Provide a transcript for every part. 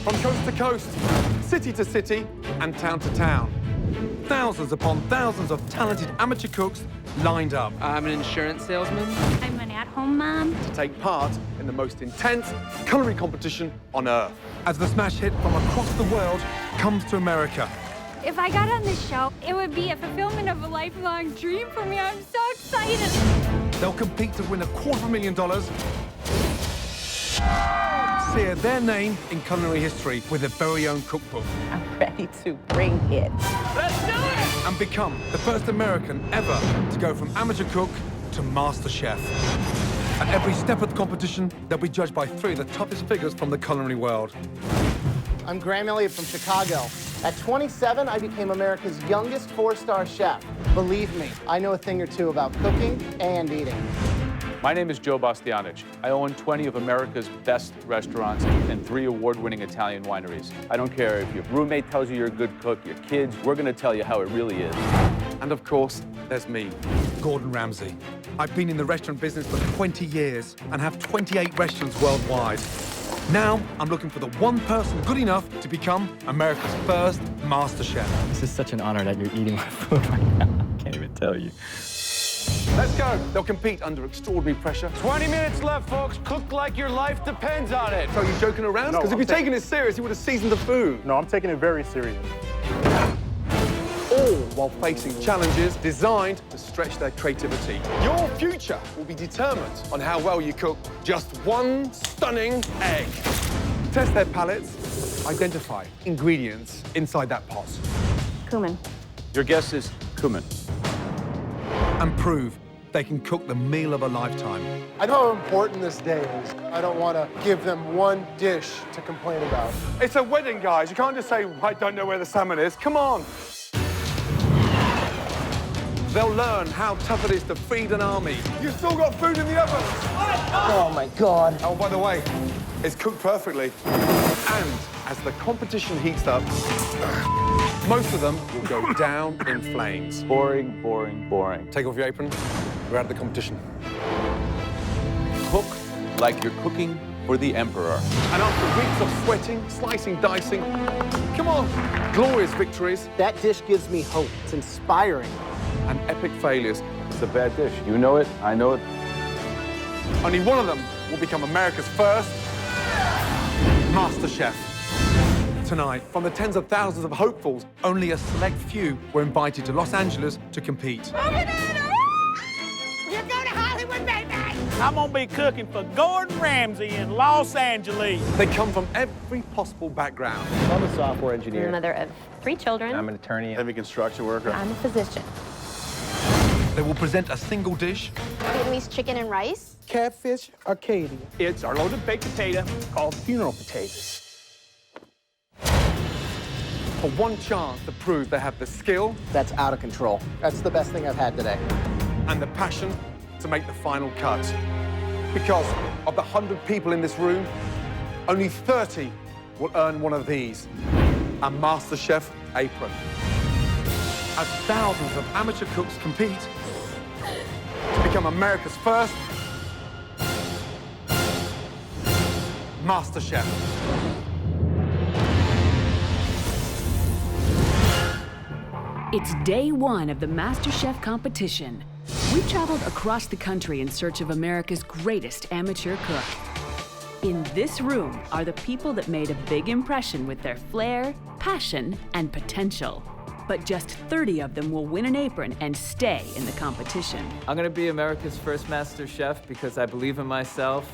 From coast to coast, city to city, and town to town. Thousands upon thousands of talented amateur cooks lined up. I'm an insurance salesman. I'm an at-home mom. To take part in the most intense culinary competition on Earth. As the smash hit from across the world comes to America. If I got on this show, it would be a fulfillment of a lifelong dream for me. I'm so excited. They'll compete to win $250,000, sear their name in culinary history with their very own cookbook. I'm ready to bring it. Let's do it! And become the first American ever to go from amateur cook to MasterChef. At every step of the competition, they'll be judged by 3 of the toughest figures from the culinary world. I'm Graham Elliott from Chicago. At 27, I became America's youngest 4-star chef. Believe me, I know a thing or two about cooking and eating. My name is Joe Bastianich. I own 20 of America's best restaurants and 3 award-winning Italian wineries. I don't care if your roommate tells you you're a good cook, your kids, we're gonna tell you how it really is. And of course, there's me, Gordon Ramsay. I've been in the restaurant business for 20 years and have 28 restaurants worldwide. Now, I'm looking for the one person good enough to become America's first master chef. This is such an honor that you're eating my food right now. I can't even tell you. Let's go. They'll compete under extraordinary pressure. 20 minutes left, folks. Cook like your life depends on it. So are you joking around? Because if you're taking it serious, you would have seasoned the food. No, I'm taking it very serious. All while facing challenges designed to stretch their creativity. Your future will be determined on how well you cook just one stunning egg. Test their palates, identify ingredients inside that pot. Cumin. Your guess is cumin. And prove they can cook the meal of a lifetime. I know how important this day is. I don't want to give them one dish to complain about. It's a wedding, guys. You can't just say, I don't know where the salmon is. Come on. They'll learn how tough it is to feed an army. You've still got food in the oven. Oh, my God. Oh, by the way, it's cooked perfectly. And as the competition heats up, most of them will go down in flames. Boring, boring, boring. Take off your apron. We're out of the competition. Cook like you're cooking for the emperor. And after weeks of sweating, slicing, dicing, come on, glorious victories That dish gives me hope. It's inspiring. and epic failures. It's a bad dish. You know it, I know it. Only one of them will become America's first MasterChef. Tonight, from the tens of thousands of hopefuls, only a select few were invited to Los Angeles to compete. You're going to Hollywood, baby! I'm gonna be cooking for Gordon Ramsay in Los Angeles. They come from every possible background. I'm a software I'm engineer. the mother of 3 children. I'm an attorney. Heavy construction worker. I'm a physician. They will present a single dish Vietnamese chicken and rice. Catfish Arcadia. It's our loaded baked potato called funeral potatoes. for one chance to prove they have the skill That's out of control. That's the best thing I've had today. and the passion to make the final cut. Because of the 100 people in this room, only 30 will earn one of these, a MasterChef apron. As thousands of amateur cooks compete to become America's first MasterChef. It's day one of the MasterChef competition. We've traveled across the country in search of America's greatest amateur cook. In this room are the people that made a big impression with their flair, passion, and potential. But just 30 of them will win an apron and stay in the competition. I'm gonna be America's first master chef because I believe in myself.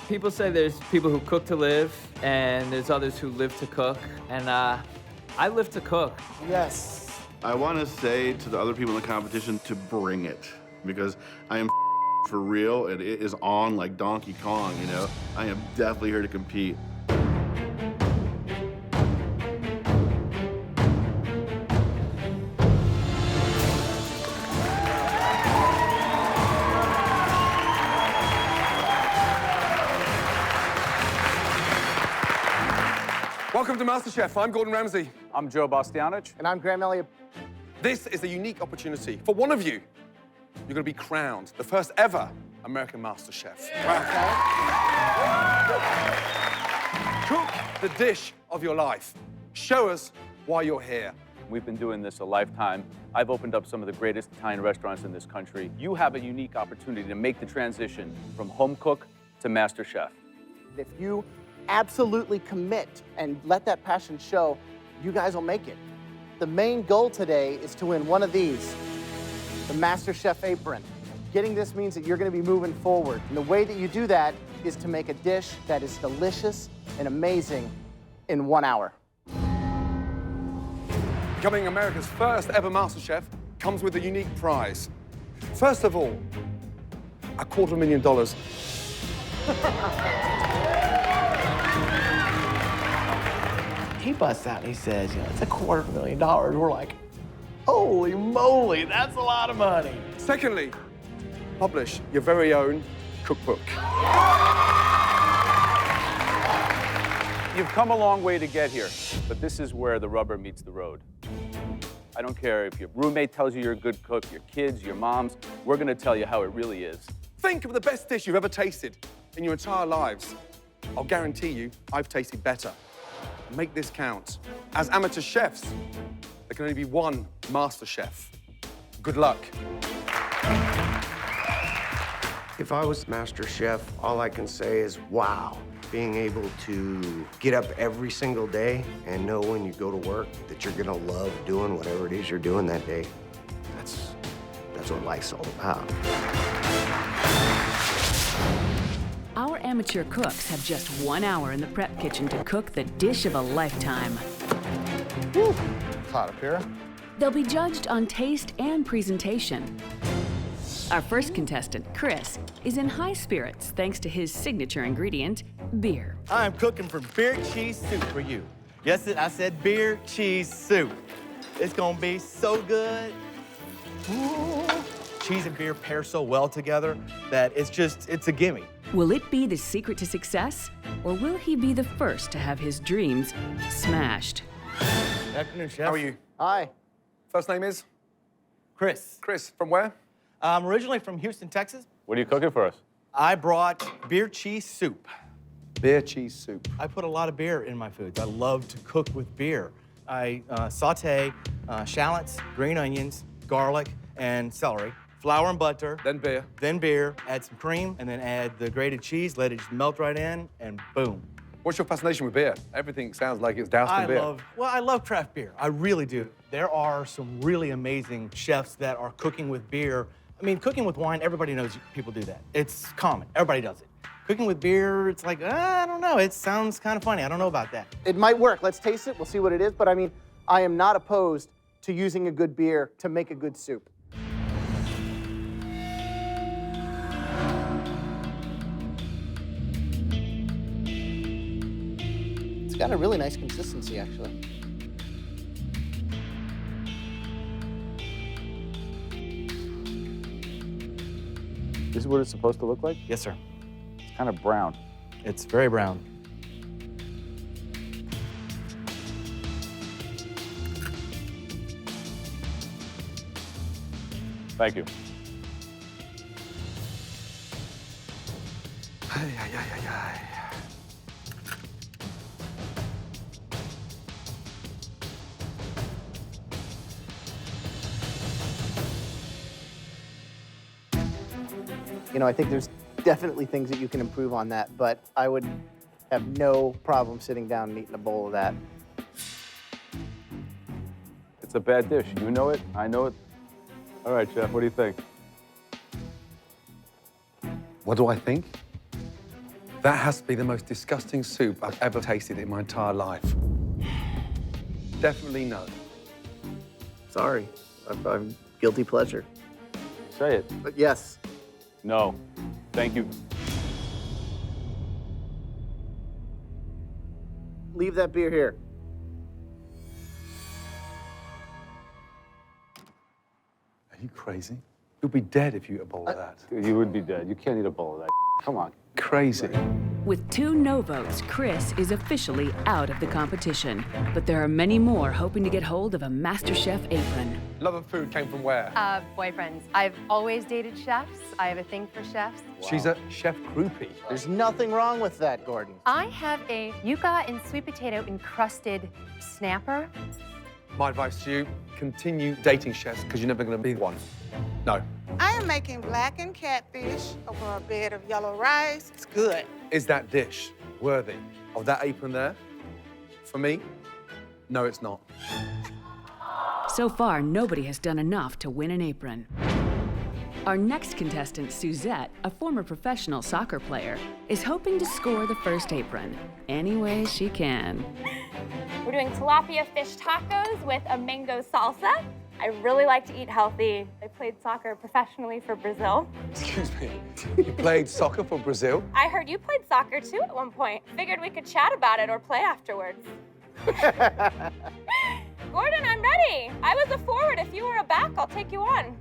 People say there's people who cook to live and there's others who live to cook. And I live to cook. Yes. I want to say to the other people in the competition to bring it, because I am for real, and it is on like Donkey Kong, you know? I am definitely here to compete. Welcome to MasterChef. I'm Gordon Ramsay. I'm Joe Bastianich. And I'm Graham Elliott. This is a unique opportunity for one of you. You're going to be crowned the first ever American MasterChef. Wow. Cook the dish of your life. Show us why you're here. We've been doing this a lifetime. I've opened up some of the greatest Italian restaurants in this country. You have a unique opportunity to make the transition from home cook to master chef. If you absolutely commit and let that passion show, you guys will make it. The main goal today is to win one of these, the MasterChef apron. Getting this means that you're going to be moving forward. And the way that you do that is to make a dish that is delicious and amazing in 1 hour. Becoming America's first ever MasterChef comes with a unique prize. First of all, $250,000. He busts out and he says, you know, it's $250,000. We're like, holy moly, that's a lot of money. Secondly, publish your very own cookbook. You've come a long way to get here, but this is where the rubber meets the road. I don't care if your roommate tells you you're a good cook, your kids, your moms, we're gonna tell you how it really is. Think of the best dish you've ever tasted in your entire lives. I'll guarantee you, I've tasted better. Make this count. As amateur chefs, there can only be one master chef. Good luck. If I was master chef, all I can say is, wow. Being able to get up every single day and know when you go to work that you're gonna love doing whatever it is you're doing that day. That's what life's all about. Our amateur cooks have just 1 hour in the prep kitchen to cook the dish of a lifetime. Woo, hot up here. They'll be judged on taste and presentation. Our first contestant, Chris, is in high spirits thanks to his signature ingredient, beer. I'm cooking for beer cheese soup for you. Yes, I said beer cheese soup. It's gonna be so good. Ooh. Cheese and beer pair so well together that it's a gimme. Will it be the secret to success, or will he be the first to have his dreams smashed? Good afternoon, Chef. How are you? Hi. First name is? Chris. Chris, from where? I'm originally from Houston, Texas. What are you cooking for us? I brought beer cheese soup. Beer cheese soup. I put a lot of beer in my foods. I love to cook with beer. I saute shallots, green onions, garlic, and celery, flour and butter. Then beer. Then beer, add some cream, and then add the grated cheese, let it just melt right in, and boom. What's your fascination with beer? Everything sounds like it's doused in beer. I love craft beer. I really do. There are some really amazing chefs that are cooking with beer. I mean, cooking with wine, everybody knows people do that. It's common. Everybody does it. Cooking with beer, it's like, I don't know. It sounds kind of funny. I don't know about that. It might work. Let's taste it. We'll see what it is. But I mean, I am not opposed to using a good beer to make a good soup. It's got a really nice consistency, actually. This is what it's supposed to look like? Yes, sir. It's kind of brown. It's very brown. Thank you. You know, I think there's definitely things that you can improve on that, but I would have no problem sitting down and eating a bowl of that. It's a bad dish. You know it. I know it. All right, Chef, what do you think? What do I think? That has to be the most disgusting soup I've ever tasted in my entire life. Definitely no. Sorry, I'm guilty pleasure. Say it. But yes. No. Thank you. Leave that beer here. Are you crazy? You'll be dead if you eat a bowl of that. Dude, you would be dead. You can't eat a bowl of that. Come on. Crazy. With 2 no votes, Chris is officially out of the competition. But there are many more hoping to get hold of a MasterChef apron. Love of food came from where? Boyfriends. I've always dated chefs. I have a thing for chefs. She's a chef groupie. There's nothing wrong with that, Gordon. I have a yuca and sweet potato encrusted snapper. My advice to you, continue dating chefs because you're never going to be one. No. I am making blackened catfish over a bed of yellow rice. It's good. Is that dish worthy of that apron there? For me, no, it's not. So far, nobody has done enough to win an apron. Our next contestant, Suzette, a former professional soccer player, is hoping to score the first apron any way she can. We're doing tilapia fish tacos with a mango salsa. I really like to eat healthy. I played soccer professionally for Brazil. Excuse me, you played soccer for Brazil? I heard you played soccer too at one point. Figured we could chat about it or play afterwards. Gordon, I'm ready. I was a forward. If you were a back, I'll take you on.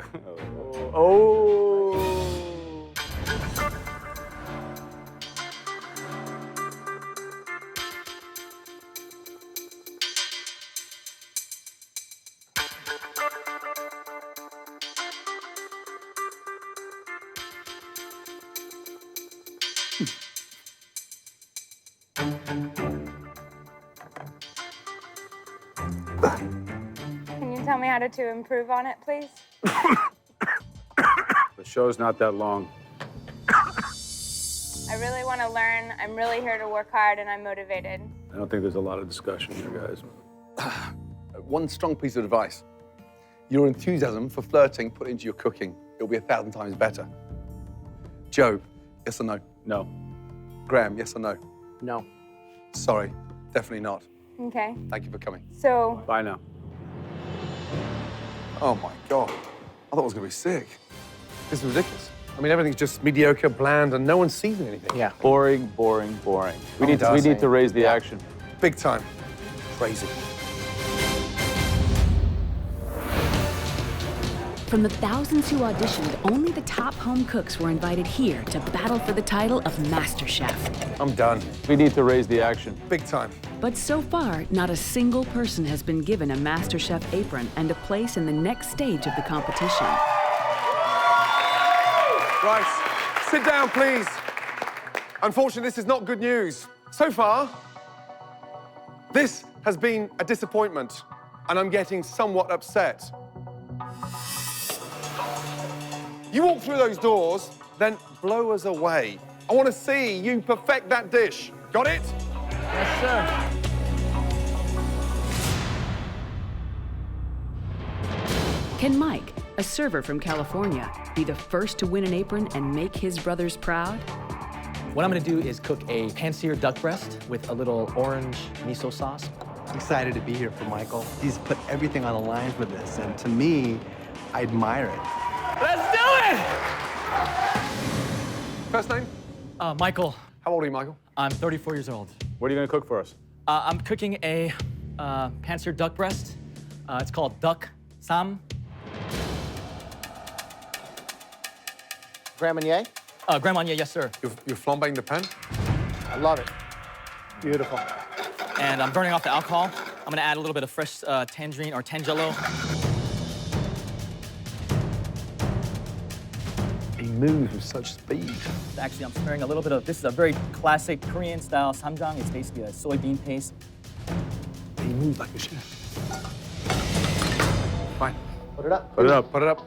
Can you tell me how to improve on it, please? The show's not that long. I really want to learn. I'm really here to work hard, and I'm motivated. I don't think there's a lot of discussion here, guys. One strong piece of advice. Your enthusiasm for flirting put into your cooking. It'll be 1,000 times better. Joe, yes or no? No. Graham, yes or no? No. Sorry, definitely not. Okay. Thank you for coming. So, Bye now. Oh my God, I thought I was gonna be sick. This is ridiculous. I mean, everything's just mediocre, bland, and no one's seizing anything. Yeah. Boring, boring, boring. We need to raise the action. Big time. Crazy. From the thousands who auditioned, only the top home cooks were invited here to battle for the title of MasterChef. I'm done. We need to raise the action. Big time. But so far, not a single person has been given a MasterChef apron and a place in the next stage of the competition. Right, sit down, please. Unfortunately, this is not good news. So far, this has been a disappointment, and I'm getting somewhat upset. You walk through those doors, then blow us away. I want to see you perfect that dish. Got it? Yes, sir. Can Mike, a server from California, be the first to win an apron and make his brothers proud? What I'm gonna do is cook a pan-seared duck breast with a little orange miso sauce. I'm excited to be here for Michael. He's put everything on the line for this, and to me, I admire it. Let's do it! First name? Michael. How old are you, Michael? I'm 34 years old. What are you gonna cook for us? I'm cooking a pan-seared duck breast. It's called duck sam. Grand Marnier? Grand Marnier, yes, sir. You're flambeing the pan? I love it. Beautiful. And I'm burning off the alcohol. I'm gonna add a little bit of fresh tangerine or tangelo. He moves with such speed. Actually, I'm sparing a little bit of, this is a very classic Korean-style samjang. It's basically a soybean paste. He moves like a chef. Fine. Put it up. Put it up. Put it up.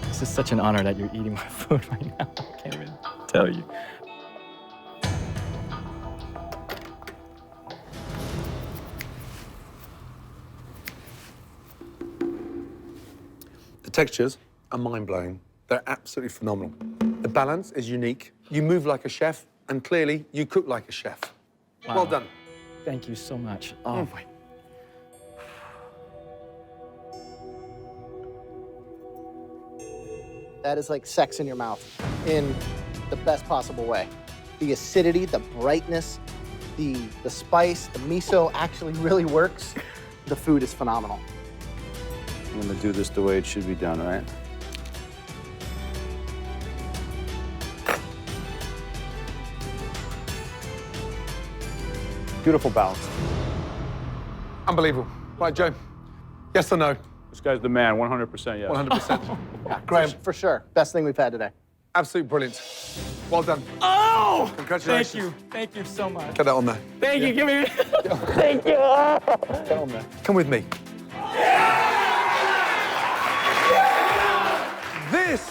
This is such an honor that you're eating my food right now. I can't even tell you. The textures are mind-blowing. They're absolutely phenomenal. The balance is unique. You move like a chef, and clearly you cook like a chef. Wow. Well done. Thank you so much. Oh my. That is like sex in your mouth in the best possible way. The acidity, the brightness, the spice, the miso actually really works. The food is phenomenal. I'm gonna do this the way it should be done, right? Beautiful balance. Unbelievable. Right, Joe. Yes or no? This guy's the man, 100% yes. 100%. Yeah, Graham, for sure. Best thing we've had today. Absolutely brilliant. Well done. Oh! Congratulations. Thank you so much. Get that on there. Thank you, give me. Thank you. Get on there. Come with me. This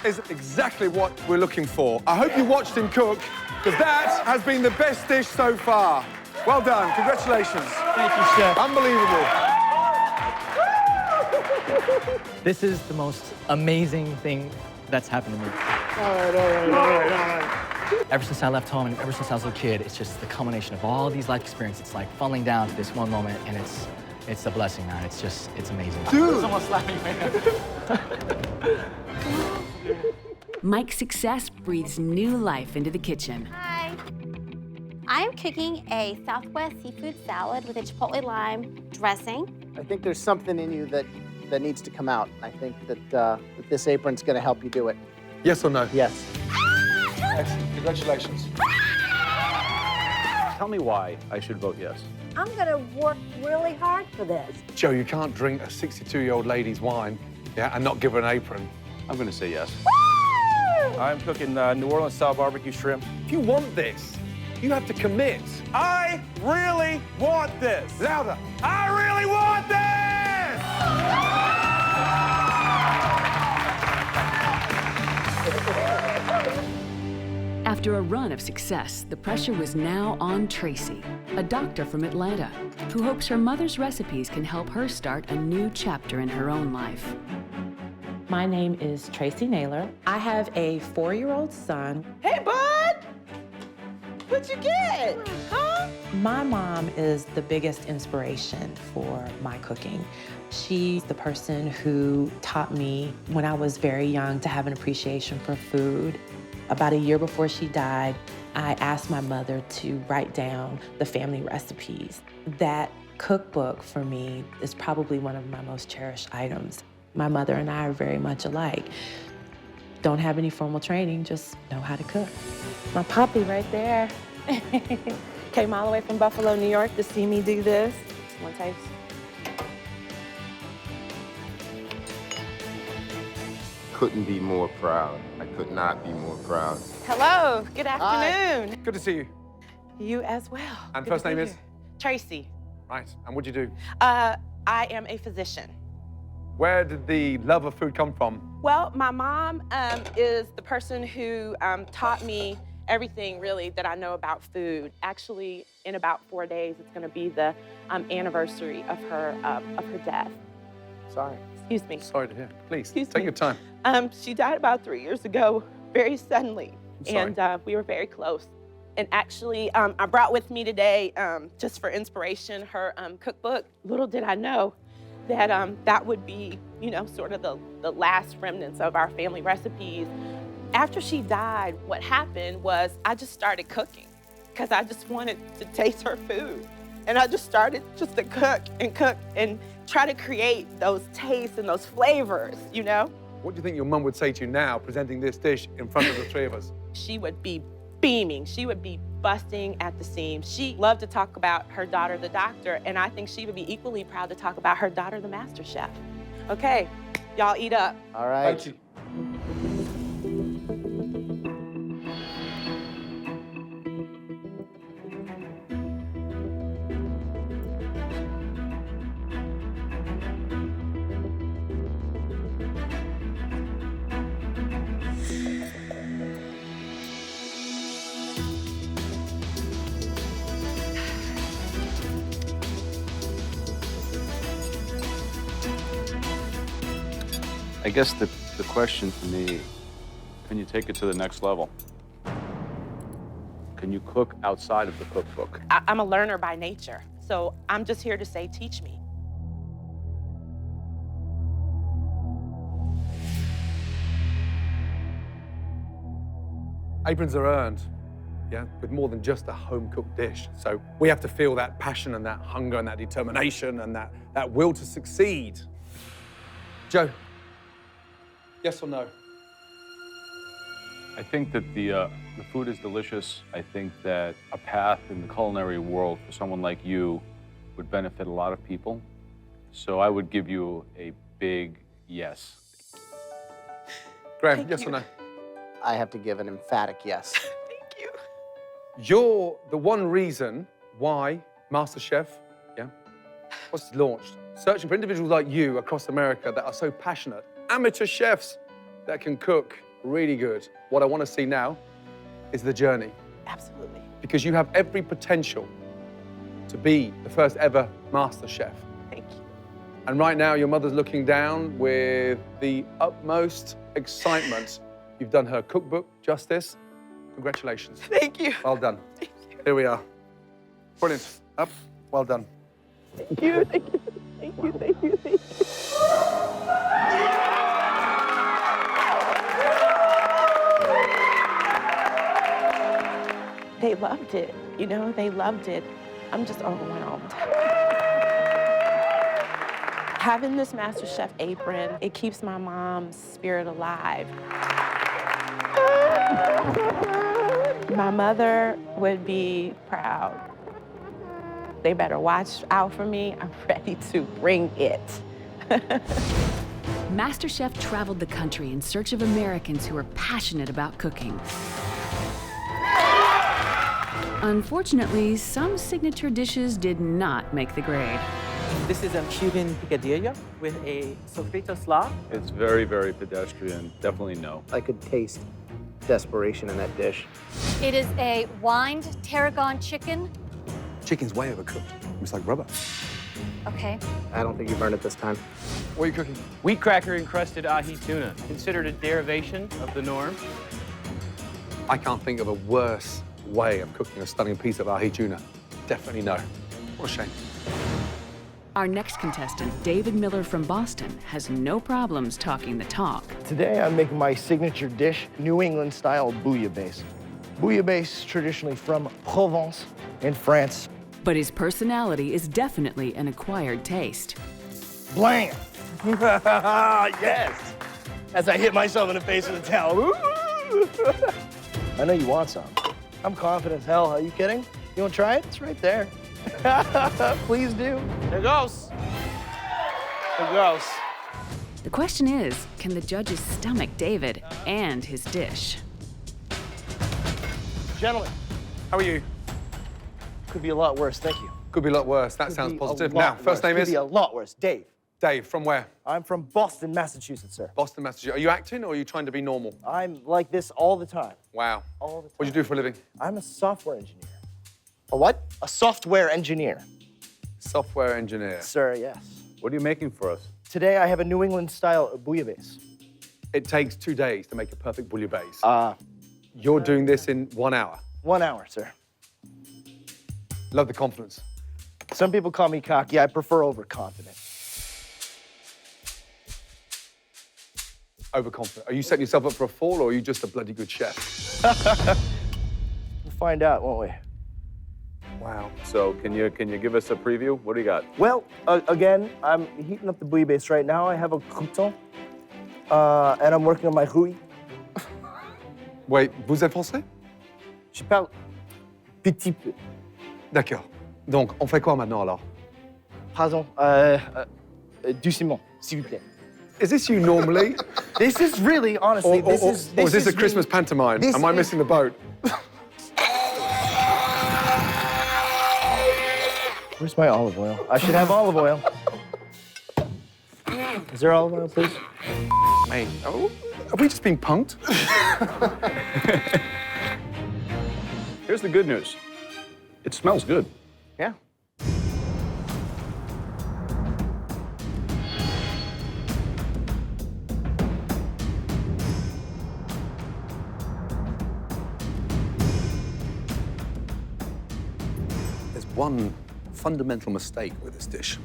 is exactly what we're looking for. I hope you watched him cook, because that has been the best dish so far. Well done. Congratulations. Thank you, Chef. Unbelievable. This is the most amazing thing that's happened to me. All right. Ever since I left home and ever since I was a little kid, it's just the culmination of all these life experiences. It's like funneling down to this one moment, and it's a blessing, man. It's amazing. Dude! Someone's slapping me. Mike's success breathes new life into the kitchen. Hi. I'm cooking a Southwest seafood salad with a chipotle lime dressing. I think there's something in you that needs to come out. I think that this apron's going to help you do it. Yes or no? Yes. Excellent. Congratulations. Tell me why I should vote yes. I'm gonna work really hard for this. Joe, you can't drink a 62-year-old lady's wine, yeah, and not give her an apron. I'm gonna say yes. I'm cooking New Orleans style barbecue shrimp. If you want this, you have to commit. I really want this. Louder. I really want this! After a run of success, the pressure was now on Tracy, a doctor from Atlanta, who hopes her mother's recipes can help her start a new chapter in her own life. My name is Tracy Naylor. I have a 4-year-old son. Hey, bud! What'd you get? Huh? My mom is the biggest inspiration for my cooking. She's the person who taught me when I was very young to have an appreciation for food. About a year before she died, I asked my mother to write down the family recipes. That cookbook for me is probably one of my most cherished items. My mother and I are very much alike. Don't have any formal training, just know how to cook. My puppy right there. Came all the way from Buffalo, New York to see me do this. One taste. Couldn't be more proud. I could not be more proud. Hello, good afternoon. Hi. Good to see you. You as well. And Good first to be name is? here. Tracy. Right. And what do you do? I am a physician. Where did the love of food come from? Well, my mom is the person who taught me everything really that I know about food. Actually, in about 4 days, it's going to be the anniversary of her death. Sorry. Excuse me. Sorry to hear. Please, Excuse take me. your time. She died about 3 years ago, very suddenly, I'm sorry. and we were very close. And actually, I brought with me today, just for inspiration, her cookbook. Little did I know that that would be, you know, sort of the last remnants of our family recipes. After she died, what happened was I just started cooking because I just wanted to taste her food. And I just started just to cook and try to create those tastes and those flavors, you know? What do you think your mum would say to you now, presenting this dish in front of the three of us? She would be beaming. She would be busting at the seams. She loved to talk about her daughter, the doctor, and I think she would be equally proud to talk about her daughter, the MasterChef. Okay, y'all eat up. All right. Thank you. I guess the question to me, can you take it to the next level? Can you cook outside of the cookbook? I'm a learner by nature, so I'm just here to say, teach me. Aprons are earned. yeah, with more than just a home-cooked dish. So we have to feel that passion and that hunger and that determination and that will to succeed. Joe, yes or no? I think that the food is delicious. I think that a path in the culinary world for someone like you would benefit a lot of people. So I would give you a big yes. Graham, yes or no? I have to give an emphatic yes. You're the one reason why MasterChef, yeah, was launched. Searching for individuals like you across America that are so passionate, amateur chefs that can cook really good. What I want to see now is the journey. Absolutely. Because you have every potential to be the first ever MasterChef. Thank you. And right now, your mother's looking down with the utmost excitement. You've done her cookbook justice. Congratulations. Thank you. Well done. Here we are. Brilliant. Up. Well done. Thank you. Thank you. Thank you. Thank you. Thank you. They loved it. You know, they loved it. I'm just overwhelmed. Having this MasterChef apron, it keeps my mom's spirit alive. My mother would be proud. They better watch out for me. I'm ready to bring it. MasterChef traveled the country in search of Americans who are passionate about cooking. Unfortunately, some signature dishes did not make the grade. This is a Cuban picadillo with a sofrito slaw. It's very, very pedestrian. Definitely no. I could taste desperation in that dish. It is a wined tarragon chicken. Chicken's way overcooked. It's like rubber. Okay. I don't think you've earned it this time. What are you cooking? Wheat cracker encrusted ahi tuna, considered a derivation of the norm. I can't think of a worse way of cooking a stunning piece of ahi tuna. Definitely no. What a shame. Our next contestant, David Miller from Boston, has no problems talking the talk. Today I'm making my signature dish, New England style bouillabaisse. Bouillabaisse traditionally from Provence in France. But his personality is definitely an acquired taste. Blam! Yes! As I hit myself in the face with a towel. I know you want some. I'm confident as hell. Are you kidding? You want to try it? It's right there. Please do. There goes. There goes. The question is, can the judges stomach David and his dish? Gentlemen. How are you? Could be a lot worse, thank you. Could be a lot worse. That sounds positive. Now, first name is? Could be a lot worse. Dave. Dave, from where? I'm from Boston, Massachusetts, sir. Boston, Massachusetts. Are you acting or are you trying to be normal? I'm like this all the time. Wow. All the time. What do you do for a living? I'm a software engineer. A what? A software engineer. Software engineer. Sir, yes. What are you making for us? Today I have a New England style bouillabaisse. It takes 2 days to make a perfect bouillabaisse. You're doing this in 1 hour. 1 hour, sir. Love the confidence. Some people call me cocky. I prefer overconfident. Overconfident. Are you setting yourself up for a fall or are you just a bloody good chef? We'll find out, won't we? Wow. So can you give us a preview? What do you got? Well, again, I'm heating up the bouillabaisse right now. I have a crouton, and I'm working on my rouille. Wait, vous êtes français? Je parle petit peu. D'accord. Donc, on fait quoi maintenant alors? Pardon, doucement, s'il vous plaît. Is this you normally? This is really, honestly, or is this a Christmas pantomime? Am I missing the boat? Where's my olive oil? I should have olive oil. Is there olive oil, please? Mate, have we just been punked? Here's the good news. It smells good. Yeah. There's one fundamental mistake with this dish.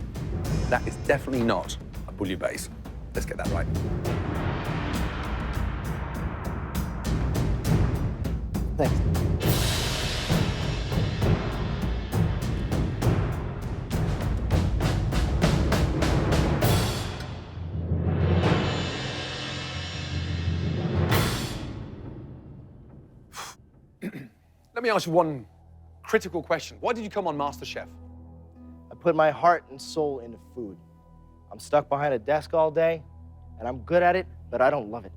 That is definitely not a bouillabaisse. Let's get that right. Thanks. me ask you one critical question. Why did you come on MasterChef? I put my heart and soul into food. I'm stuck behind a desk all day, and I'm good at it, but I don't love it.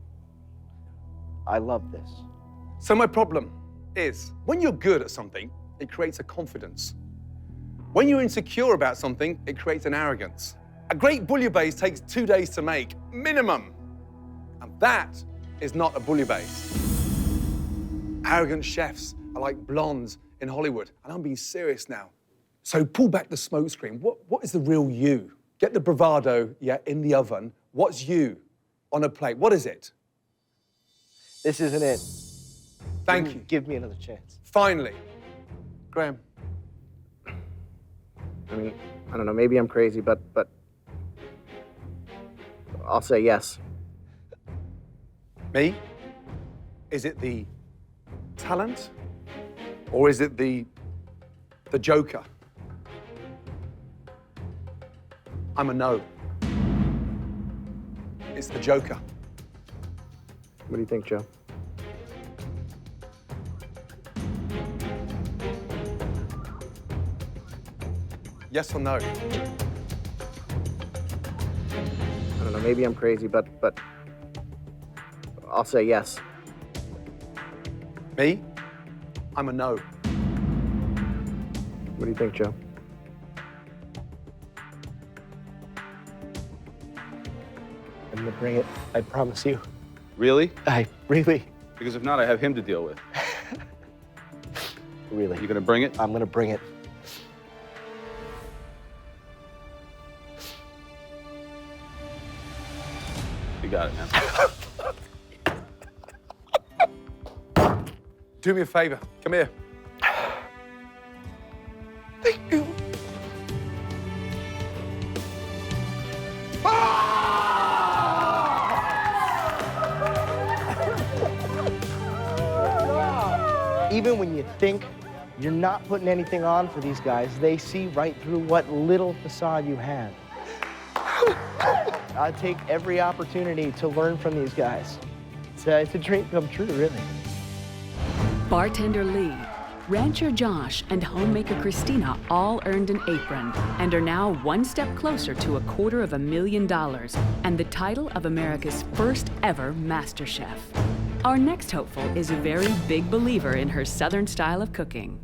I love this. So my problem is, when you're good at something, it creates a confidence. When you're insecure about something, it creates an arrogance. A great bouillabaisse takes 2 days to make, minimum. And that is not a bouillabaisse. Arrogant chefs are like blondes in Hollywood, and I'm being serious now. So pull back the smoke screen. What is the real you? Get the bravado, in the oven. What's you on a plate? What is it? This isn't it. Thank you. Give me another chance. Finally. Graham. I mean, I don't know, maybe I'm crazy, but I'll say yes. Me? Is it the talent? Or is it the joker? I'm a no. It's the joker. What do you think, Joe? Yes or no? I don't know, maybe I'm crazy, but I'll say yes. Me? I'm a no. What do you think, Joe? I'm gonna bring it, I promise you. Really? Really. Because if not, I have him to deal with. Really. You gonna bring it? I'm gonna bring it. You got it, man. Do me a favor. Come here. Thank you. Even when you think you're not putting anything on for these guys, they see right through what little facade you have. I take every opportunity to learn from these guys. It's a dream come true, really. Bartender Lee, rancher Josh, and homemaker Christina all earned an apron and are now one step closer to $250,000 and the title of America's first ever MasterChef. Our next hopeful is a very big believer in her Southern style of cooking.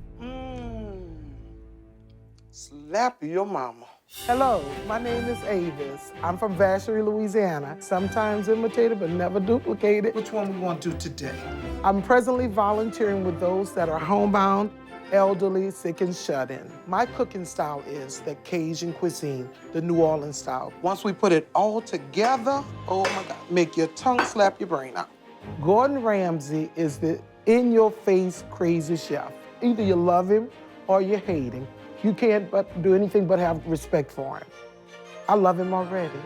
Slap your mama. Hello, my name is Avis. I'm from Vacherie, Louisiana. Sometimes imitated, but never duplicated. Which one we want to do today? I'm presently volunteering with those that are homebound, elderly, sick, and shut-in. My cooking style is the Cajun cuisine, the New Orleans style. Once we put it all together, oh my God, make your tongue slap your brain out. Gordon Ramsay is the in-your-face crazy chef. Either you love him or you hate him. You can't but do anything but have respect for him. I love him already.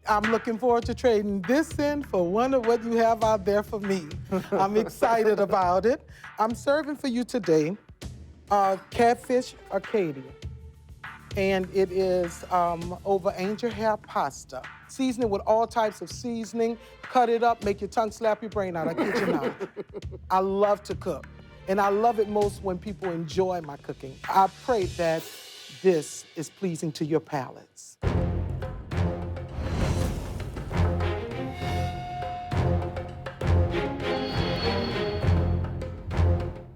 I'm looking forward to trading this in for one of what you have out there for me. I'm excited about it. I'm serving for you today catfish Arcadia. And it is over angel hair pasta. Seasoning with all types of seasoning. Cut it up, make your tongue slap your brain out. I kid you not. I love to cook. And I love it most when people enjoy my cooking. I pray that this is pleasing to your palates.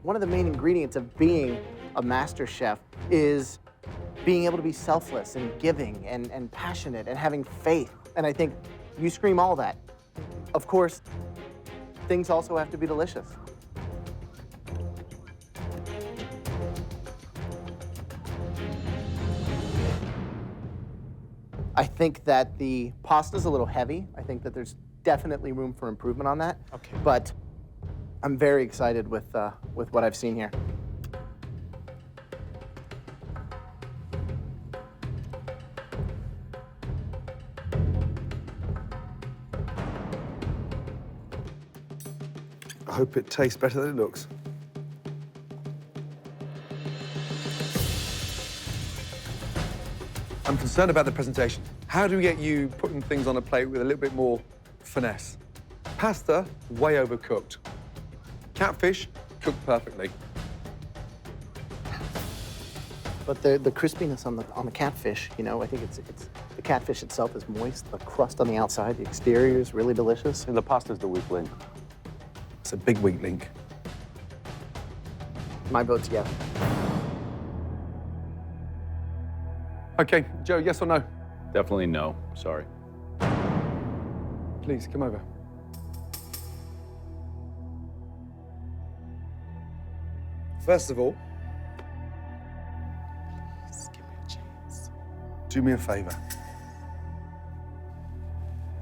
One of the main ingredients of being a master chef is being able to be selfless and giving and passionate and having faith. And I think you scream all that. Of course, things also have to be delicious. I think that the pasta's a little heavy. I think that there's definitely room for improvement on that. Okay. But I'm very excited with what I've seen here. I hope it tastes better than it looks. I'm concerned about the presentation. How do we get you putting things on a plate with a little bit more finesse? Pasta, way overcooked. Catfish, cooked perfectly. But the crispiness on the catfish, you know, I think it's the catfish itself is moist. The crust on the outside, the exterior is really delicious. And the pasta's the weak link. It's a big weak link. My vote's yes. Okay, Joe, yes or no? Definitely no. Sorry. Please, come over. First of all, please give me a chance. Do me a favor.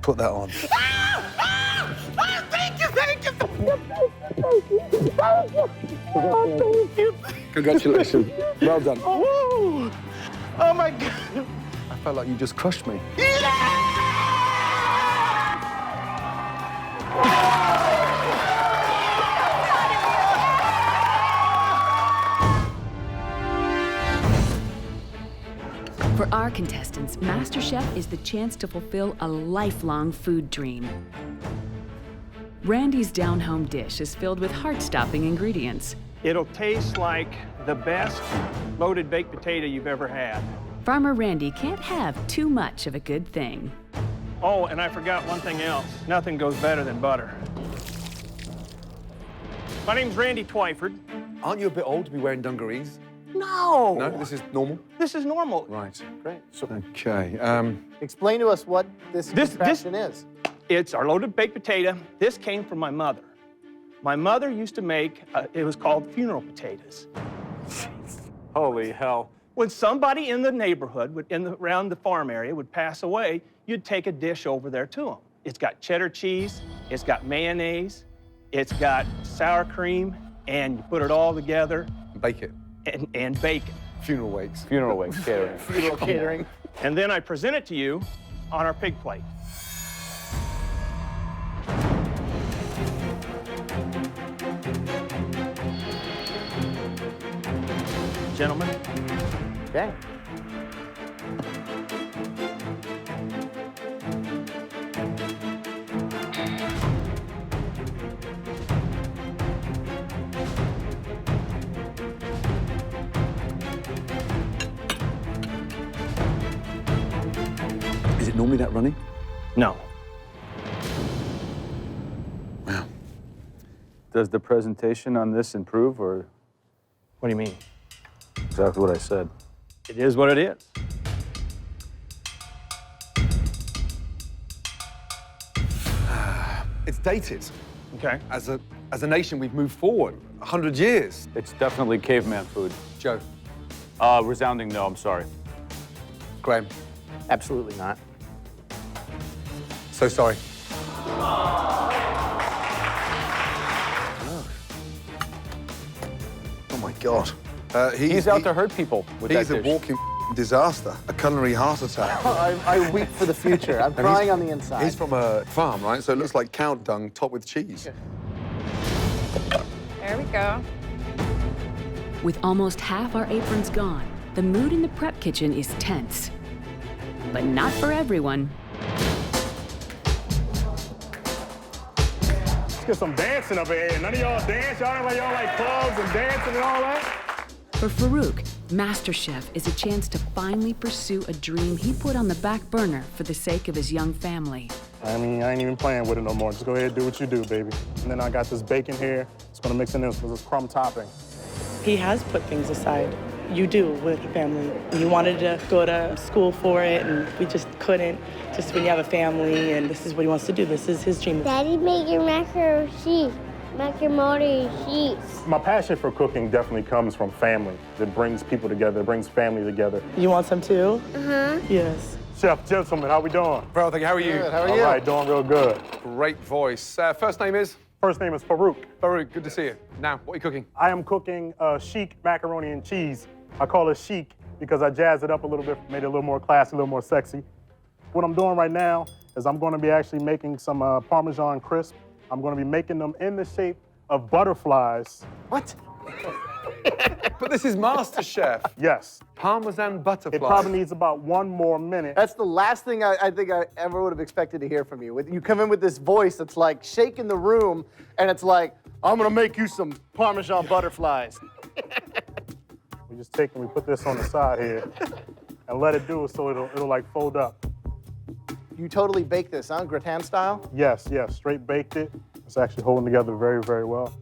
Put that on. Thank you, thank you, thank you. Congratulations. Well done. Oh, oh my God. I felt like you just crushed me. For our contestants, MasterChef is the chance to fulfill a lifelong food dream. Randy's down-home dish is filled with heart-stopping ingredients. It'll taste like the best loaded baked potato you've ever had. Farmer Randy can't have too much of a good thing. Oh, and I forgot one thing else. Nothing goes better than butter. My name's Randy Twyford. Aren't you a bit old to be wearing dungarees? No. No, this is normal? This is normal. Right. Great. Okay. Explain to us what this contraption is. It's our loaded baked potato. This came from my mother. My mother used to make, it was called funeral potatoes. Holy hell. When somebody in the neighborhood, around the farm area, would pass away, you'd take a dish over there to them. It's got cheddar cheese, it's got mayonnaise, it's got sour cream, and you put it all together. Bake it. And bake it. Funeral wakes. Funeral wakes, catering. Funeral catering. And then I present it to you on our pig plate. Gentlemen. Okay. Is it normally that runny? No. Wow. Does the presentation on this improve, or? What do you mean? Exactly what I said. It is what it is. It's dated. Okay. As a nation, we've moved forward 100 years. It's definitely caveman food. Joe. Resounding no, I'm sorry. Graham. Absolutely not. So sorry. Oh my God. He's out to hurt people with he's that a dish. walking disaster, a culinary heart attack. I weep for the future. I'm crying on the inside. He's from a farm, right? So it looks like cow dung topped with cheese. There we go. With almost half our aprons gone, the mood in the prep kitchen is tense. But not for everyone. Let's get some dancing up here. None of y'all dance? Y'all act like y'all like clubs and dancing and all that? For Farooq, MasterChef is a chance to finally pursue a dream he put on the back burner for the sake of his young family. I mean, I ain't even playing with it no more. Just go ahead and do what you do, baby. And then I got this bacon here. It's gonna mix in this with this crumb topping. He has put things aside. You do with a family. You wanted to go to school for it, and we just couldn't. Just when you have a family, and this is what he wants to do. This is his dream. Daddy making macaroni cheese. My passion for cooking definitely comes from family. It brings people together, it brings family together. You want some too? Uh-huh. Yes. Chef, gentlemen, how we doing? Well, thank you. How are you? Good. How are you? All right, doing real good. Great voice. First name is? First name is Farooq. Farooq, good to see you. Now, what are you cooking? I am cooking chic macaroni and cheese. I call it chic because I jazzed it up a little bit, made it a little more classy, a little more sexy. What I'm doing right now is I'm going to be actually making some Parmesan crisp. I'm going to be making them in the shape of butterflies. What? But this is MasterChef. Yes. Parmesan butterflies. It probably needs about 1 more minute. That's the last thing I think I ever would have expected to hear from you. You come in with this voice that's like shaking the room, and it's like I'm gonna make you some Parmesan butterflies. We just take and we put this on the side here and let it do it so it'll like fold up. You totally baked this, huh? Gratin style? Yes, yes, straight baked it. It's actually holding together very, very well.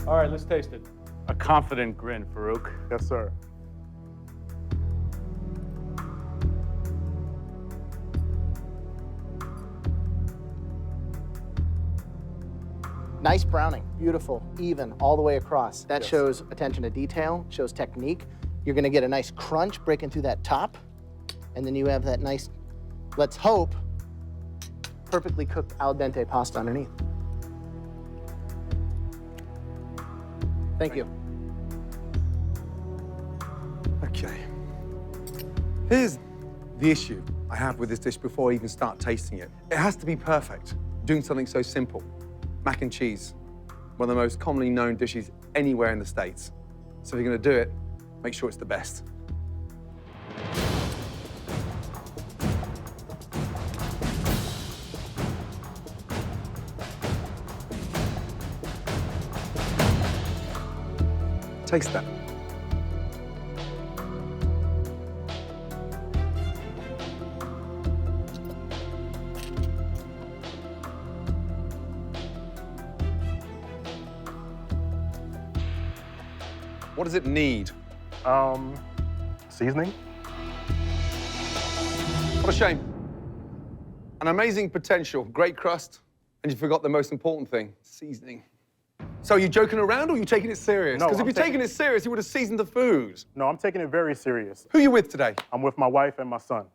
All right, let's taste it. A confident grin, Farooq. Yes, sir. Nice browning, beautiful, even, all the way across. That shows attention to detail, shows technique. You're gonna get a nice crunch breaking through that top, and then you have that nice, let's hope, perfectly cooked al dente pasta underneath. Thank you. Okay. Here's the issue I have with this dish before I even start tasting it. It has to be perfect, doing something so simple. Mac and cheese, one of the most commonly known dishes anywhere in the States. So if you're gonna do it, make sure it's the best. Taste that. What does it need? Seasoning. What a shame. An amazing potential, great crust, and you forgot the most important thing, seasoning. So are you joking around or are you taking it serious? No, Because if I'm you're taking it serious, you would have seasoned the food. No, I'm taking it very serious. Who are you with today? I'm with my wife and my son.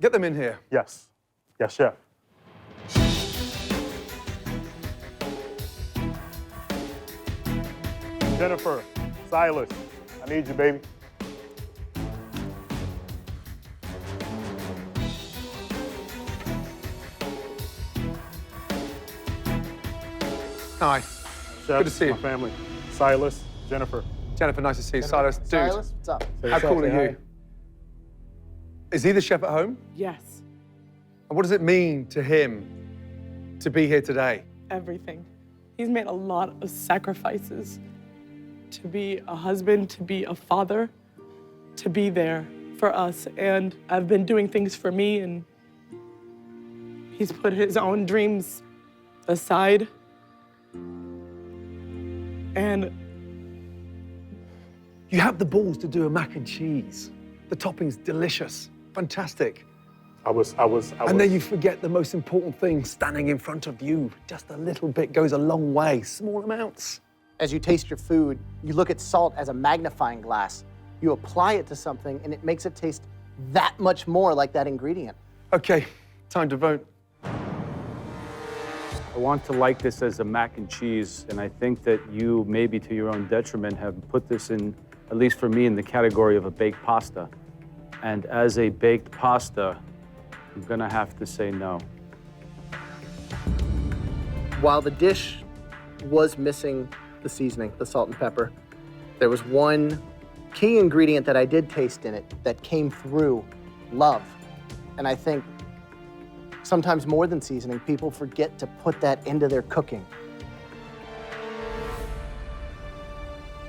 Get them in here. Yes. Yes, chef. Jennifer, Silas, I need you, baby. Hi. Chef, Good to see you. My family. Silas, Jennifer. Jennifer, nice to see you. Silas, dude. Silas, what's up? How cool are you? Is he the chef at home? Yes, And what does it mean to him to be here today? everything. He's made a lot of sacrifices to be a husband, to be a father, to be there for us. And I've been doing things for me, and he's put his own dreams aside. And You have the balls to do a mac and cheese. The topping's delicious, fantastic. And then you forget the most important thing, standing in front of you. Just a little bit goes a long way, small amounts. As you taste your food, you look at salt as a magnifying glass. You apply it to something and it makes it taste that much more like that ingredient. Okay, time to vote. I want to like this as a mac and cheese, and I think that you, maybe to your own detriment, have put this in, at least for me, in the category of a baked pasta. And as a baked pasta, I'm gonna have to say no. While the dish was missing the seasoning, the salt and pepper, there was one key ingredient that I did taste in it that came through: love. And I think sometimes more than seasoning, people forget to put that into their cooking.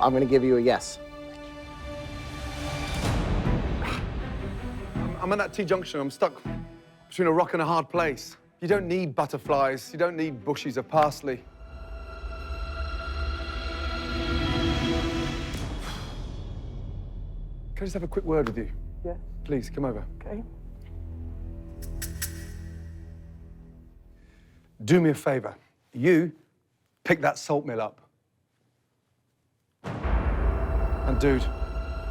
I'm gonna give you a yes. I'm at that T-junction. I'm stuck between a rock and a hard place. You don't need butterflies. You don't need bushes of parsley. Can I just have a quick word with you? Yeah. Please, come over. Okay. Do me a favor. You pick that salt mill up. And dude,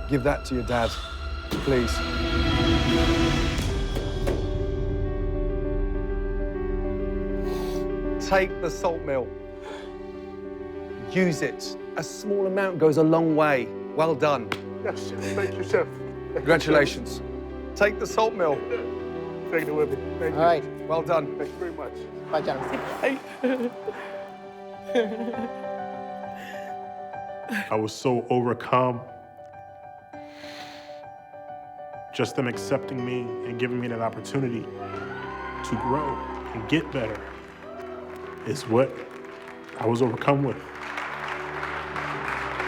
give that to your dad, please. Take the salt mill. Use it. A small amount goes a long way. Well done. Yes, chef. Thank you, chef. Congratulations. Take the salt mill. Take it with me. Thank you. All right. Well done. Thank you very much. Bye, Jonathan. I was so overcome Just them accepting me and giving me that opportunity to grow and get better is what I was overcome with.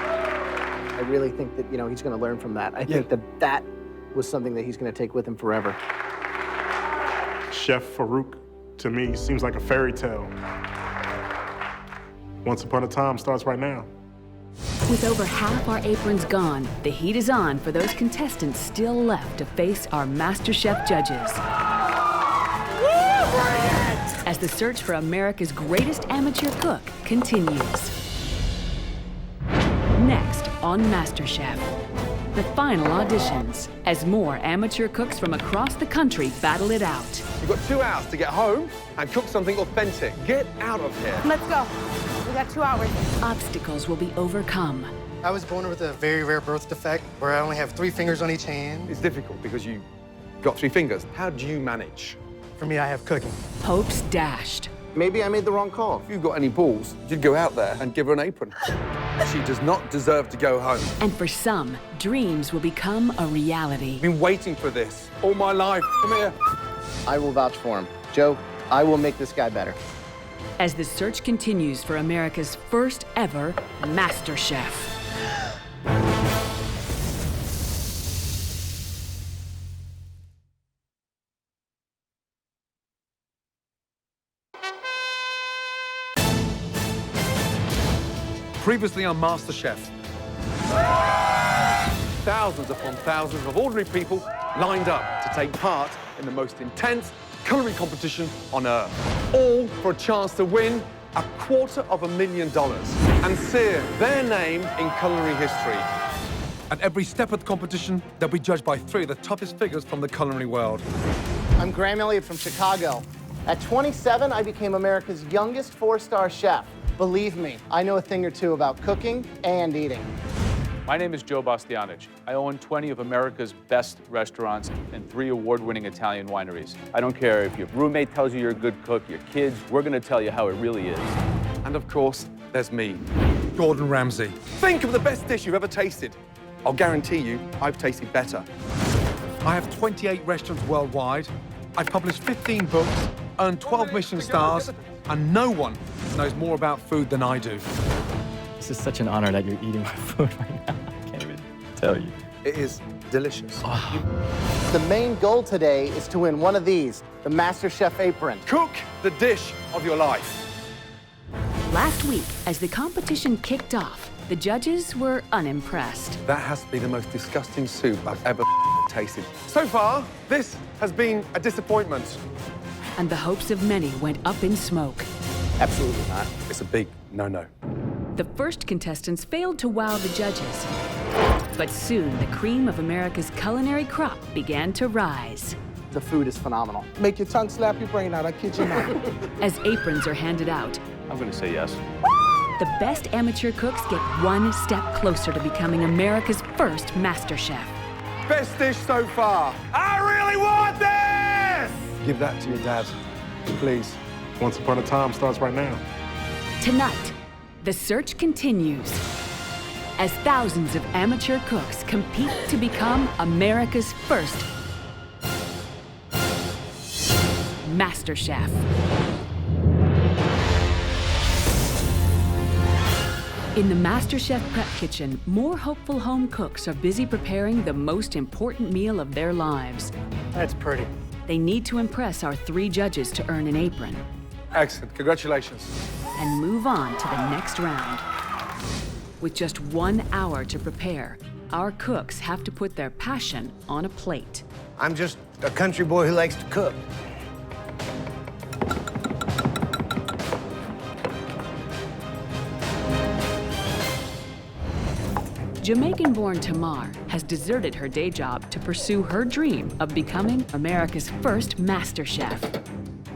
I really think that, he's going to learn from that. I think that was something that he's going to take with him forever. Chef Farooq, to me, seems like a fairy tale. Once Upon a Time starts right now. With over half our aprons gone, the heat is on for those contestants still left to face our MasterChef judges. As the search for America's greatest amateur cook continues. Next on MasterChef, the final auditions, as more amateur cooks from across the country battle it out. You've got 2 hours to get home and cook something authentic. Get out of here. Let's go. We got 2 hours. Obstacles will be overcome. I was born with a very rare birth defect where I only have 3 fingers on each hand. It's difficult because you got 3 fingers. How do you manage? For me, I have cooking. Hopes dashed. Maybe I made the wrong call. If you've got any balls, you'd go out there and give her an apron. She does not deserve to go home. And for some, dreams will become a reality. I've been waiting for this all my life. Come here. I will vouch for him. Joe, I will make this guy better. As the search continues for America's first ever MasterChef. Previously on MasterChef, thousands upon thousands of ordinary people lined up to take part in the most intense culinary competition on earth. All for a chance to win $250,000 and sear their name in culinary history. At every step of the competition, they'll be judged by 3 of the toughest figures from the culinary world. I'm Graham Elliott from Chicago. At 27, I became America's youngest 4-star chef. Believe me, I know a thing or two about cooking and eating. My name is Joe Bastianich. I own 20 of America's best restaurants and 3 award-winning Italian wineries. I don't care if your roommate tells you you're a good cook, your kids, we're gonna tell you how it really is. And of course, there's me, Gordon Ramsay. Think of the best dish you've ever tasted. I'll guarantee you, I've tasted better. I have 28 restaurants worldwide. I've published 15 books, earned 12 Michelin stars, and no one knows more about food than I do. This is such an honor that you're eating my food right now. I can't even tell you. It is delicious. The main goal today is to win one of these, the MasterChef apron. Cook the dish of your life. Last week, as the competition kicked off, the judges were unimpressed. That has to be the most disgusting soup I've ever tasted. So far, this has been a disappointment. And the hopes of many went up in smoke. Absolutely not. It's a big no-no. The first contestants failed to wow the judges. But soon, the cream of America's culinary crop began to rise. The food is phenomenal. Make your tongue slap your brain out. I kid you not. As aprons are handed out, I'm gonna say yes. the best amateur cooks get one step closer to becoming America's first MasterChef. Best dish so far. I really want this! Give that to your dad, please. Once Upon a Time starts right now. Tonight, the search continues as thousands of amateur cooks compete to become America's first MasterChef. In the MasterChef prep kitchen, more hopeful home cooks are busy preparing the most important meal of their lives. That's pretty. They need to impress our 3 judges to earn an apron Excellent. Congratulations. and move on to the next round. With just 1 hour to prepare, our cooks have to put their passion on a plate. I'm just a country boy who likes to cook. Jamaican-born Tamar has deserted her day job to pursue her dream of becoming America's first MasterChef.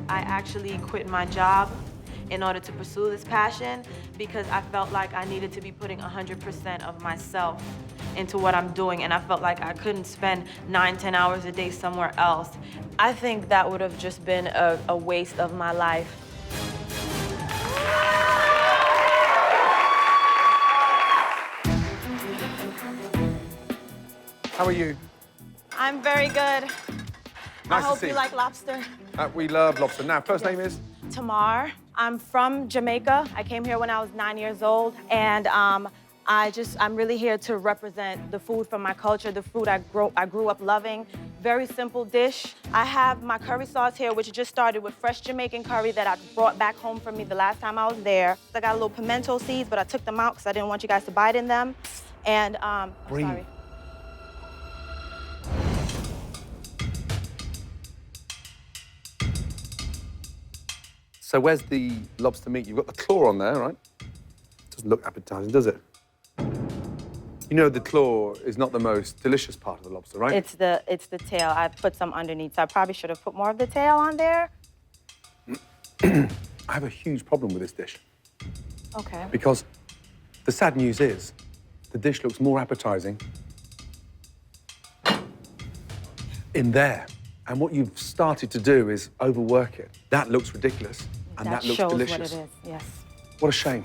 I actually quit my job in order to pursue this passion because I felt like I needed to be putting 100% of myself into what I'm doing, and I felt like I couldn't spend 9-10 hours a day somewhere else. I think that would have just been a waste of my life. How are you? I'm very good. I Nice to hope see you you. like lobster. We love lobster. Now, first name is? Tamar. I'm from Jamaica. I came here when I was 9 years old, and I'm really here to represent the food from my culture, the food I grew up loving. Very simple dish. I have my curry sauce here, which just started with fresh Jamaican curry that I brought back home from me the last time I was there. I got a little pimento seeds, but I took them out because I didn't want you guys to bite in them. And, I'm sorry. So where's the lobster meat? You've got the claw on there, right? Doesn't look appetizing, does it? You know the claw is not the most delicious part of the lobster, right? It's the tail. I put some underneath, so I probably should have put more of the tail on there. I have a huge problem with this dish. Okay. Because the sad news is, the dish looks more appetizing in there. And what you've started to do is overwork it. That looks ridiculous, and that looks shows delicious. what it is, yes. What a shame.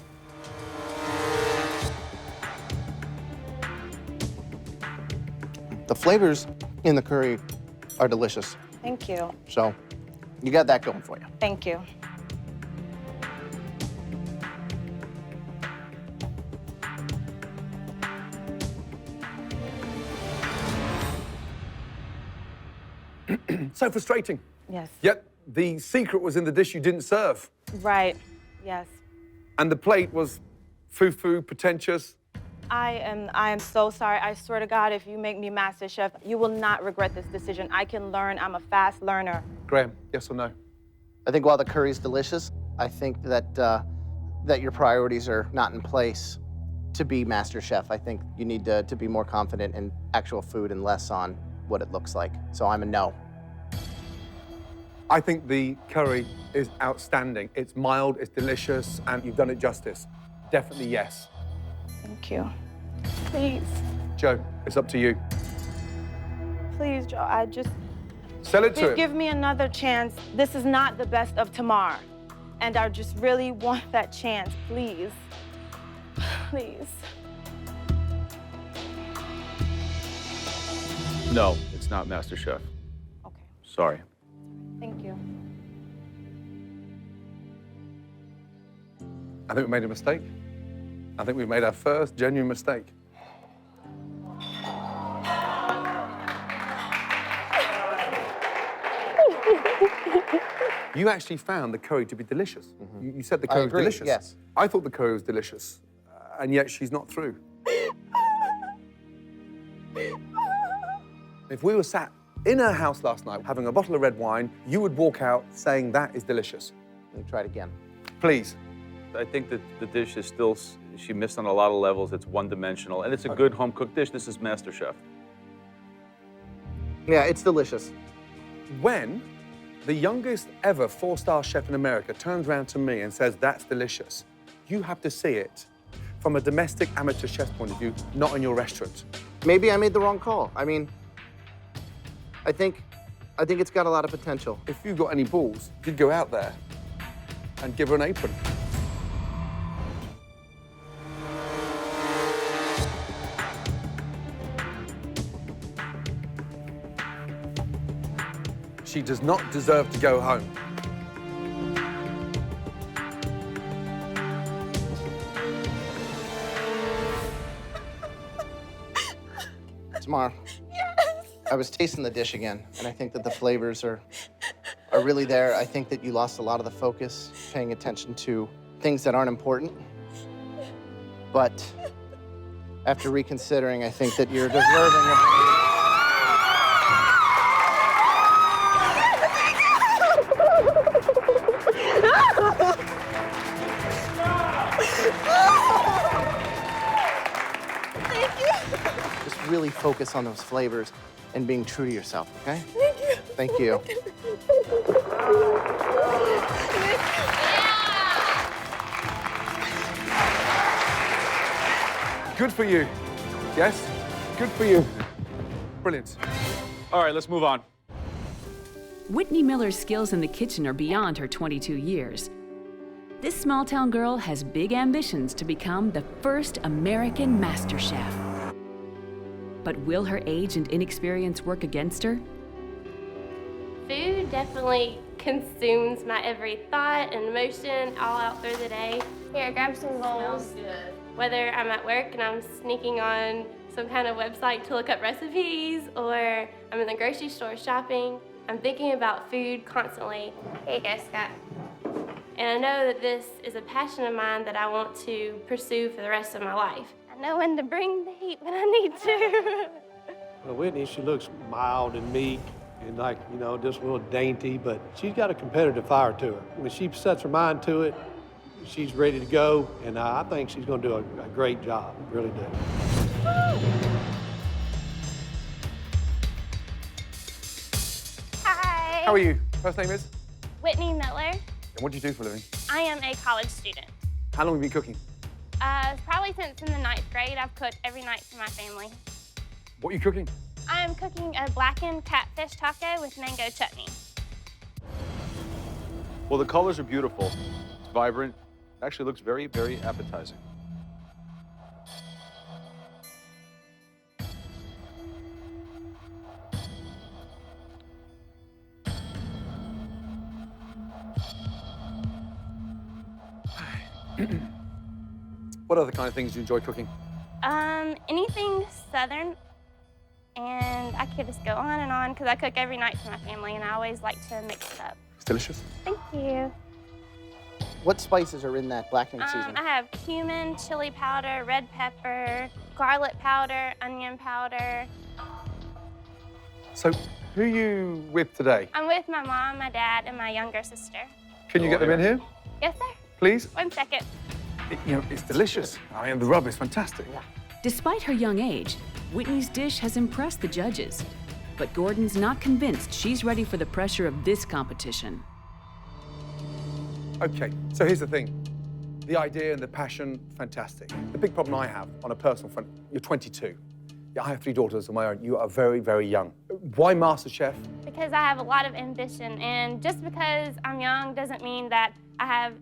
The flavors in the curry are delicious. Thank you. So you got that going for you. Thank you. So frustrating. Yes. Yet the secret was in the dish you didn't serve. Right. Yes. And the plate was foo-foo, pretentious. I am so sorry. I swear to God, if you make me MasterChef, you will not regret this decision. I can learn. I'm a fast learner. Graham, yes or no? I think while the curry's delicious, I think that that your priorities are not in place to be MasterChef. I think you need to be more confident in actual food and less on what it looks like. So I'm a no. I think the curry is outstanding. It's mild, it's delicious, and you've done it justice. Definitely yes. Thank you. Please, Joe, it's up to you. please, Joe, I just... Sell it to him. Give me another chance. This is not the best of Tamar. And I just really want that chance, please. Please. No, it's not MasterChef. Okay. Sorry. Thank you. I think we made a mistake. I think we've made our first genuine mistake. You actually found the curry to be delicious. You said the curry was delicious. Yes. I thought the curry was delicious, and yet she's not through. If we were sat in her house last night having a bottle of red wine, you would walk out saying that is delicious. Let me try it again. Please. I think that the dish is still, she missed on a lot of levels. It's one-dimensional, and it's a good home-cooked dish. This is MasterChef. Yeah, it's delicious. When the youngest ever four-star chef in America turns around to me and says, that's delicious, you have to see it from a domestic amateur chef's point of view, not in your restaurant. Maybe I made the wrong call. I mean, I think it's got a lot of potential. If you got any balls, you'd go out there and give her an apron. She does not deserve to go home. Tamar, I was tasting the dish again, and I think that the flavors are really there. I think that you lost a lot of the focus, paying attention to things that aren't important. But after reconsidering, I think that you're deserving of... Just really focus on those flavors and being true to yourself, okay? Thank you. Thank you. Good for you. Yes? Good for you. Brilliant. All right, let's move on. Whitney Miller's skills in the kitchen are beyond her 22 years. This small-town girl has big ambitions to become the first American MasterChef. But will her age and inexperience work against her? Food definitely consumes my every thought and emotion all out through the day. Here, grab some bowls. Whether I'm at work and I'm sneaking on some kind of website to look up recipes, or I'm in the grocery store shopping, I'm thinking about food constantly. Here you go, Scott. And I know that this is a passion of mine that I want to pursue for the rest of my life. I know when to bring the heat when I need to. Well, Whitney, she looks mild and meek and like, you know, just a little dainty, but she's got a competitive fire to her. When she sets her mind to it, she's ready to go, and I think she's going to do a great job, really do. Hi. How are you? First name is? Whitney Miller. And what do you do for a living? I am a college student. How long have you been cooking? Probably since in the 9th grade, I've cooked every night for my family. What are you cooking? I'm cooking a blackened catfish taco with mango chutney. Well, the colors are beautiful. It's vibrant. It actually looks very, very appetizing. What other kind of things do you enjoy cooking? Anything Southern, and I could just go on and on because I cook every night for my family, and I always like to mix it up. It's delicious. Thank you. What spices are in that blackening seasoning? I have cumin, chili powder, red pepper, garlic powder, onion powder. So, who are you with today? I'm with my mom, my dad, and my younger sister. Can you get them in here, Yes, sir. please? 1 second. It's delicious. I mean, the rub is fantastic. Despite her young age, Whitney's dish has impressed the judges. But Gordon's not convinced she's ready for the pressure of this competition. Okay, so here's the thing. The idea and the passion, fantastic. The big problem I have on a personal front, you're 22. Yeah, I have 3 daughters of my own. You are very, very young. Why MasterChef? Because I have a lot of ambition, and just because I'm young doesn't mean that I have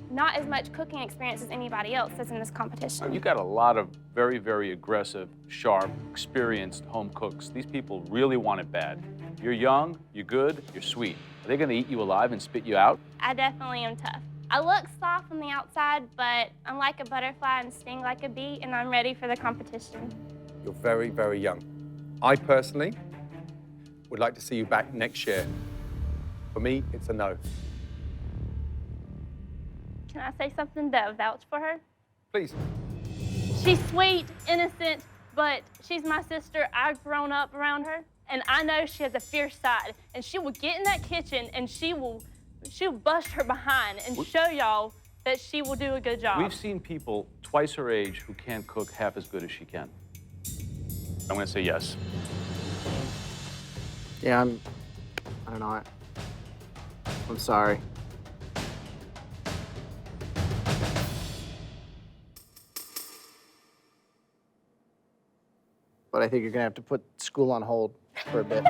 not as much cooking experience as anybody else that's in this competition. You got a lot of very, very aggressive, sharp, experienced home cooks. These people really want it bad. You're young, you're good, you're sweet. Are they gonna eat you alive and spit you out? I definitely am tough. I look soft on the outside, but I'm like a butterfly and sting like a bee, and I'm ready for the competition. You're very, very young. I personally would like to see you back next year. For me, it's a no. Can I say something to vouch for her? Please. She's sweet, innocent, but she's my sister. I've grown up around her, and I know she has a fierce side, and she will get in that kitchen and she'll bust her behind and show y'all that she will do a good job. We've seen people twice her age who can't cook half as good as she can. I'm gonna say yes. Yeah, I don't know. I'm sorry. But I think you're gonna have to put school on hold for a bit.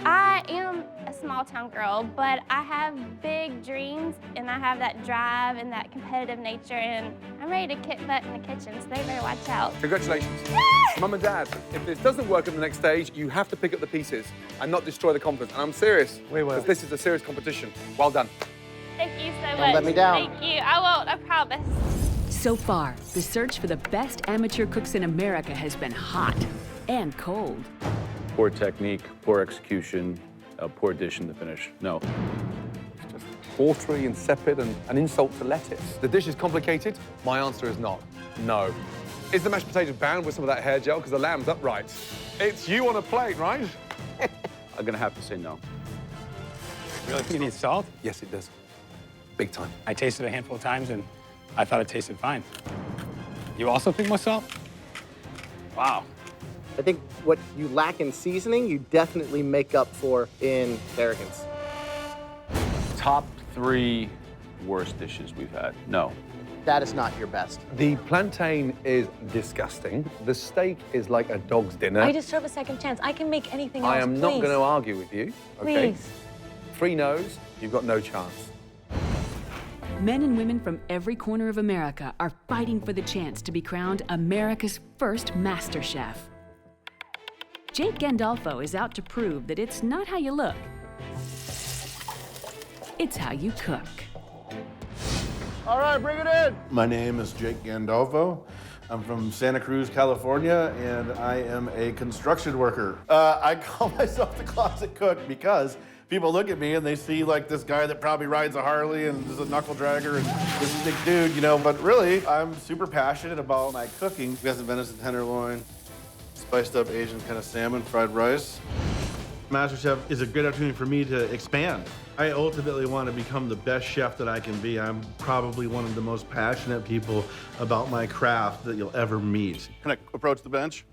I am a small town girl, but I have big dreams, and I have that drive and that competitive nature, and I'm ready to kick butt in the kitchen, so they better watch out. Congratulations. Mum and Dad, if this doesn't work at the next stage, you have to pick up the pieces and not destroy the confidence. And I'm serious, because this is a serious competition. Well done. Thank you so much. Don't let me down. Thank you. I won't, I promise. So far, the search for the best amateur cooks in America has been hot and cold. Poor technique, poor execution, poor dish in the finish. No. It's just watery, insipid, and an insult to lettuce. The dish is complicated. My answer is not. No. Is the mashed potato bound with some of that hair gel? Because the lamb's upright. It's you on a plate, right? I'm gonna have to say no. Really think it needs salt? Yes, it does. Big time. I tasted it a handful of times, and I thought it tasted fine. You also think more salt? Wow. I think what you lack in seasoning, you definitely make up for in arrogance. Top 3 worst dishes we've had. No. That is not your best. The plantain is disgusting. The steak is like a dog's dinner. I deserve a second chance. I can make anything else, I am not going to argue with you. Okay? Please. 3 no's, you've got no chance. Men and women from every corner of America are fighting for the chance to be crowned America's first Master Chef. Jake Gandolfo is out to prove that it's not how you look, it's how you cook. All right, bring it in. My name is Jake Gandolfo. I'm from Santa Cruz, California, and I am a construction worker. I call myself the closet cook because people look at me and they see like this guy that probably rides a Harley and is a knuckle dragger and this is a big dude, you know, but really, I'm super passionate about my cooking. We got some venison tenderloin, spiced up Asian kind of salmon, fried rice. MasterChef is a great opportunity for me to expand. I ultimately want to become the best chef that I can be. I'm probably one of the most passionate people about my craft that you'll ever meet. Can I approach the bench?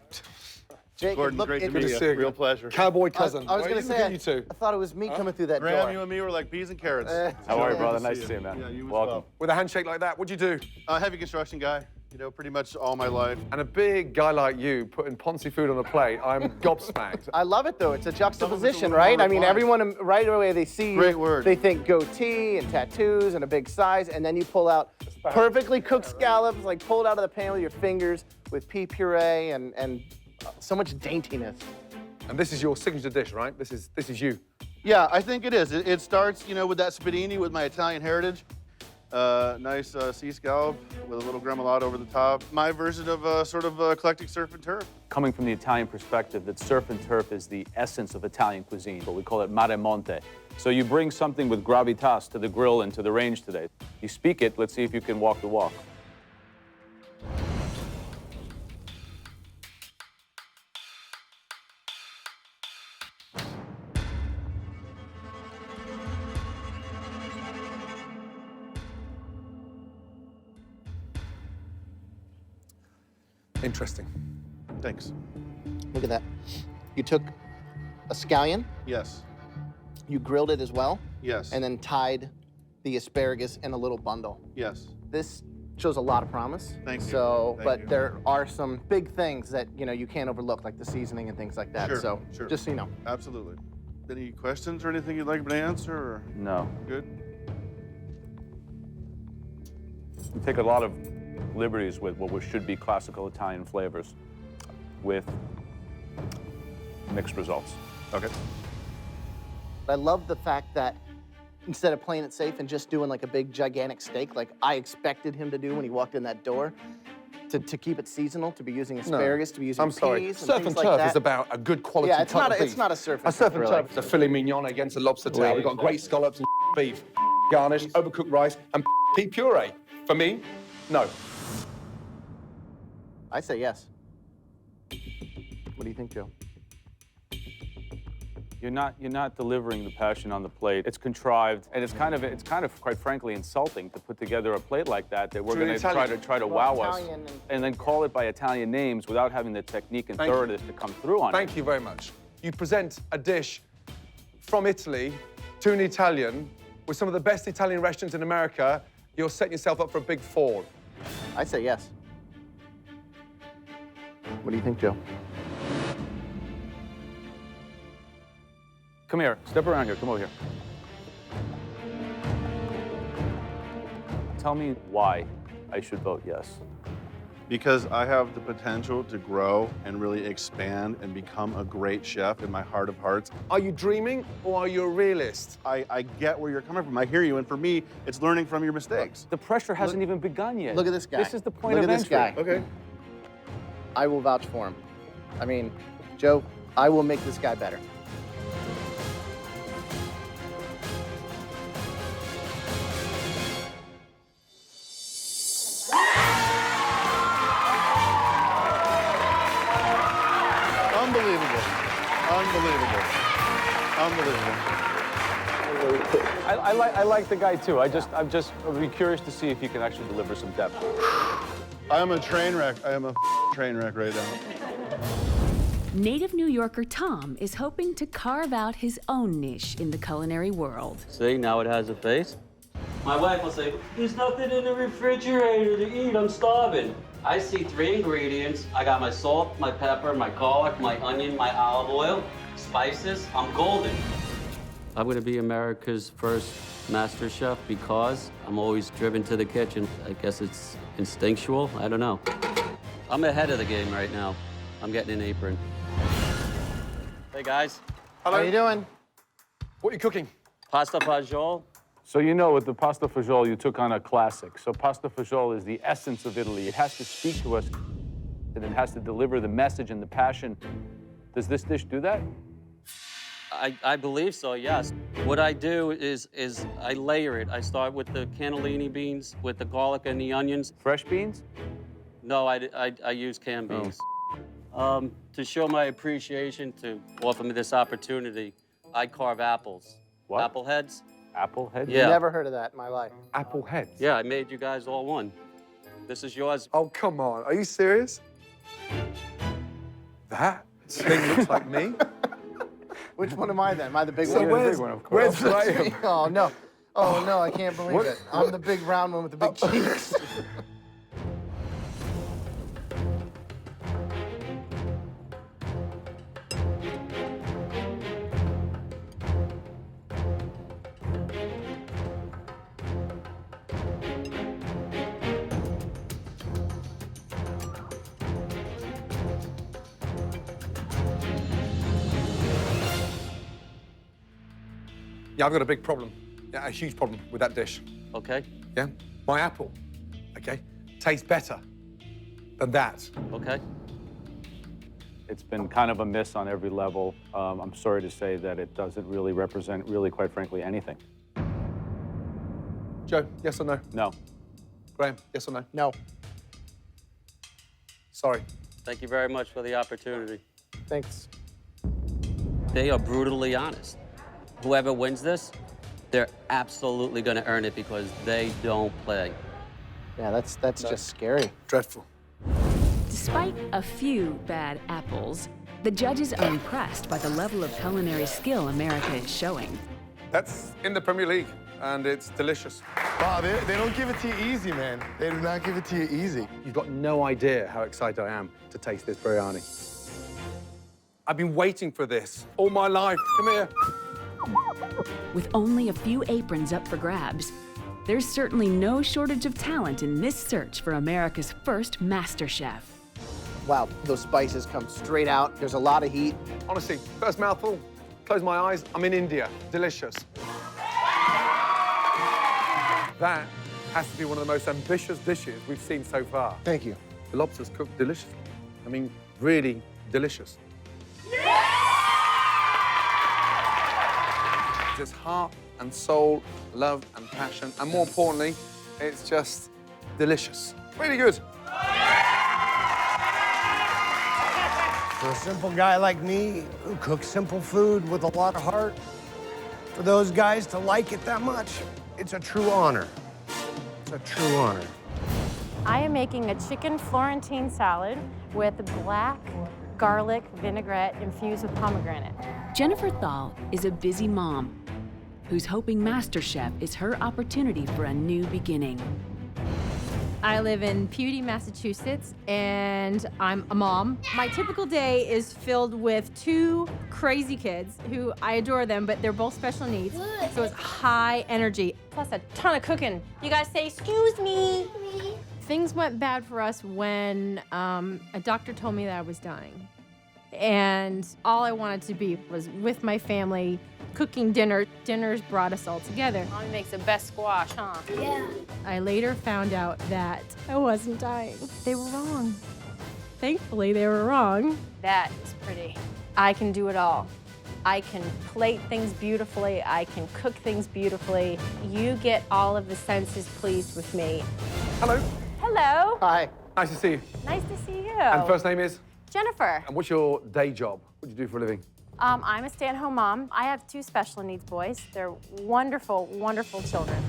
Jake, Gordon, look, great to it- meet Good to you. see you. Real pleasure. Cowboy cousin. I was Why going are to you say, looking at you two? I thought it was me coming through that Graham, door. you and me were like peas and carrots. How are you, brother? Nice to see you, man. Yeah, you as Welcome. well. With a handshake like that, what'd you do? Heavy construction guy, you know, pretty much all my life. And a big guy like you putting Ponzi food on a plate, I'm gobsmacked. I love it, though. It's a juxtaposition, little right? more I mean, refined. everyone right away, they see you, Great word. they think goatee and tattoos and a big size, and then you pull out perfectly cooked scallops, like pulled out of the pan with your fingers with pea puree and so much daintiness. And this is your signature dish, right? This is you. Yeah, I think it is. It starts, you know, with that spadini with my Italian heritage. Nice sea scallop with a little gremolata over the top. My version of sort of eclectic surf and turf. Coming from the Italian perspective, that surf and turf is the essence of Italian cuisine, but we call it mare monte. So you bring something with gravitas to the grill and to the range today. You speak it, let's see if you can walk the walk. Interesting. Thanks. Look at that. You took a scallion, Yes. you grilled it as well, Yes. and then tied the asparagus in a little bundle. Yes. This shows a lot of promise. Thank you. So, Thank but you. there are some big things that, you know, you can't overlook, like the seasoning and things like that. Sure, So, sure. just so you know. Absolutely. Any questions or anything you'd like me to answer? Or? No. Good. We take a lot of liberties with what should be classical Italian flavors with mixed results. Okay. I love the fact that instead of playing it safe and just doing like a big gigantic steak, like I expected him to do when he walked in that door, to keep it seasonal, to be using asparagus, to be using I'm sorry. peas and Surf things and like turf that. is about a good quality Yeah, it's cut not of a, it's beef. not a surf and A surf and really. turf is a filet mignon against a lobster tail. We've got great scallops and beef, garnish, overcooked rice, and pea puree. For me, no. I say yes. What do you think, Joe? You're not delivering the passion on the plate. It's contrived, and it's kind of quite frankly insulting to put together a plate like that we're To an going to try to wow us, Italian and then call it by Italian names without having the technique and Thank you. thoroughness to come through on it. Thank you very much. You present a dish from Italy to an Italian with some of the best Italian restaurants in America. You're setting yourself up for a big fall. I say yes. What do you think, Joe? Come here. Step around here. Come over here. Tell me why I should vote yes. Because I have the potential to grow and really expand and become a great chef in my heart of hearts. Are you dreaming or are you a realist? I get where you're coming from. I hear you. And for me, it's learning from your mistakes. The pressure hasn't even begun yet. Look at this guy. This is the point Look of at this entry. guy. Okay. I will vouch for him. I mean, Joe, I will make this guy better. Unbelievable. Unbelievable. Unbelievable. I like the guy too. I'd be curious to see if he can actually deliver some depth. I am a train wreck. I am a train wreck right now. Native New Yorker Tom is hoping to carve out his own niche in the culinary world. See, now it has a face. My wife will say, there's nothing in the refrigerator to eat, I'm starving. I see 3 ingredients. I got my salt, my pepper, my garlic, my onion, my olive oil, spices. I'm golden. I'm gonna be America's first MasterChef because I'm always driven to the kitchen. I guess it's instinctual, I don't know. I'm ahead of the game right now. I'm getting an apron. Hey, guys. Hello. How you doing? What are you cooking? Pasta fagioli. So you know, with the pasta fagioli, you took on a classic. So pasta fagioli is the essence of Italy. It has to speak to us, and it has to deliver the message and the passion. Does this dish do that? I believe so, yes. What I do is I layer it. I start with the cannellini beans, with the garlic and the onions. Fresh beans? No, I use canned beans. To show my appreciation, to offer me this opportunity, I carve apples. What? Apple heads. Apple heads? Yeah. Never heard of that in my life. Apple heads? Yeah, I made you guys all one. This is yours. Oh, come on. Are you serious? That thing looks like me? Which one am I then? Am I the big So one? where's, where's Graham? Oh, no. Oh, no, I can't believe it. I'm the big round one with the big cheeks. Yeah, I've got a big problem. Yeah, a huge problem with that dish. Okay. Yeah? My apple, okay, tastes better than that. Okay. It's been kind of a miss on every level. I'm sorry to say that it doesn't really represent, really, quite frankly, anything. Joe, yes or no? No. Graham, yes or no? No. Sorry. Thank you very much for the opportunity. Thanks. They are brutally honest. Whoever wins this, they're absolutely going to earn it because they don't play. Yeah, that's just scary. Dreadful. Despite a few bad apples, the judges are impressed by the level of culinary skill America is showing. That's in the Premier League, and it's delicious. Wow, they don't give it to you easy, man. They do not give it to you easy. You've got no idea how excited I am to taste this biryani. I've been waiting for this all my life. Come here. With only a few aprons up for grabs, there's certainly no shortage of talent in this search for America's first MasterChef. Wow, those spices come straight out. There's a lot of heat. Honestly, first mouthful, close my eyes, I'm in India. Delicious. That has to be one of the most ambitious dishes we've seen so far. Thank you. The lobster's cooked deliciously. I mean, really delicious. It's heart and soul, love and passion, and more importantly, it's just delicious. Really good. For a simple guy like me, who cooks simple food with a lot of heart, for those guys to like it that much, it's a true honor. It's a true honor. I am making a chicken Florentine salad with black garlic vinaigrette infused with pomegranate. Jennifer Thal is a busy mom who's hoping MasterChef is her opportunity for a new beginning. I live in Pewdy, Massachusetts, and I'm a mom. My typical day is filled with two crazy kids who I adore them, but they're both special needs. So it's high energy, plus a ton of cooking. You guys say, excuse me. Things went bad for us when a doctor told me that I was dying. And all I wanted to be was with my family, cooking dinner. Dinners brought us all together. Mommy makes the best squash, huh? Yeah. I later found out that I wasn't dying. They were wrong. Thankfully, they were wrong. That is pretty. I can do it all. I can plate things beautifully. I can cook things beautifully. You get all of the senses pleased with me. Hello. Hello. Hi. Nice to see you. Nice to see you. And first name is? Jennifer. And what's your day job? What do you do for a living? I'm a stay-at-home mom. I have two special needs boys. They're wonderful, wonderful children.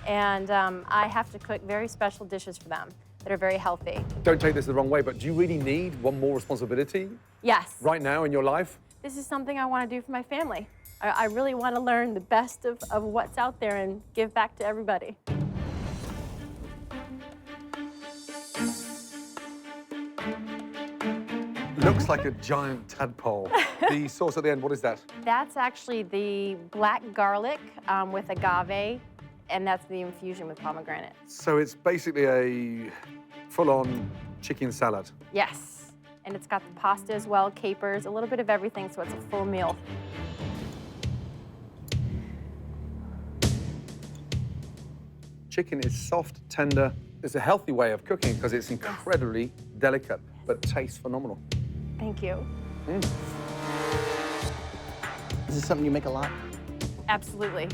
And I have to cook very special dishes for them that are very healthy. Don't take this the wrong way, but do you really need one more responsibility? Yes. Right now in your life? This is something I want to do for my family. I really want to learn the best of what's out there and give back to everybody. Looks like a giant tadpole. The sauce at the end, what is that? That's actually the black garlic with agave, and that's the infusion with pomegranate. So it's basically a full-on chicken salad. Yes, and it's got the pasta as well, capers, a little bit of everything, so it's a full meal. Chicken is soft, tender. It's a healthy way of cooking because it's incredibly delicate, but tastes phenomenal. Thank you. Is this something you make a lot? Absolutely.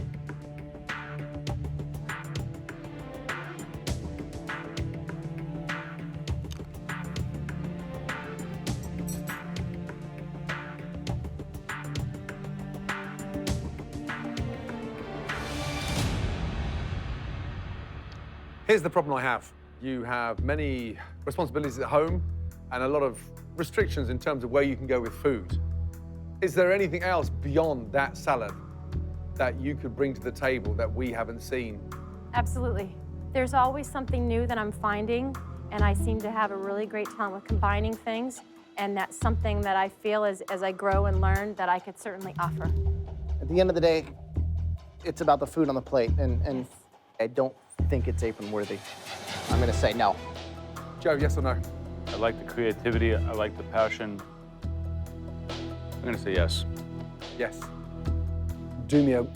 Here's the problem I have. You have many responsibilities at home and a lot of restrictions in terms of where you can go with food. Is there anything else beyond that salad that you could bring to the table that we haven't seen? Absolutely. There's always something new that I'm finding, and I seem to have a really great talent with combining things, and that's something that I feel as I grow and learn that I could certainly offer. At the end of the day, it's about the food on the plate, and I don't think it's apron worthy. I'm gonna say no. Joe, yes or no? I like the creativity. I like the passion. I'm gonna say yes. Yes. Do me a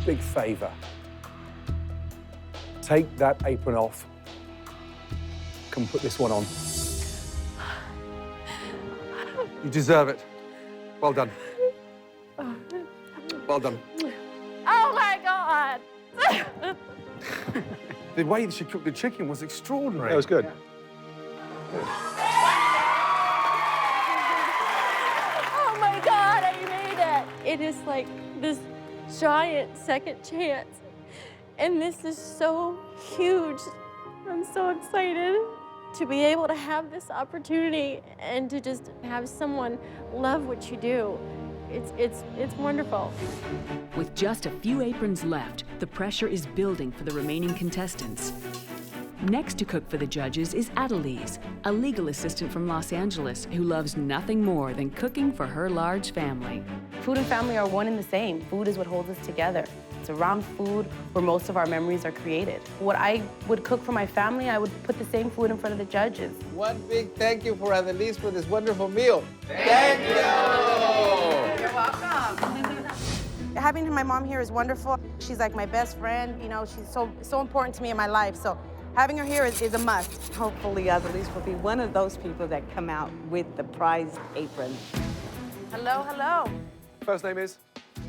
big favor. Take that apron off. Come put this one on. You deserve it. Well done. Well done. Oh my God! The way that she cooked the chicken was extraordinary. That was good. Oh my God, I made it! It is like this giant second chance. And this is so huge. I'm so excited to be able to have this opportunity and to just have someone love what you do. It's wonderful. With just a few aprons left, the pressure is building for the remaining contestants. Next to cook for the judges is Adelise, a legal assistant from Los Angeles who loves nothing more than cooking for her large family. Food and family are one and the same. Food is what holds us together. It's around food where most of our memories are created. What I would cook for my family, I would put the same food in front of the judges. One big thank you for Adelise for this wonderful meal. Thank you! You're welcome. Having my mom here is wonderful. She's like my best friend. You know, she's so important to me in my life. So having her here is a must. Hopefully, Adelise will be one of those people that come out with the prized apron. Hello, hello. First name is?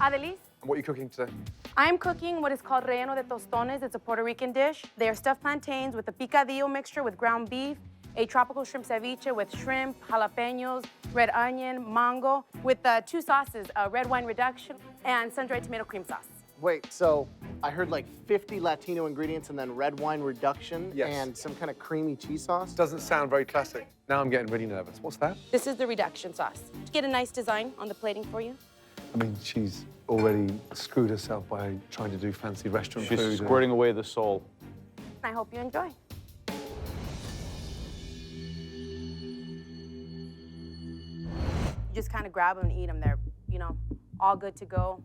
Adelise. And what are you cooking today? I'm cooking what is called relleno de tostones. It's a Puerto Rican dish. They are stuffed plantains with a picadillo mixture with ground beef, a tropical shrimp ceviche with shrimp, jalapenos, red onion, mango, with two sauces, red wine reduction and sun-dried tomato cream sauce. Wait, so I heard like 50 Latino ingredients and then red wine reduction and some kind of creamy cheese sauce? Doesn't sound very classic. Now I'm getting really nervous. What's that? This is the reduction sauce. To get a nice design on the plating for you. I mean, she's already screwed herself by trying to do fancy restaurant food. She's squirting away the soul. I hope you enjoy. You just kind of grab them and eat them. They're, you know, all good to go.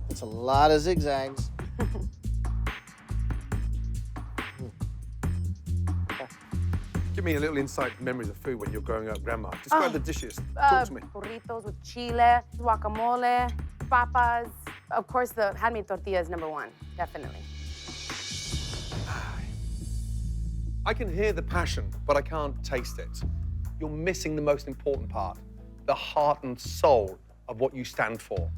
It's a lot of zigzags. Give me a little insight memories of food when you're growing up, Grandma. Describe the dishes. Talk to me. Burritos with chile, guacamole, papas. Of course, the handmade tortilla is #1, definitely. I can hear the passion, but I can't taste it. You're missing the most important part, the heart and soul of what you stand for.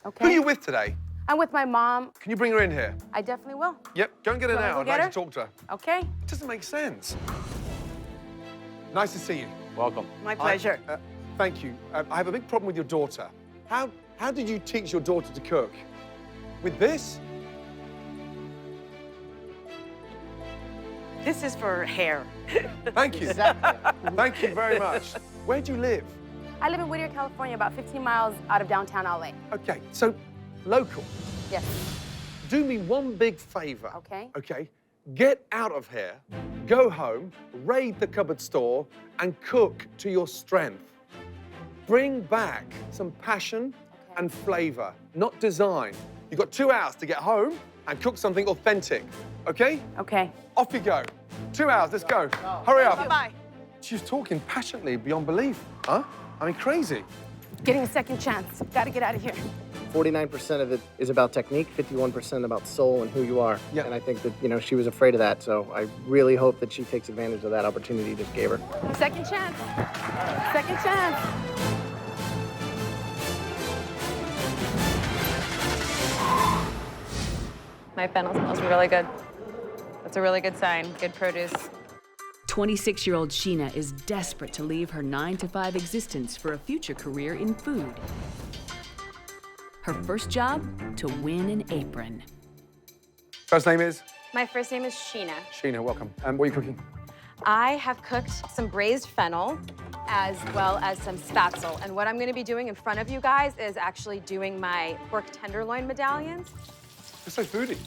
Okay. Who are you with today? I'm with my mom. Can you bring her in here? I definitely will. Yep, go and get her You want me now. to I'd get like her? to talk to her. Okay. It doesn't make sense. Nice to see you. Welcome. My pleasure. Thank you. I have a big problem with your daughter. How did you teach your daughter to cook? With this? This is for hair. Thank you. Thank you very much. Where do you live? I live in Whittier, California, about 15 miles out of downtown LA. Okay, so local. Yes. Do me one big favor. Okay. Okay. Get out of here, go home, raid the cupboard store, and cook to your strength. Bring back some passion and flavor, not design. You've got 2 hours to get home and cook something authentic, okay? Okay. Off you go. 2 hours, let's go. Hurry up. Bye-bye. She was talking passionately beyond belief, huh? I mean, crazy. Getting a second chance. Gotta get out of here. 49% of it is about technique, 51% about soul and who you are. Yeah. And I think that, you know, she was afraid of that, so I really hope that she takes advantage of that opportunity you just gave her. Second chance. Second chance. My fennel smells really good. That's a really good sign. Good produce. 26-year-old Sheena is desperate to leave her 9-to-5 existence for a future career in food. Her first job, to win an apron. First name is? My first name is Sheena. Sheena, welcome. What are you cooking? I have cooked some braised fennel as well as some spatzel. And what I'm gonna be doing in front of you guys is actually doing my pork tenderloin medallions. You're so foodie.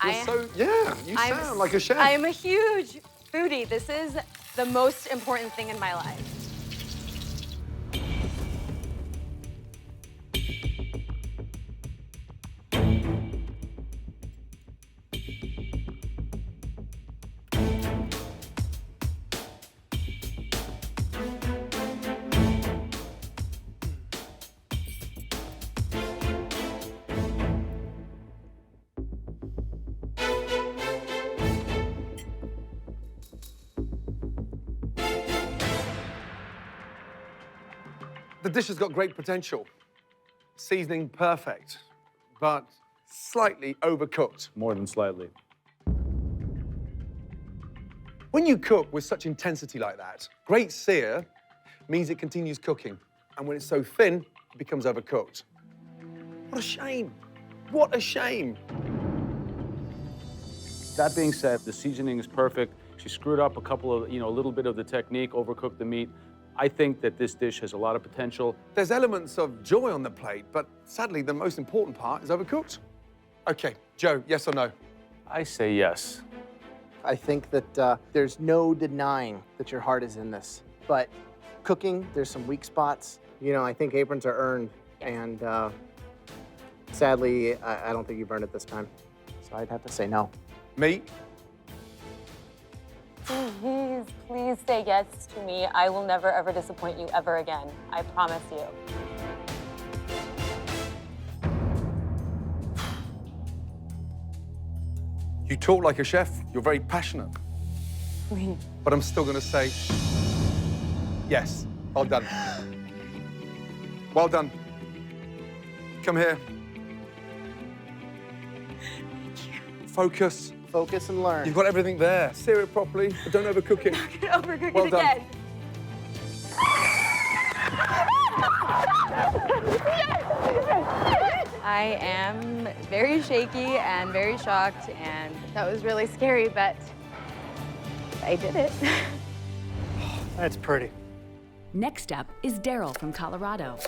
You I'm sound like a chef. I am a huge foodie. This is the most important thing in my life. The dish has got great potential. Seasoning perfect, but slightly overcooked. More than slightly. When you cook with such intensity like that, great sear means it continues cooking. And when it's so thin, it becomes overcooked. What a shame. What a shame. That being said, the seasoning is perfect. She screwed up a little bit of the technique, overcooked the meat. I think that this dish has a lot of potential. There's elements of joy on the plate, but sadly, the most important part is overcooked. Okay, Joe, yes or no? I say yes. I think that there's no denying that your heart is in this. But cooking, there's some weak spots. You know, I think aprons are earned, and sadly, I don't think you've earned it this time. So I'd have to say no. Me? Please, please say yes to me. I will never, ever disappoint you ever again. I promise you. You talk like a chef. You're very passionate. But I'm still gonna say yes. Well done. Well done. Come here. Focus. Focus and learn. You've got everything there. Sear it properly, but don't overcook it. Overcook Well it done. again. I am very shaky and very shocked, and that was really scary, but I did it. That's pretty. Next up is Daryl from Colorado.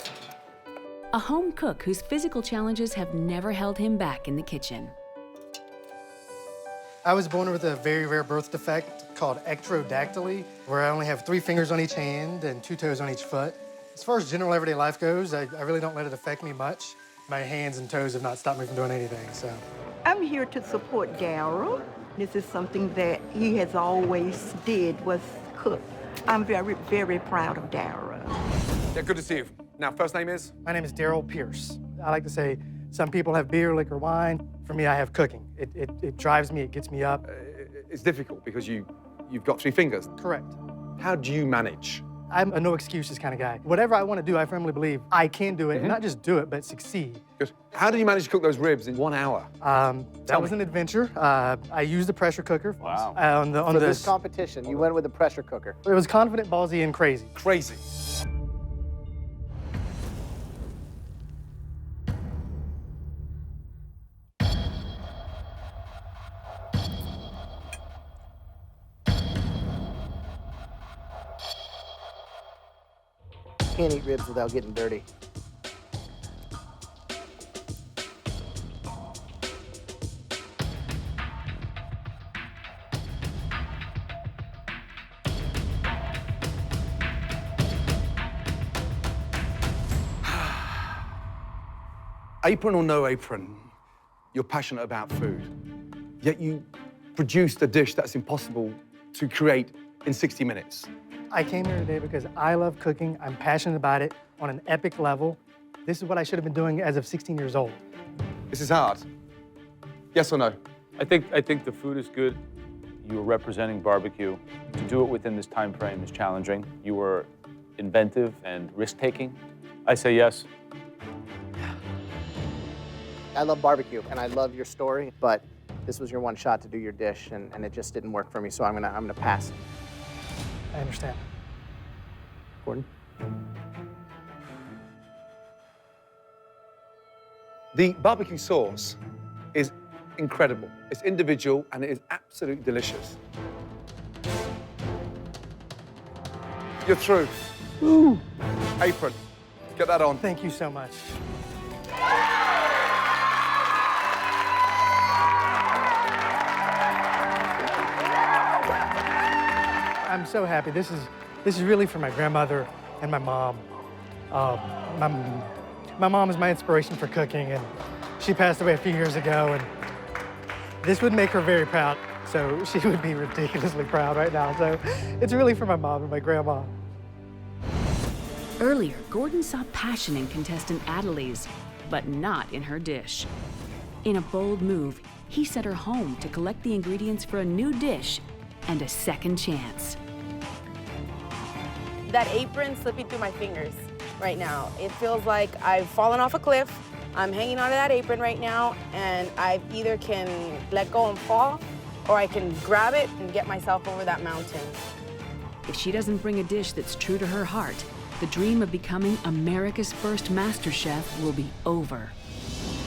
A home cook whose physical challenges have never held him back in the kitchen. I was born with a very rare birth defect called ectrodactyly, where I only have 3 fingers on each hand and 2 toes on each foot. As far as general everyday life goes, I really don't let it affect me much. My hands and toes have not stopped me from doing anything, so. I'm here to support Daryl. This is something that he has always did, was cook. I'm very, very proud of Daryl. Yeah, good to see you. Now, first name is? My name is Daryl Pierce. I like to say some people have beer, liquor, wine. For me, I have cooking. It drives me, it gets me up. It's difficult because you've got 3 fingers. Correct. How do you manage? I'm a no excuses kind of guy. Whatever I want to do, I firmly believe I can do it, and not just do it, but succeed. Good. How did you manage to cook those ribs in 1 hour? That was an adventure. I used a pressure cooker. Wow. For this competition, you went with a pressure cooker. It was confident, ballsy, and crazy. Crazy. Can't eat ribs without getting dirty. Apron or no apron, you're passionate about food, yet you produced a dish that's impossible to create in 60 minutes. I came here today because I love cooking. I'm passionate about it on an epic level. This is what I should have been doing as of 16 years old. This is hard. Yes or no? I think the food is good. You were representing barbecue. To do it within this time frame is challenging. You were inventive and risk-taking. I say yes. I love barbecue, and I love your story, but this was your one shot to do your dish, and it just didn't work for me, so I'm gonna pass. I understand. Gordon? The barbecue sauce is incredible. It's individual, and it is absolutely delicious. You're through. Ooh. Apron. Get that on. Thank you so much. I'm so happy. This is really for my grandmother and my mom. My mom is my inspiration for cooking, and she passed away a few years ago, and this would make her very proud. So she would be ridiculously proud right now. So it's really for my mom and my grandma. Earlier, Gordon saw passion in contestant Adelise, but not in her dish. In a bold move, he sent her home to collect the ingredients for a new dish and a second chance. That apron slipping through my fingers right now. It feels like I've fallen off a cliff. I'm hanging onto that apron right now, and I either can let go and fall, or I can grab it and get myself over that mountain. If she doesn't bring a dish that's true to her heart, the dream of becoming America's first MasterChef will be over.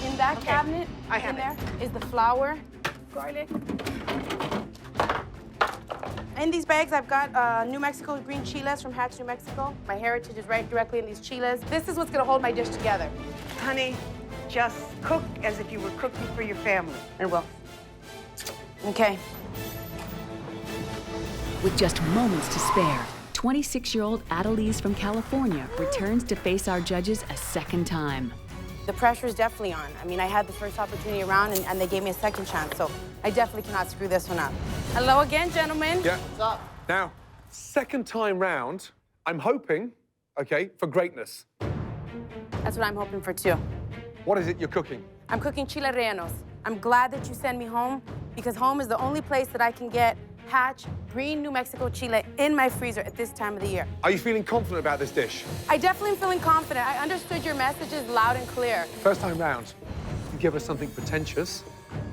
In that cabinet, there, is the flour, garlic. In these bags, I've got New Mexico green chiles from Hatch, New Mexico. My heritage is right directly in these chiles. This is what's gonna hold my dish together. Honey, just cook as if you were cooking for your family. I will. Okay. With just moments to spare, 26-year-old Adelise from California returns to face our judges a second time. The pressure is definitely on. I mean, I had the first opportunity around, and they gave me a second chance, so I definitely cannot screw this one up. Hello again, gentlemen. Yeah. What's up? Now, second time round, I'm hoping, okay, for greatness. That's what I'm hoping for, too. What is it you're cooking? I'm cooking chile rellenos. I'm glad that you send me home, because home is the only place that I can get Hatch green New Mexico chile in my freezer at this time of the year. Are you feeling confident about this dish? I definitely am feeling confident. I understood your messages loud and clear. First time round, you give us something pretentious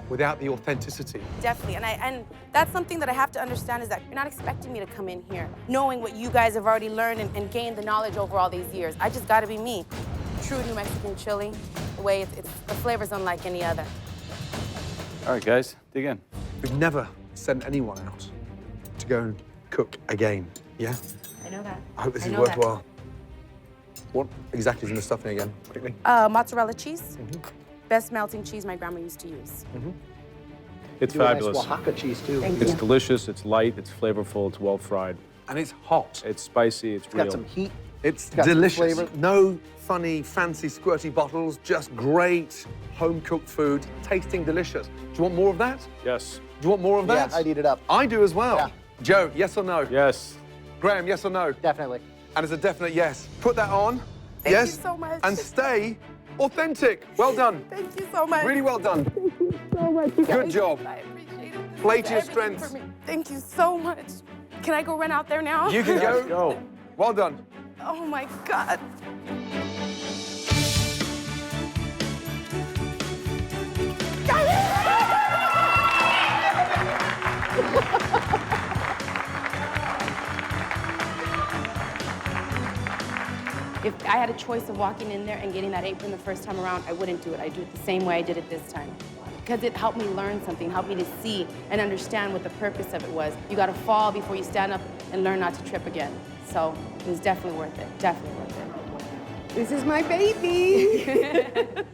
without the authenticity. Definitely, and that's something that I have to understand, is that you're not expecting me to come in here knowing what you guys have already learned and gained the knowledge over all these years. I just gotta be me. True New Mexican chili, the way the flavor's unlike any other. All right, guys, dig in. We've never sent anyone out to go and cook again, yeah? I know that. I hope this is worthwhile. What exactly is in the stuffing again, quickly? Mozzarella cheese. Best melting cheese my grandma used to use. It's Do a nice fabulous. Oaxaca cheese, too. It's delicious, it's light, it's flavorful, it's well fried. And it's hot. It's spicy, it's real. Got some heat. It's got some delicious. flavor. No funny, fancy, squirty bottles, just great home-cooked food, tasting delicious. Do you want more of that? Yes. Do you want more of that? Yeah, I'd eat it up. I do as well. Yeah. Joe, yes or no? Yes. Graham, yes or no? Definitely. And it's a definite yes. Put that on. Thank yes. you so much. And stay authentic. Well done. Thank you so much. Really well done. Thank you so much, you Good guys. job. I appreciate it. This Play is to your everything strengths. for me. Thank you so much. Can I go run out there now? You can Let's go. Well done. Oh my God. If I had a choice of walking in there and getting that apron the first time around, I wouldn't do it. I'd do it the same way I did it this time. Because it helped me learn something, helped me to see and understand what the purpose of it was. You gotta fall before you stand up and learn not to trip again. So it was definitely worth it, definitely worth it. This is my baby.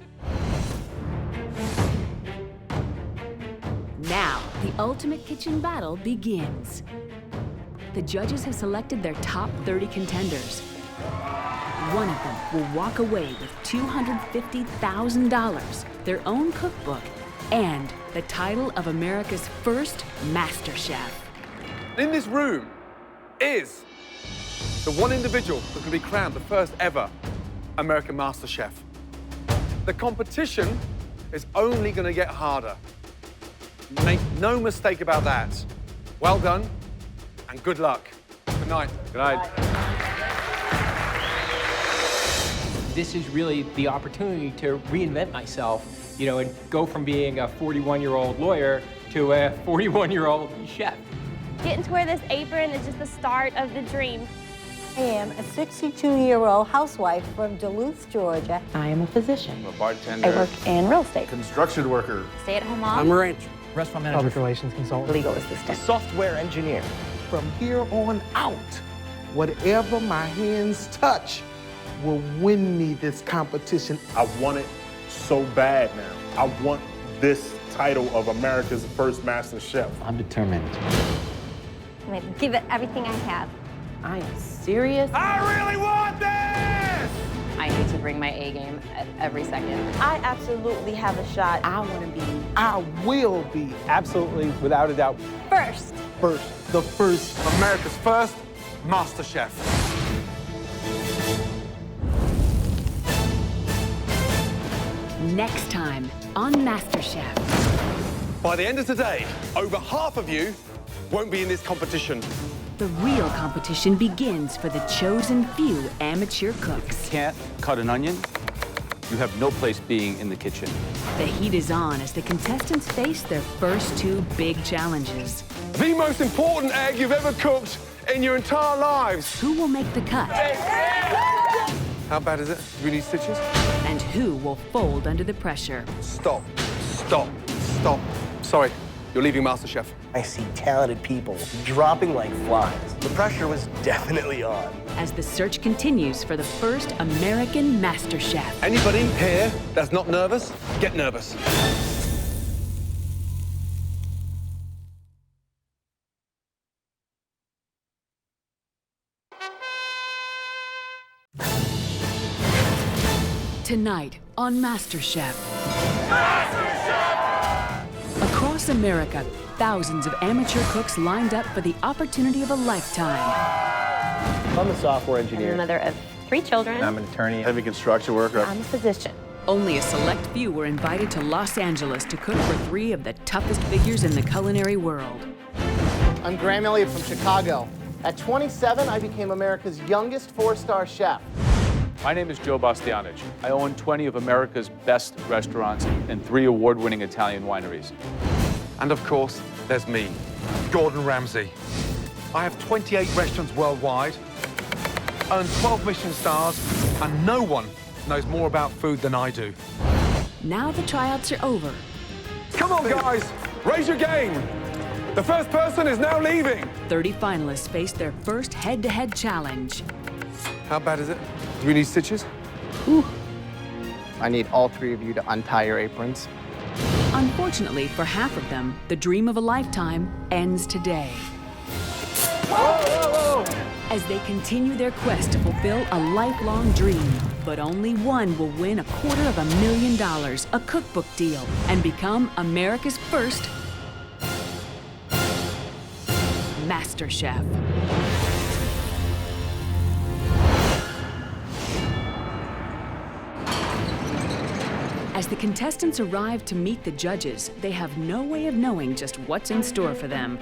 Now, the ultimate kitchen battle begins. The judges have selected their top 30 contenders. one of them will walk away with $250,000, their own cookbook, and the title of America's first MasterChef. In this room is the one individual that can be crowned the first ever American MasterChef. The competition is only going to get harder. Make no mistake about that. Well done, and good luck. Good night. Good night. This is really the opportunity to reinvent myself, you know, and go from being a 41-year-old lawyer to a 41-year-old chef. Getting to wear this apron is just the start of the dream. I am a 62-year-old housewife from Duluth, Georgia. I am a physician. I'm a bartender. I work in real estate. Construction worker. Stay-at-home mom. I'm a rancher. Restaurant manager. Public relations consultant. Legal assistant. Software engineer. From here on out, whatever my hands touch will win me this competition. I want it so bad now. I want this title of America's first Master Chef. I'm determined. I'm gonna give it everything I have. I am serious. I really want this! I need to bring my A game at every second. I absolutely have a shot. I want to be. I will be. Absolutely, without a doubt. First. The first. America's first MasterChef. Next time on MasterChef. By the end of today, over half of you won't be in this competition. The real competition begins for the chosen few amateur cooks. Can't cut an onion, you have no place being in the kitchen. The heat is on as the contestants face their first two big challenges. The most important egg you've ever cooked in your entire lives. Who will make the cut? How bad is it? Do we need stitches? And who will fold under the pressure? Stop, stop, stop. Sorry, you're leaving MasterChef. I see talented people dropping like flies. The pressure was definitely on. As the search continues for the first American MasterChef. Anybody here that's not nervous, get nervous. Tonight on MasterChef. Across America, thousands of amateur cooks lined up for the opportunity of a lifetime. I'm a software engineer. I'm a mother of 3 children. I'm an attorney. Heavy construction worker. I'm a physician. Only a select few were invited to Los Angeles to cook for 3 of the toughest figures in the culinary world. I'm Graham Elliott from Chicago. At 27, I became America's youngest 4-star chef. My name is Joe Bastianich. I own 20 of America's best restaurants and 3 award-winning Italian wineries. And of course, there's me, Gordon Ramsay. I have 28 restaurants worldwide, earned 12 Michelin stars, and no one knows more about food than I do. Now the tryouts are over. Come on, guys, raise your game. The first person is now leaving. 30 finalists face their first head-to-head challenge. How bad is it? Do we need stitches? I need all 3 of you to untie your aprons. Unfortunately for half of them, the dream of a lifetime ends today. As they continue their quest to fulfill a lifelong dream, but only one will win $250,000, a cookbook deal, and become America's first MasterChef. As the contestants arrive to meet the judges, they have no way of knowing just what's in store for them.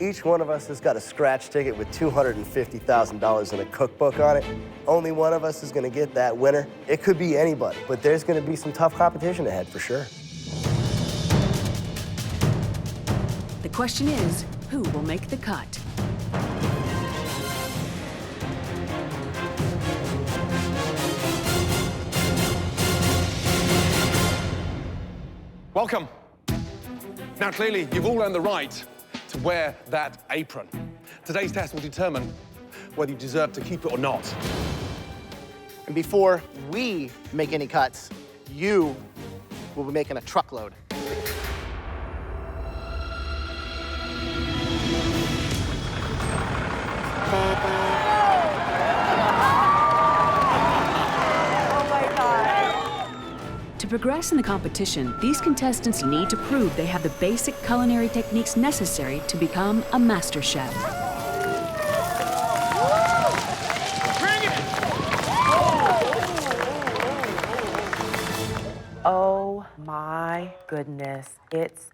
Each one of us has got a scratch ticket with $250,000 in a cookbook on it. Only one of us is going to get that winner. It could be anybody, but there's going to be some tough competition ahead for sure. The question is, who will make the cut? Welcome. Now, clearly, you've all earned the right to wear that apron. Today's test will determine whether you deserve to keep it or not. And before we make any cuts, you will be making a truckload. To progress in the competition, these contestants need to prove they have the basic culinary techniques necessary to become a master chef. Oh my goodness, it's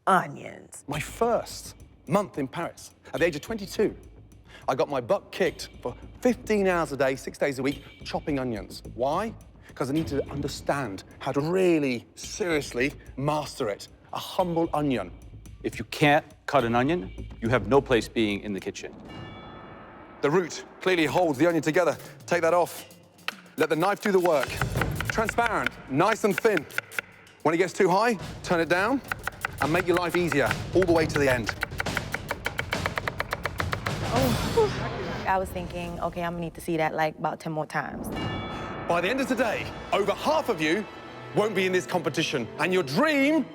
onions. My first month in Paris, at the age of 22, I got my butt kicked for 15 hours a day, 6 days a week, chopping onions. Why? Because I need to understand how to really, seriously master it. A humble onion. If you can't cut an onion, you have no place being in the kitchen. The root clearly holds the onion together. Take that off. Let the knife do the work. Transparent, nice and thin. When it gets too high, turn it down and make your life easier all the way to the end. I was thinking, okay, I'm gonna need to see that like about 10 more times. By the end of today, over half of you won't be in this competition, and your dream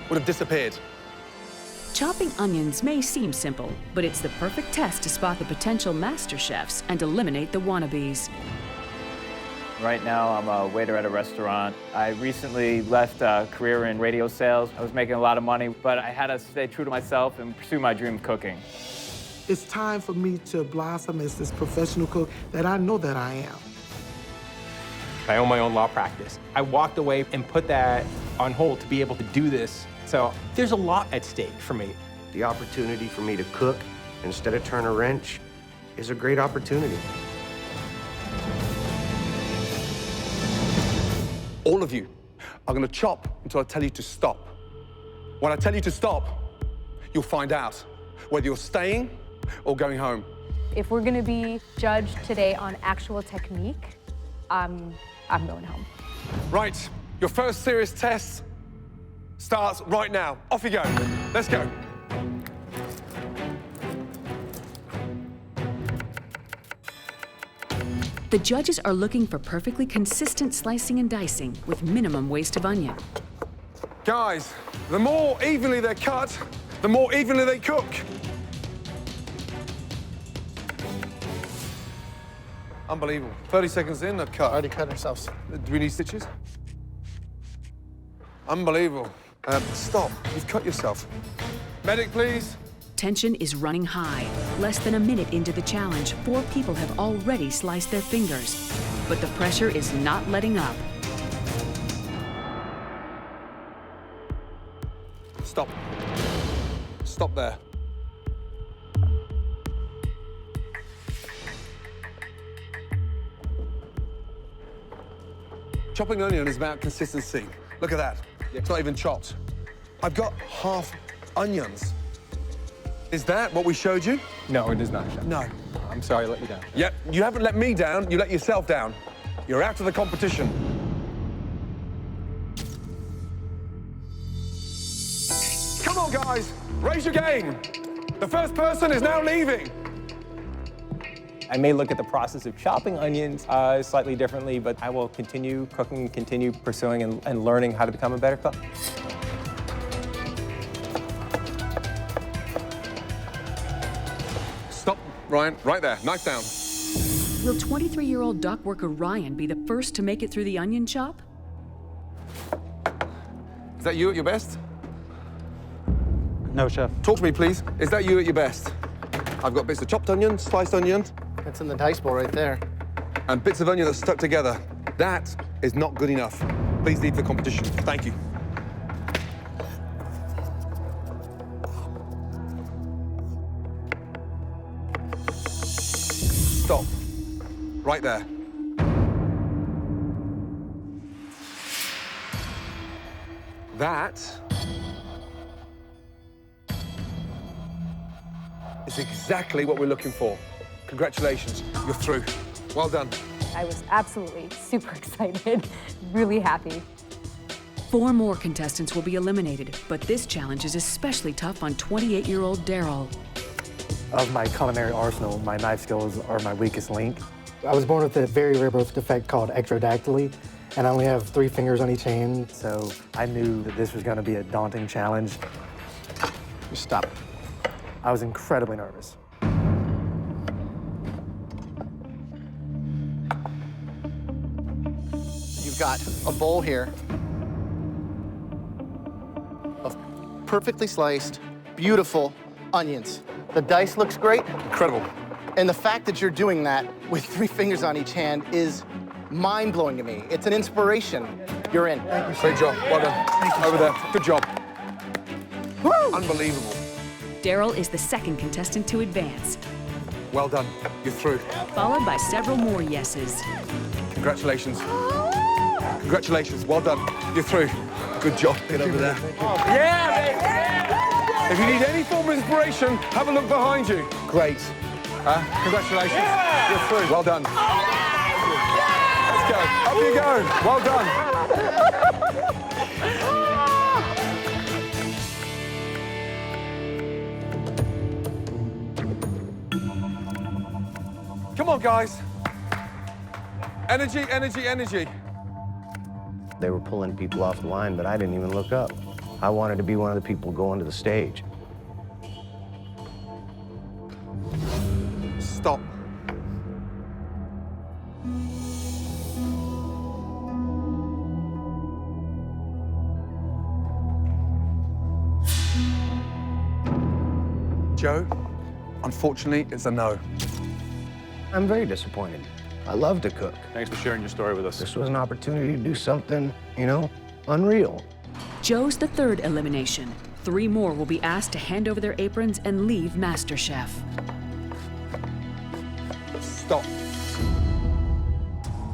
would have disappeared. Chopping onions may seem simple, but it's the perfect test to spot the potential master chefs and eliminate the wannabes. Right now, I'm a waiter at a restaurant. I recently left a career in radio sales. I was making a lot of money, but I had to stay true to myself and pursue my dream of cooking. It's time for me to blossom as this professional cook that I know that I am. I own my own law practice. I walked away and put that on hold to be able to do this. So there's a lot at stake for me. The opportunity for me to cook instead of turn a wrench is a great opportunity. All of you are gonna chop until I tell you to stop. When I tell you to stop, you'll find out whether you're staying or going home. If we're gonna be judged today on actual technique, I'm going home. Right, your first serious test starts right now. Off you go. Let's go. The judges are looking for perfectly consistent slicing and dicing with minimum waste of onion. Guys, the more evenly they're cut, the more evenly they cook. Unbelievable. 30 seconds in, they've cut. Already cut ourselves. Do we need stitches? Unbelievable. Stop. You've cut yourself. Medic, please. Tension is running high. Less than a minute into the challenge, 4 people have already sliced their fingers. But the pressure is not letting up. Stop. Stop there. Chopping onion is about consistency. Look at that. It's not even chopped. I've got half onions. Is that what we showed you? No, it is not. No. I'm sorry I let you down. Yep, you haven't let me down, you let yourself down. You're out of the competition. Come on, guys, raise your game. The first person is now leaving. I may look at the process of chopping onions slightly differently, but I will continue cooking, continue pursuing and learning how to become a better cook. Stop, Ryan, right there, knife down. Will 23-year-old dock worker Ryan be the first to make it through the onion chop? Is that you at your best? No, Chef. Talk to me, please. Is that you at your best? I've got bits of chopped onion, sliced onion. It's in the dice bowl right there. And bits of onion that's stuck together. That is not good enough. Please leave the competition. Thank you. Stop. Right there. That is exactly what we're looking for. Congratulations, you're through. Well done. I was absolutely super excited, really happy. 4 more contestants will be eliminated, but this challenge is especially tough on 28-year-old Daryl. Of my culinary arsenal, my knife skills are my weakest link. I was born with a very rare birth defect called ectrodactyly, and I only have 3 fingers on each hand, so I knew that this was going to be a daunting challenge. Just stop. I was incredibly nervous. You've got a bowl here perfectly sliced, beautiful onions. The dice looks great. Incredible. And the fact that you're doing that with 3 fingers on each hand is mind-blowing to me. It's an inspiration. You're in. Thank you. Great job. Well done. Thank you Over so there. much. Good job. Woo! Unbelievable. Daryl is the second contestant to advance, Well done. You're through. followed by several more yeses. Congratulations. Congratulations. Well done. You're through. Good job. Get over there. Yeah, baby! If you need any form of inspiration, have a look behind you. Great. Congratulations. Yeah! You're through. Well done. Let's go. Up you go. Well done. Come on, guys. Energy, energy, energy. They were pulling people off the line, but I didn't even look up. I wanted to be one of the people going to the stage. Stop. Joe, unfortunately, it's a no. I'm very disappointed. I love to cook. Thanks for sharing your story with us. This was an opportunity to do something, you know, unreal. Joe's the third elimination. 3 more will be asked to hand over their aprons and leave MasterChef. Stop.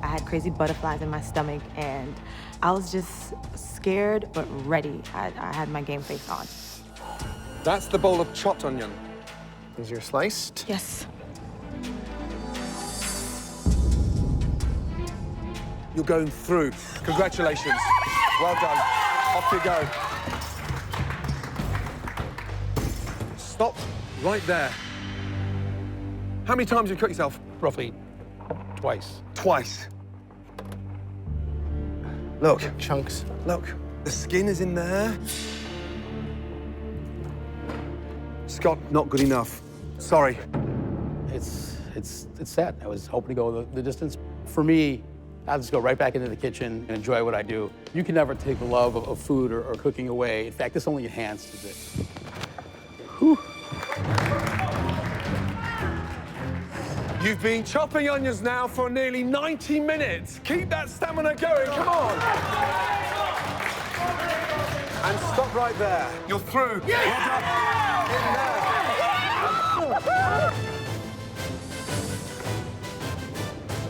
I had crazy butterflies in my stomach, and I was just scared but ready. I had my game face on. That's the bowl of chopped onion. Is your sliced? Yes. You're going through. Congratulations. Well done. Off you go. Stop right there. How many times have you cut yourself? Roughly twice. Twice. Look. Chunks. Look, the skin is in there. Scott, not good enough. Sorry. It's sad. I was hoping to go the distance. For me, I just go right back into the kitchen and enjoy what I do. You can never take the love of food or cooking away. In fact, this only enhances it. Whew. You've been chopping onions now for nearly 90 minutes. Keep that stamina going, come on. And stop right there. You're through. Well done. In there.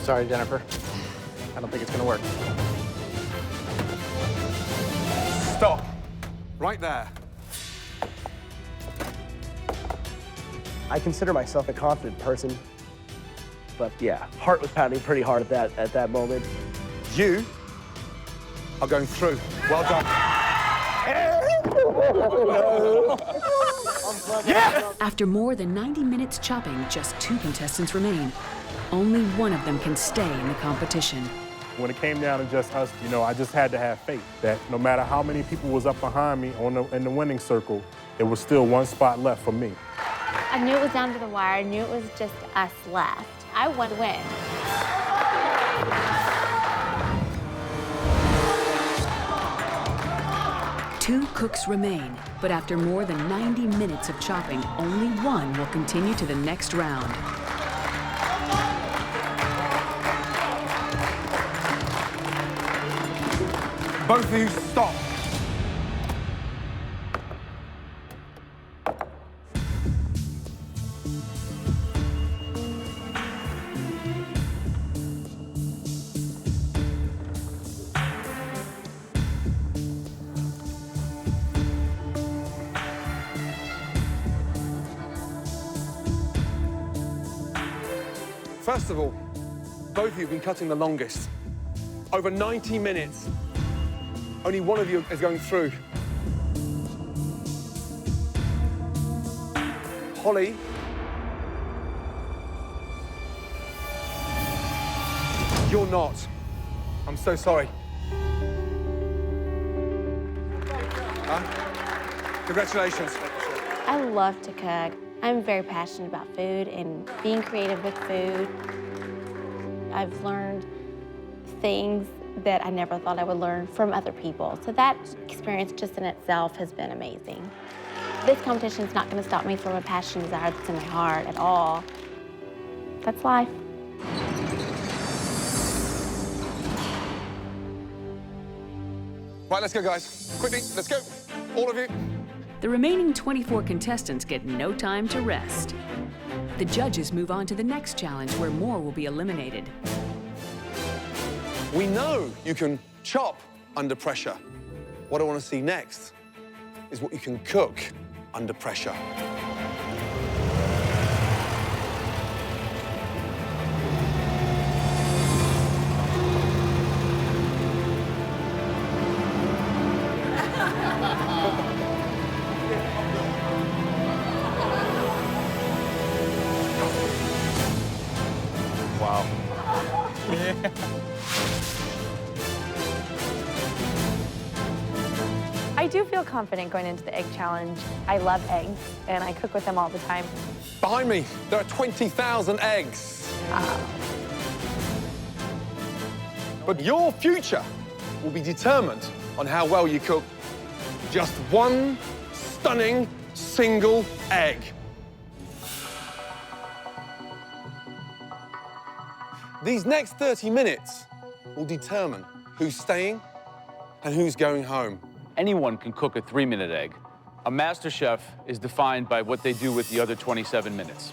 Sorry, Jennifer. I don't think it's gonna work. Stop. Right there. I consider myself a confident person, but yeah, heart was pounding pretty hard at that moment. You are going through. Well done. Yes! After more than 90 minutes chopping, just 2 contestants remain. Only one of them can stay in the competition. When it came down to just us, you know, I just had to have faith that no matter how many people was up behind me in the winning circle, there was still one spot left for me. I knew it was down to the wire. I knew it was just us left. I would win. 2 cooks remain, but after more than 90 minutes of chopping, only one will continue to the next round. Both of you, stop. First of all, both of you have been cutting the longest. Over 90 minutes. Only one of you is going through. Holly. You're not. I'm so sorry. Congratulations. I love to cook. I'm very passionate about food and being creative with food. I've learned things that I never thought I would learn from other people. So that experience just in itself has been amazing. This competition is not going to stop me from a passion and desire that's in my heart at all. That's life. Right, let's go, guys. Quickly, let's go. All of you. The remaining 24 contestants get no time to rest. The judges move on to the next challenge where more will be eliminated. We know you can chop under pressure. What I want to see next is what you can cook under pressure. Wow. I do feel confident going into the egg challenge. I love eggs, and I cook with them all the time. Behind me, there are 20,000 eggs. But your future will be determined on how well you cook just one stunning single egg. These next 30 minutes will determine who's staying and who's going home. Anyone can cook a 3-minute egg. A master chef is defined by what they do with the other 27 minutes.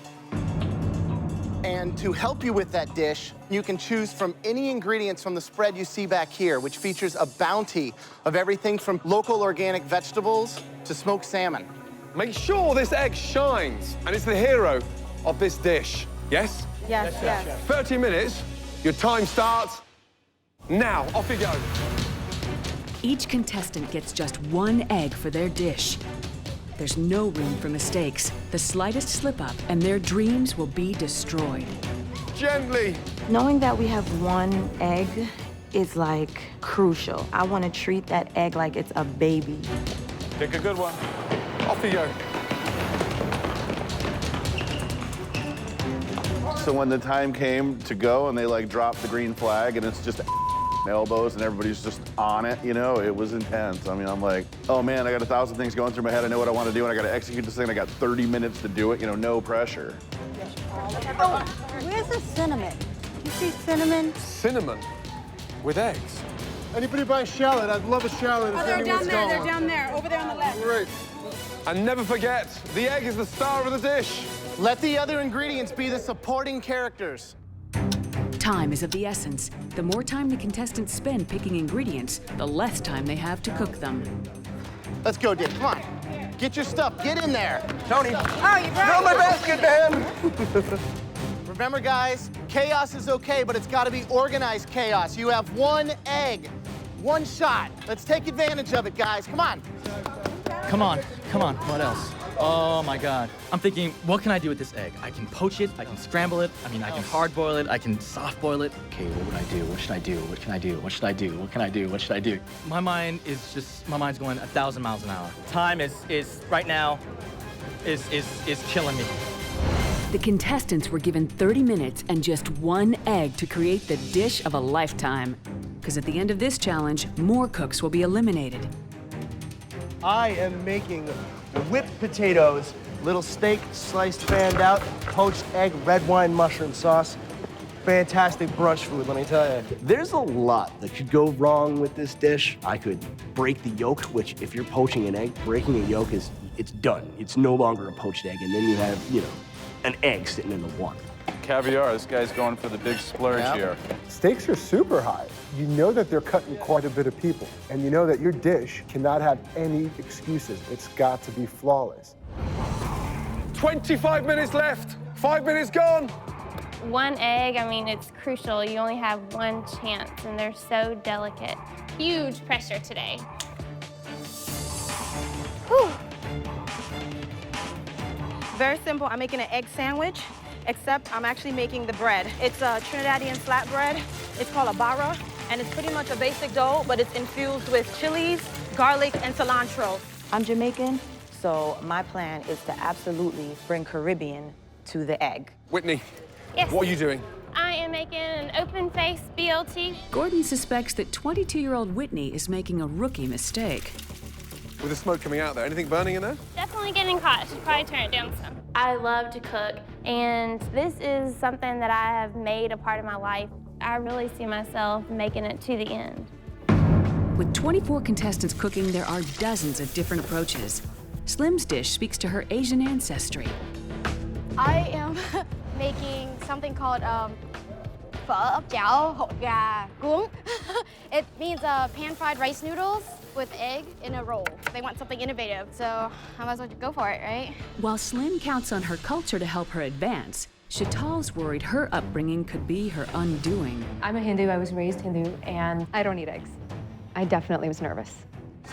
And to help you with that dish, you can choose from any ingredients from the spread you see back here, which features a bounty of everything from local organic vegetables to smoked salmon. Make sure this egg shines and it's the hero of this dish. Yes? Yes, yes. 30 minutes, your time starts now. Off you go. Each contestant gets just one egg for their dish. There's no room for mistakes. The slightest slip-up and their dreams will be destroyed. Gently. Knowing that we have one egg is like crucial. I want to treat that egg like it's a baby. Pick a good one. Off you go. So when the time came to go and they like dropped the green flag and it's just elbows and everybody's just on it, you know, it was intense. I mean, I'm like, oh man, I got 1,000 things going through my head. I know what I want to do and I got to execute this thing. I got 30 minutes to do it, you know, no pressure. Oh, where's the cinnamon? You see cinnamon? Cinnamon with eggs. Anybody buy shallot? I'd love a shallot. Oh, they're down there. They're down there. Over there on the left. Great. And never forget, the egg is the star of the dish. Let the other ingredients be the supporting characters. Time is of the essence. The more time the contestants spend picking ingredients, the less time they have to cook them. Let's go, Dick. Come on. Get your stuff. Get in there. Tony. Oh, you brought Throw my basket, man. Remember, guys, chaos is okay, but it's got to be organized chaos. You have one egg, one shot. Let's take advantage of it, guys. Come on. Come on, come on. What else? Oh my God. I'm thinking, what can I do with this egg? I can poach it, I can scramble it, I can hard boil it, I can soft boil it. Okay, what would I do? What should I do? What can I do? What should I do? What can I do? What should I do? My mind's going 1,000 miles an hour. Time is right now, is killing me. The contestants were given 30 minutes and just one egg to create the dish of a lifetime. Because at the end of this challenge, more cooks will be eliminated. I am making whipped potatoes, little steak sliced fanned out, poached egg, red wine mushroom sauce. Fantastic brunch food, let me tell you. There's a lot that could go wrong with this dish. I could break the yolk, which if you're poaching an egg, breaking a yolk it's done. It's no longer a poached egg, and then you have, you know, an egg sitting in the water. Caviar, this guy's going for the big splurge here. Stakes are super high. You know that they're cutting quite a bit of people, and you know that your dish cannot have any excuses. It's got to be flawless. 25 minutes left. 5 minutes gone. One egg, I mean, it's crucial. You only have one chance, and they're so delicate. Huge pressure today. Whew. Very simple. I'm making an egg sandwich, except I'm actually making the bread. It's a Trinidadian flatbread. It's called a barra, and it's pretty much a basic dough, but it's infused with chilies, garlic, and cilantro. I'm Jamaican, so my plan is to absolutely bring Caribbean to the egg. Whitney, Yes. what are you doing? I am making an open-face BLT. Gordon suspects that 22-year-old Whitney is making a rookie mistake. With the smoke coming out there, anything burning in there? Definitely getting hot. I should probably turn it down some. I love to cook, and this is something that I have made a part of my life. I really see myself making it to the end. With 24 contestants cooking, there are dozens of different approaches. Slim's dish speaks to her Asian ancestry. I am making something called phở cháo hột gà cuống. It means pan-fried rice noodles with egg in a roll. They want something innovative, so I might as well go for it, right? While Slim counts on her culture to help her advance, Sheetal's worried her upbringing could be her undoing. I'm a Hindu, I was raised Hindu, and I don't eat eggs. I definitely was nervous.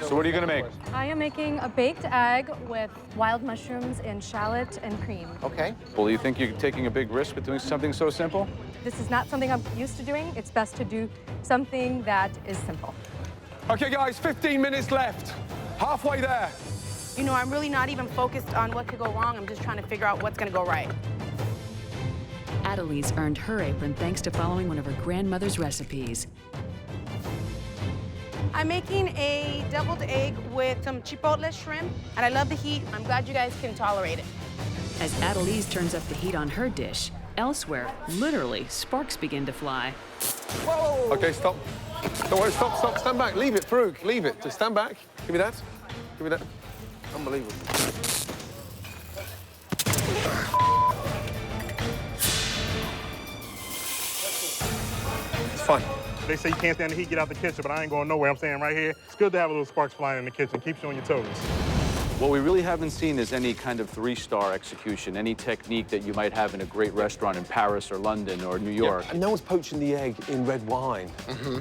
So what are you gonna make? I am making a baked egg with wild mushrooms and shallot and cream. Okay. Well, you think you're taking a big risk with doing something so simple? This is not something I'm used to doing. It's best to do something that is simple. Okay, guys, 15 minutes left. Halfway there. You know, I'm really not even focused on what could go wrong. I'm just trying to figure out what's gonna go right. Adelise earned her apron thanks to following one of her grandmother's recipes. I'm making a deviled egg with some chipotle shrimp, and I love the heat. I'm glad you guys can tolerate it. As Adelise turns up the heat on her dish, elsewhere, literally, sparks begin to fly. Whoa! Okay, stop. Don't worry, stop, stand back. Leave it, Farooq, leave it. Just stand back. Give me that. Give me that. Unbelievable. It's fine. They say you can't stand the heat, get out the kitchen, but I ain't going nowhere. I'm staying right here. It's good to have a little sparks flying in the kitchen. Keeps you on your toes. What we really haven't seen is any kind of 3-star execution, any technique that you might have in a great restaurant in Paris or London or New York. Yeah, and no one's poaching the egg in red wine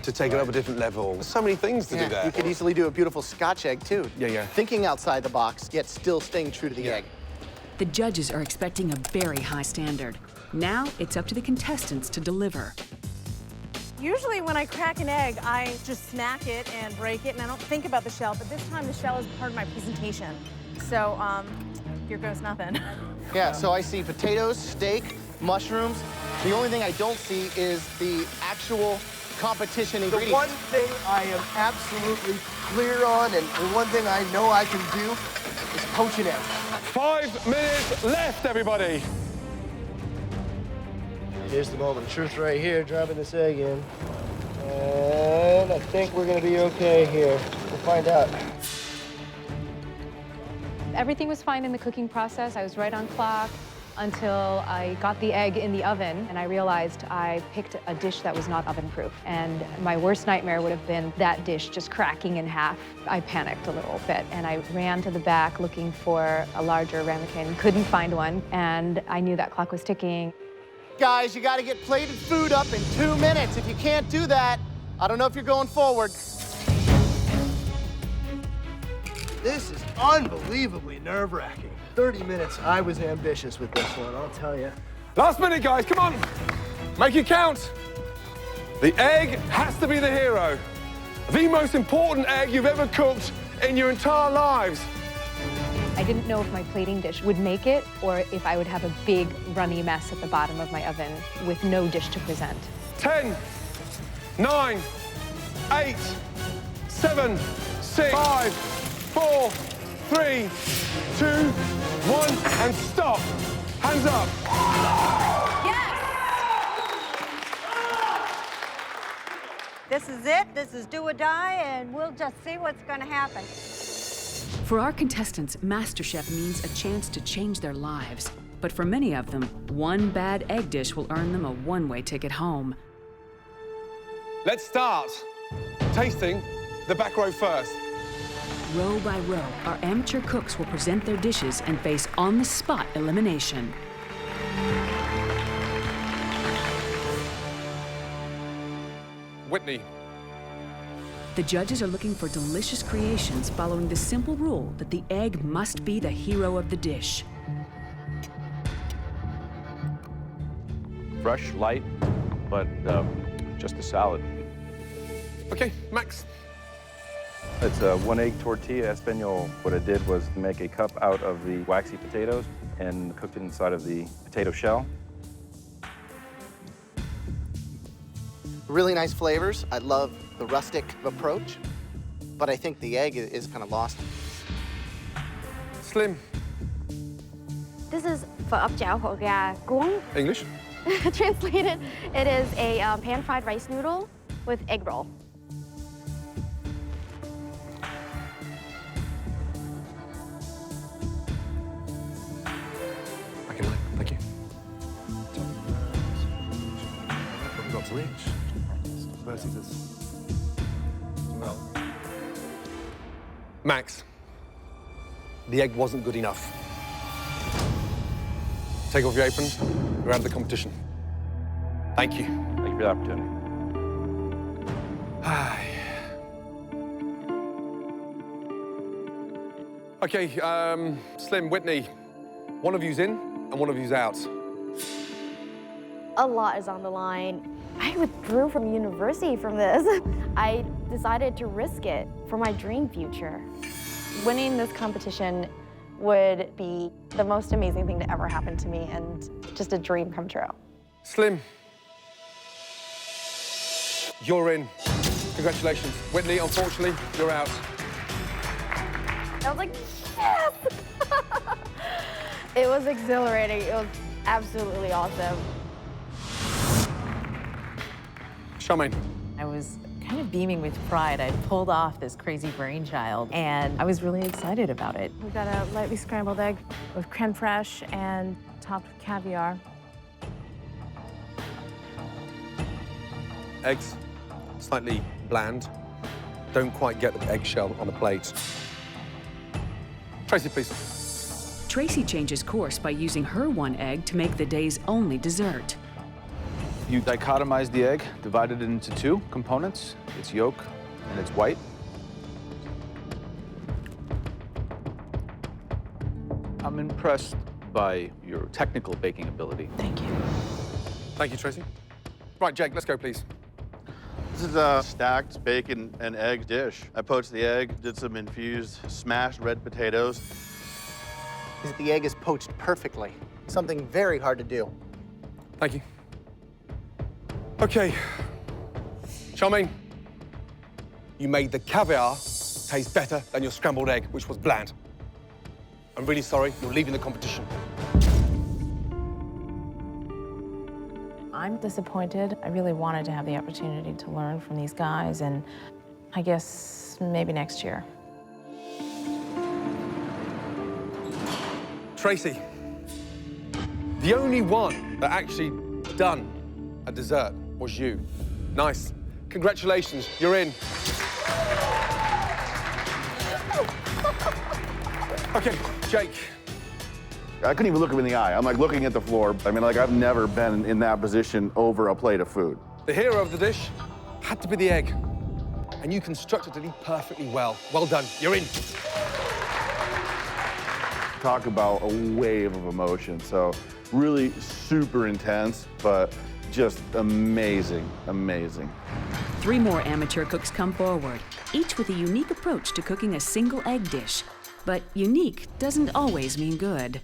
to take it up a different level. There's so many things to do there. You could easily do a beautiful Scotch egg, too. Yeah. Thinking outside the box, yet still staying true to the egg. The judges are expecting a very high standard. Now it's up to the contestants to deliver. Usually when I crack an egg, I just smack it and break it, and I don't think about the shell, but this time the shell is part of my presentation. So, here goes nothing. Yeah, so I see potatoes, steak, mushrooms. The only thing I don't see is the actual competition ingredients. The one thing I am absolutely clear on, and the one thing I know I can do, is poach an egg. 5 minutes left, everybody. Here's the moment of truth right here, dropping this egg in. And I think we're gonna be okay here. We'll find out. Everything was fine in the cooking process. I was right on clock until I got the egg in the oven, and I realized I picked a dish that was not oven-proof. And my worst nightmare would have been that dish just cracking in half. I panicked a little bit, and I ran to the back looking for a larger ramekin. Couldn't find one, and I knew that clock was ticking. Guys, you gotta get plated food up in 2 minutes. If you can't do that, I don't know if you're going forward. This is unbelievably nerve-wracking. 30 minutes, I was ambitious with this one, I'll tell you. Last minute, guys, come on. Make it count. The egg has to be the hero. The most important egg you've ever cooked in your entire lives. I didn't know if my plating dish would make it or if I would have a big runny mess at the bottom of my oven with no dish to present. 10, 9, 8, 7, 6, 5, 4, 3, 2, 1, and stop. Hands up. This is it. This is do or die, and we'll just see what's going to happen. For our contestants, MasterChef means a chance to change their lives. But for many of them, one bad egg dish will earn them a one-way ticket home. Let's start tasting the back row first. Row by row, our amateur cooks will present their dishes and face on-the-spot elimination. Whitney. The judges are looking for delicious creations following the simple rule that the egg must be the hero of the dish. Fresh, light, but just a salad. Okay, Max. It's a 1-egg tortilla español. What I did was make a cup out of the waxy potatoes and cooked it inside of the potato shell. Really nice flavors. I love the rustic approach, but I think the egg is kind of lost. Slim. This is phở ốc chảo hột gà cuốn. English? Translated, it is a pan-fried rice noodle with egg roll. I can like, thank you. Not rich. Versus well. Max, the egg wasn't good enough. Take off your apron. You're out of the competition. Thank you. Thank you for the opportunity. Okay, Slim, Whitney, one of you's in and one of you's out. A lot is on the line. I withdrew from university from this. I decided to risk it for my dream future. Winning this competition would be the most amazing thing to ever happen to me and just a dream come true. Slim, you're in. Congratulations. Whitney, unfortunately, you're out. I was like, yes! It was exhilarating. It was absolutely awesome. Charmaine. I was kind of beaming with pride. I pulled off this crazy brainchild, and I was really excited about it. We got a lightly scrambled egg with creme fraiche and topped with caviar. Eggs, slightly bland. Don't quite get the eggshell on the plate. Tracy, please. Tracy changes course by using her one egg to make the day's only dessert. You dichotomize the egg, divide it into two components, its yolk and its white. I'm impressed by your technical baking ability. Thank you. Thank you, Tracy. Right, Jake, let's go, please. This is a stacked bacon and egg dish. I poached the egg, did some infused smashed red potatoes. The egg is poached perfectly. Something very hard to do. Thank you. Okay, Charmaine, you made the caviar taste better than your scrambled egg, which was bland. I'm really sorry, you're leaving the competition. I'm disappointed. I really wanted to have the opportunity to learn from these guys, and I guess maybe next year. Tracy, the only one that actually done a dessert was you. Nice. Congratulations, you're in. Okay, Jake. I couldn't even look him in the eye. I'm like looking at the floor. I mean, like I've never been in that position over a plate of food. The hero of the dish had to be the egg, and you constructed it perfectly well. Well done, you're in. Talk about a wave of emotion. So really super intense, but just amazing, amazing. 3 more amateur cooks come forward, each with a unique approach to cooking a single egg dish. But unique doesn't always mean good.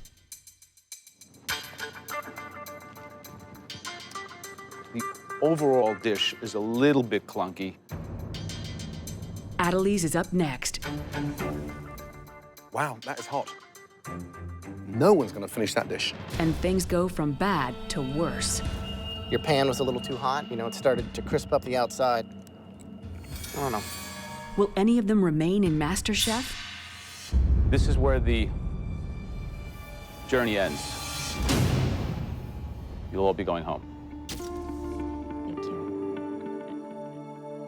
The overall dish is a little bit clunky. Adelise is up next. Wow, that is hot. No one's gonna finish that dish. And things go from bad to worse. Your pan was a little too hot. You know, it started to crisp up the outside. I don't know. Will any of them remain in MasterChef? This is where the journey ends. You'll all be going home.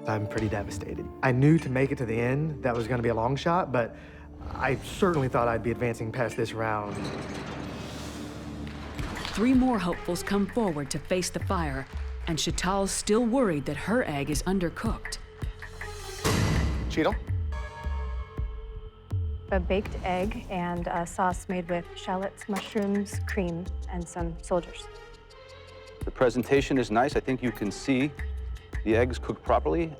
I'm pretty devastated. I knew to make it to the end, that was gonna be a long shot, but I certainly thought I'd be advancing past this round. 3 more hopefuls come forward to face the fire, and Chantal's still worried that her egg is undercooked. Cheeto? A baked egg and a sauce made with shallots, mushrooms, cream, and some soldiers. The presentation is nice. I think you can see the eggs cooked properly.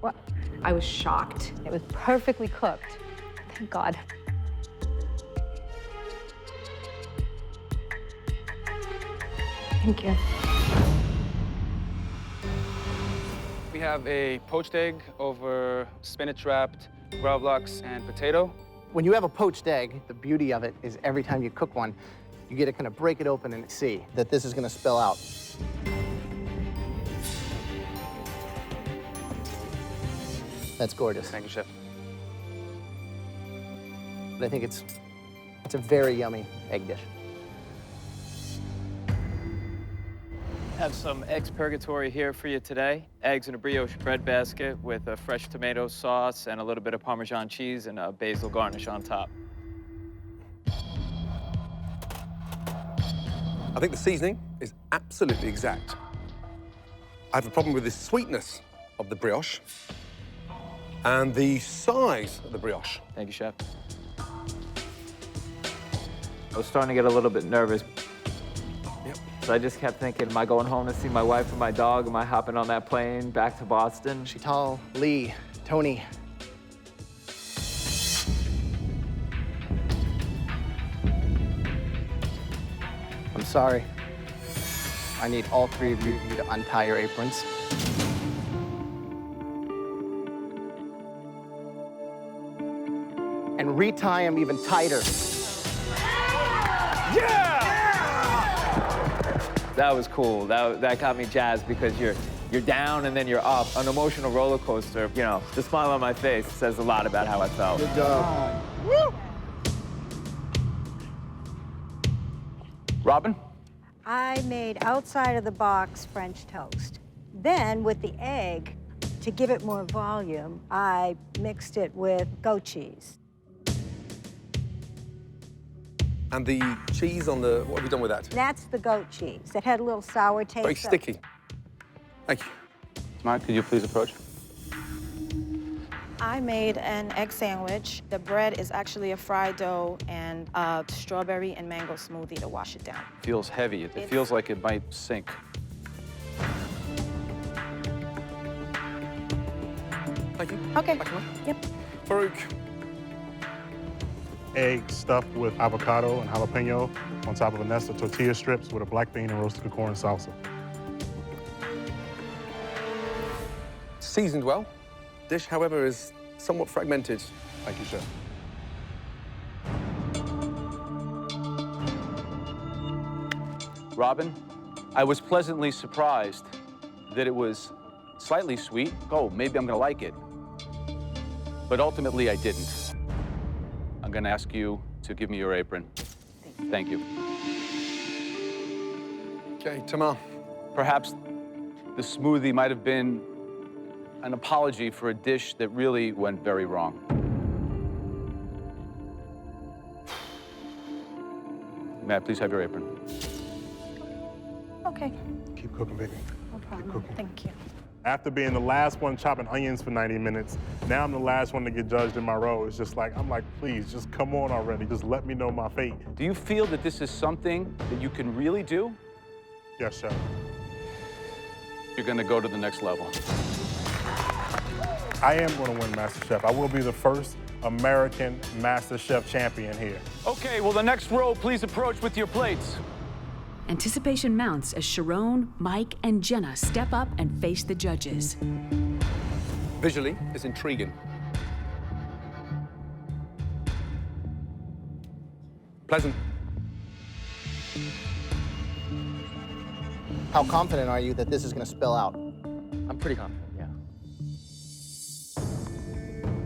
Well, I was shocked. It was perfectly cooked. Thank God. Thank you. have a poached egg over spinach wrapped gravlax and potato. When you have a poached egg, the beauty of it is every time you cook one, you get to kind of break it open and see that this is going to spill out. That's gorgeous. Thank you, Chef. But I think it's a very yummy egg dish. Have some eggs purgatory here for you today. Eggs in a brioche bread basket with a fresh tomato sauce and a little bit of Parmesan cheese and a basil garnish on top. I think the seasoning is absolutely exact. I have a problem with the sweetness of the brioche and the size of the brioche. Thank you, Chef. I was starting to get a little bit nervous. Yep. So I just kept thinking, am I going home to see my wife and my dog? Am I hopping on that plane back to Boston? Chital, Lee, Tony. I'm sorry. I need all three of you to untie your aprons. And retie them even tighter. Yeah! That was cool. That got me jazzed because you're down and then you're up. An emotional roller coaster. You know, the smile on my face says a lot about how I felt. Good job. Woo! Robin? I made outside of the box French toast. Then with the egg, to give it more volume, I mixed it with goat cheese. And the cheese on the, what have you done with that? That's the goat cheese. It had a little sour taste. Very sticky. Thank you. Tamar, could you please approach? I made an egg sandwich. The bread is actually a fried dough and a strawberry and mango smoothie to wash it down. Feels heavy. It feels like it might sink. Thank you. Okay. Yep. Farooq. Egg stuffed with avocado and jalapeno on top of a nest of tortilla strips with a black bean and roasted corn salsa. Seasoned well. Dish, however, is somewhat fragmented. Thank you, Chef. Robin, I was pleasantly surprised that it was slightly sweet. Oh, maybe I'm gonna like it. But ultimately, I didn't. I'm gonna ask you to give me your apron. Thank you. Okay, Tamar. Perhaps the smoothie might have been an apology for a dish that really went very wrong. May I please have your apron? Okay. Keep cooking, baby. No problem. Keep cooking. Thank you. After being the last one chopping onions for 90 minutes, now I'm the last one to get judged in my role. It's just like, I'm like, please, just come on already. Just let me know my fate. Do you feel that this is something that you can really do? Yes, Chef. You're gonna go to the next level. I am going to win MasterChef. I will be the first American MasterChef champion here. Okay, well, the next row, please approach with your plates. Anticipation mounts as Sharon, Mike, and Jenna step up and face the judges. Visually, it's intriguing. Pleasant. How confident are you that this is going to spill out? I'm pretty confident, yeah.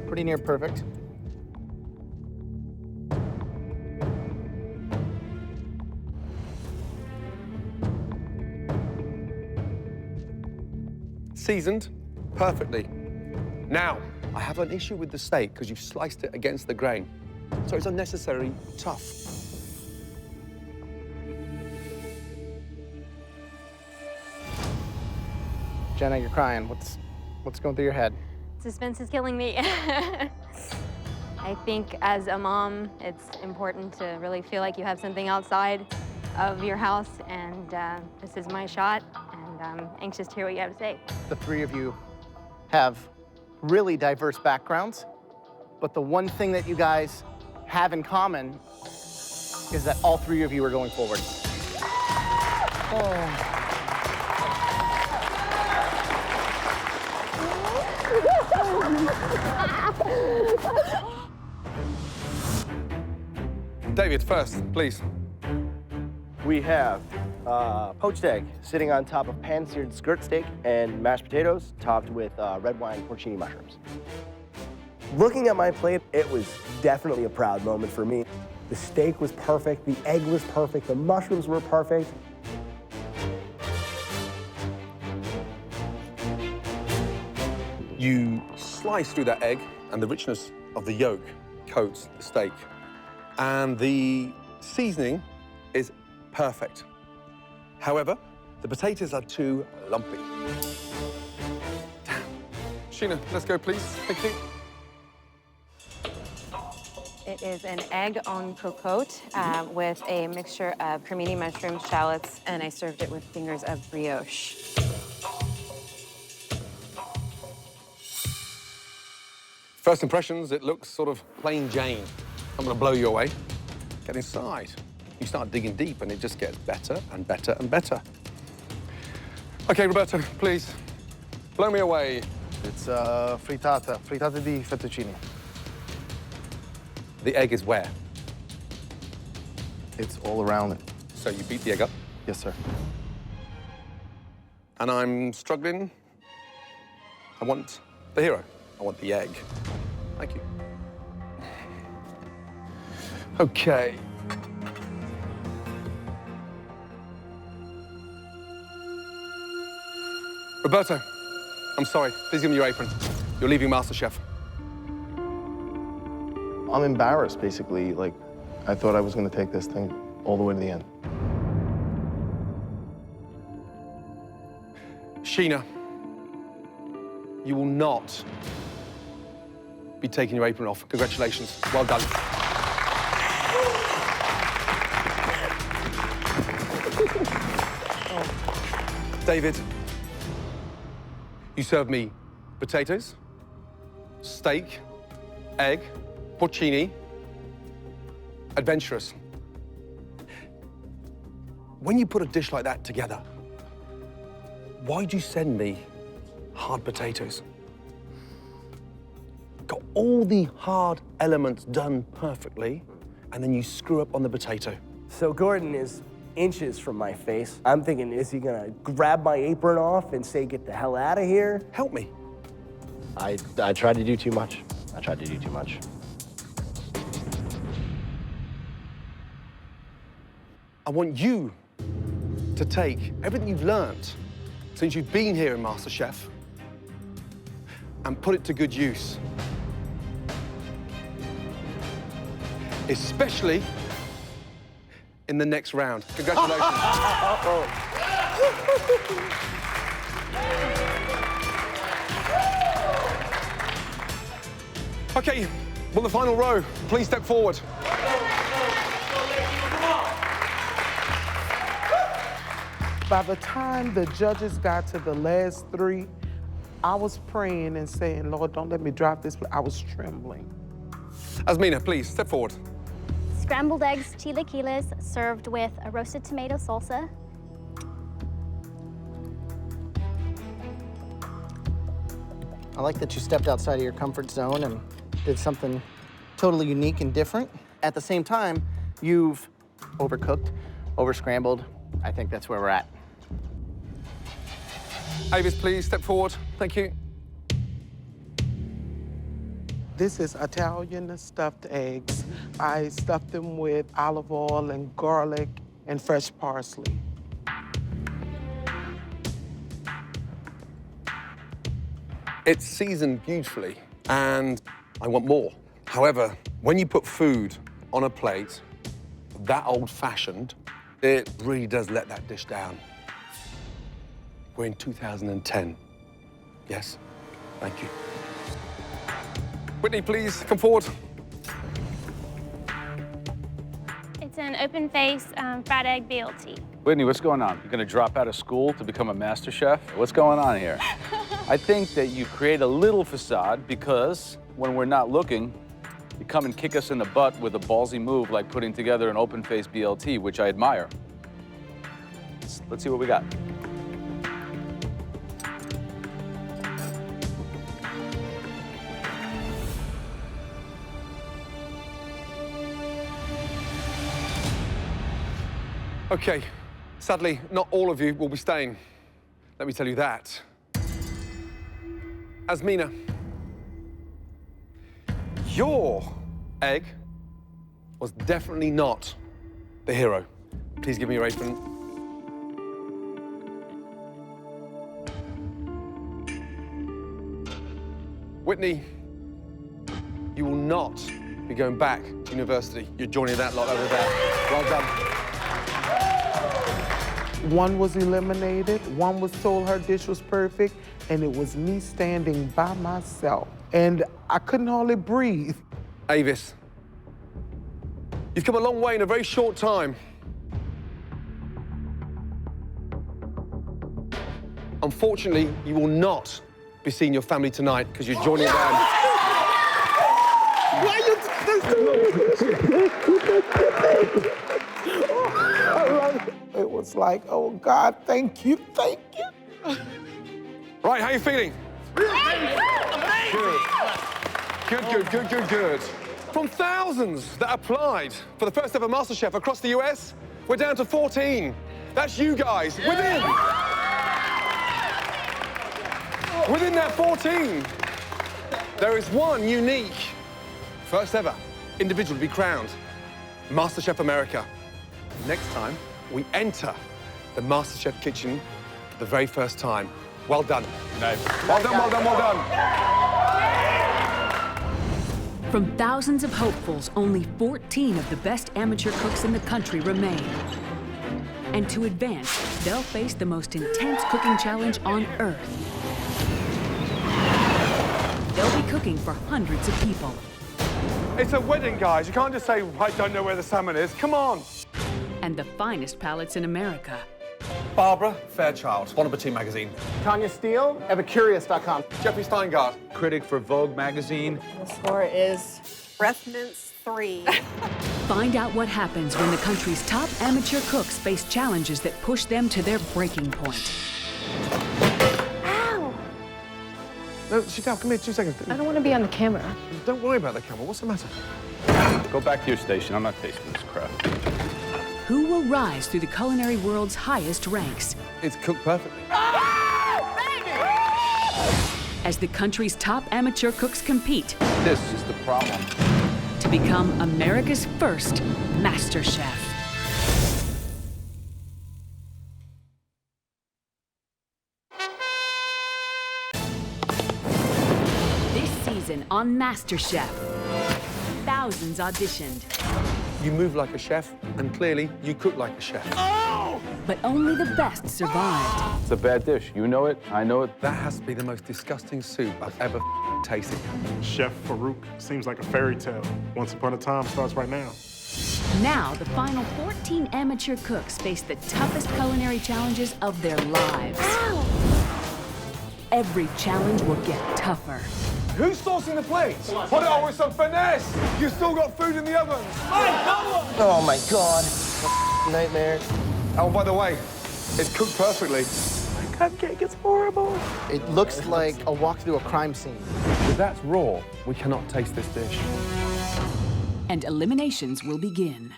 Pretty near perfect. Seasoned perfectly. Now, I have an issue with the steak because you've sliced it against the grain. So it's unnecessarily tough. Jenna, you're crying. What's going through your head? Suspense is killing me. I think as a mom, it's important to really feel like you have something outside of your house, and this is my shot, and I'm anxious to hear what you have to say. The three of you have really diverse backgrounds, but the one thing that you guys have in common is that all three of you are going forward. David, first, please. We have poached egg sitting on top of pan-seared skirt steak and mashed potatoes topped with red wine porcini mushrooms. Looking at my plate, it was definitely a proud moment for me. The steak was perfect, the egg was perfect, the mushrooms were perfect. You slice through that egg, and the richness of the yolk coats the steak. And the seasoning is perfect. However, the potatoes are too lumpy. Damn. Sheena, let's go, please. Thank you. It is an egg en cocotte with a mixture of cremini mushrooms, shallots, and I served it with fingers of brioche. First impressions, it looks sort of plain Jane. I'm gonna blow you away. Get inside. You start digging deep and it just gets better and better and better. Okay, Roberto, please, blow me away. It's frittata di fettuccine. The egg is where? It's all around it. So you beat the egg up? Yes, sir. And I'm struggling. I want the hero. I want the egg. Thank you. Okay. Roberto, I'm sorry. Please give me your apron. You're leaving MasterChef. I'm embarrassed, basically. Like, I thought I was going to take this thing all the way to the end. Sheena, you will not be taking your apron off. Congratulations. Well done. David, you served me potatoes, steak, egg, porcini, adventurous. When you put a dish like that together, why'd you send me hard potatoes? Got all the hard elements done perfectly, and then you screw up on the potato. So Gordon is inches from my face. I'm thinking, is he gonna grab my apron off and say, get the hell out of here? Help me. I tried to do too much. I tried to do too much. I want you to take everything you've learned since you've been here in MasterChef and put it to good use. Especially in the next round. Congratulations. Okay, well, the final row, please step forward. By the time the judges got to the last three, I was praying and saying, Lord, don't let me drop this, but I was trembling. Asmina, please, step forward. Scrambled eggs, chilaquiles, served with a roasted tomato salsa. I like that you stepped outside of your comfort zone and did something totally unique and different. At the same time, you've overcooked, over-scrambled. I think that's where we're at. Avis, please, step forward. Thank you. This is Italian stuffed eggs. I stuffed them with olive oil and garlic and fresh parsley. It's seasoned beautifully, and I want more. However, when you put food on a plate that old-fashioned, it really does let that dish down. We're in 2010. Yes? Thank you. Whitney, please, come forward. It's an open-face fried egg BLT. Whitney, what's going on? You're gonna drop out of school to become a master chef? What's going on here? I think that you create a little facade because when we're not looking, you come and kick us in the butt with a ballsy move like putting together an open-face BLT, which I admire. Let's see what we got. Okay, sadly, not all of you will be staying. Let me tell you that. Asmina, your egg was definitely not the hero. Please give me your apron. Whitney, you will not be going back to university. You're joining that lot over there. Well done. One was eliminated, one was told her dish was perfect, and it was me standing by myself. And I couldn't hardly breathe. Avis, you've come a long way in a very short time. Unfortunately, you will not be seeing your family tonight because you're joining them. Why you do this to me? I love it. It was like, oh God, thank you, thank you. Right, how you feeling? Good. From thousands that applied for the first ever MasterChef across the US, we're down to 14. That's you guys, within that 14, there is one unique, first ever individual to be crowned MasterChef America. Next time, we enter the MasterChef kitchen for the very first time. Well done. Well done. From thousands of hopefuls, only 14 of the best amateur cooks in the country remain. And to advance, they'll face the most intense cooking challenge on Earth. They'll be cooking for hundreds of people. It's a wedding, guys. You can't just say, I don't know where the salmon is. Come on. And the finest palates in America. Barbara Fairchild, Bon Appetit magazine. Tanya Steele, Epicurious.com. Jeffrey Steingart, critic for Vogue magazine. The score is breath mince 3. Find out what happens when the country's top amateur cooks face challenges that push them to their breaking point. Ow! No, Sheena, come here, 2 seconds. I don't want to be on the camera. Don't worry about the camera. What's the matter? Go back to your station. I'm not tasting this crap. Who will rise through the culinary world's highest ranks? It's cooked perfectly. As the country's top amateur cooks compete. This is the problem. To become America's first MasterChef. This season on MasterChef, thousands auditioned. You move like a chef, and clearly you cook like a chef. Oh! But only the best survived. It's a bad dish. You know it. I know it. That has to be the most disgusting soup I've ever tasted. Chef Farooq seems like a fairy tale. Once upon a time starts right now. Now, the final 14 amateur cooks face the toughest culinary challenges of their lives. Ow! Every challenge will get tougher. Who's saucing the plates? Put it on with some finesse. You've still got food in the ovens. Oh my God. Nightmare. Oh, by the way, it's cooked perfectly. My cupcake is horrible. It looks like a walk through a crime scene. If that's raw, we cannot taste this dish. And eliminations will begin.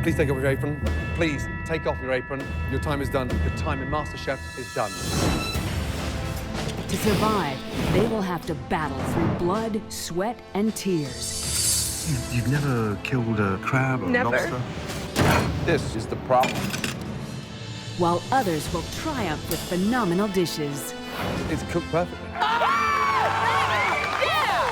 Please take off your apron. Please take off your apron. Your time is done. Your time in MasterChef is done. To survive, they will have to battle through blood, sweat, and tears. You've never killed a crab or Never. lobster? This is the problem. While others will triumph with phenomenal dishes. It's cooked perfectly.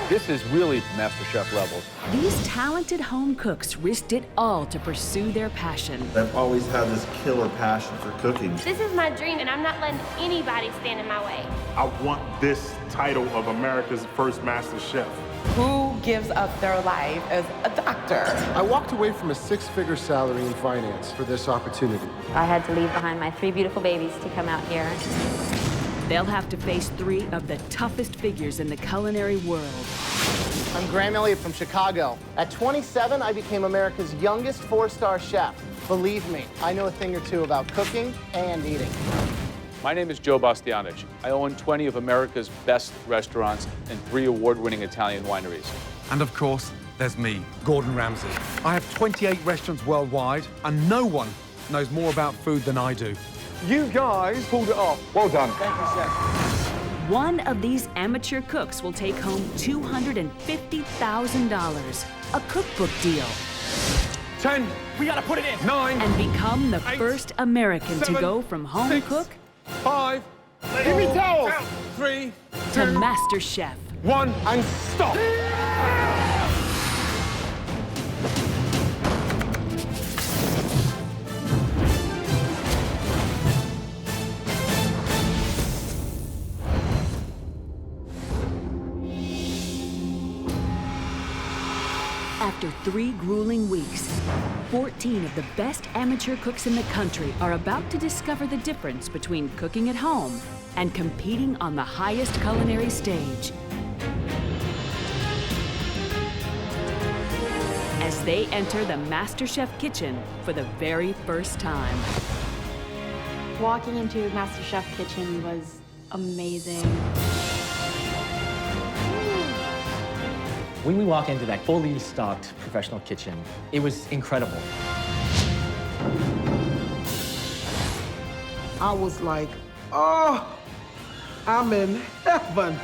This is really MasterChef levels. These talented home cooks risked it all to pursue their passion. I've always had this killer passion for cooking. This is my dream, and I'm not letting anybody stand in my way. I want this title of America's first Master Chef. Who gives up their life as a doctor? I walked away from a 6-figure salary in finance for this opportunity. I had to leave behind my 3 beautiful babies to come out here. They'll have to face 3 of the toughest figures in the culinary world. I'm Graham Elliott from Chicago. At 27, I became America's youngest 4-star chef. Believe me, I know a thing or two about cooking and eating. My name is Joe Bastianich. I own 20 of America's best restaurants and 3 award-winning Italian wineries. And of course, there's me, Gordon Ramsay. I have 28 restaurants worldwide, and no one knows more about food than I do. You guys pulled it off. Well done. Thank you, Chef. One of these amateur cooks will take home $250,000, a cookbook deal. 10. We gotta put it in. 9. And become the 8, first American 7, to go from home 6, cook 5. Give me towels. 3. to MasterChef. 1 and stop. After 3 grueling weeks, 14 of the best amateur cooks in the country are about to discover the difference between cooking at home and competing on the highest culinary stage. As they enter the MasterChef kitchen for the very first time. Walking into MasterChef kitchen was amazing. When we walk into that fully stocked professional kitchen, it was incredible. I was like, oh, I'm in heaven.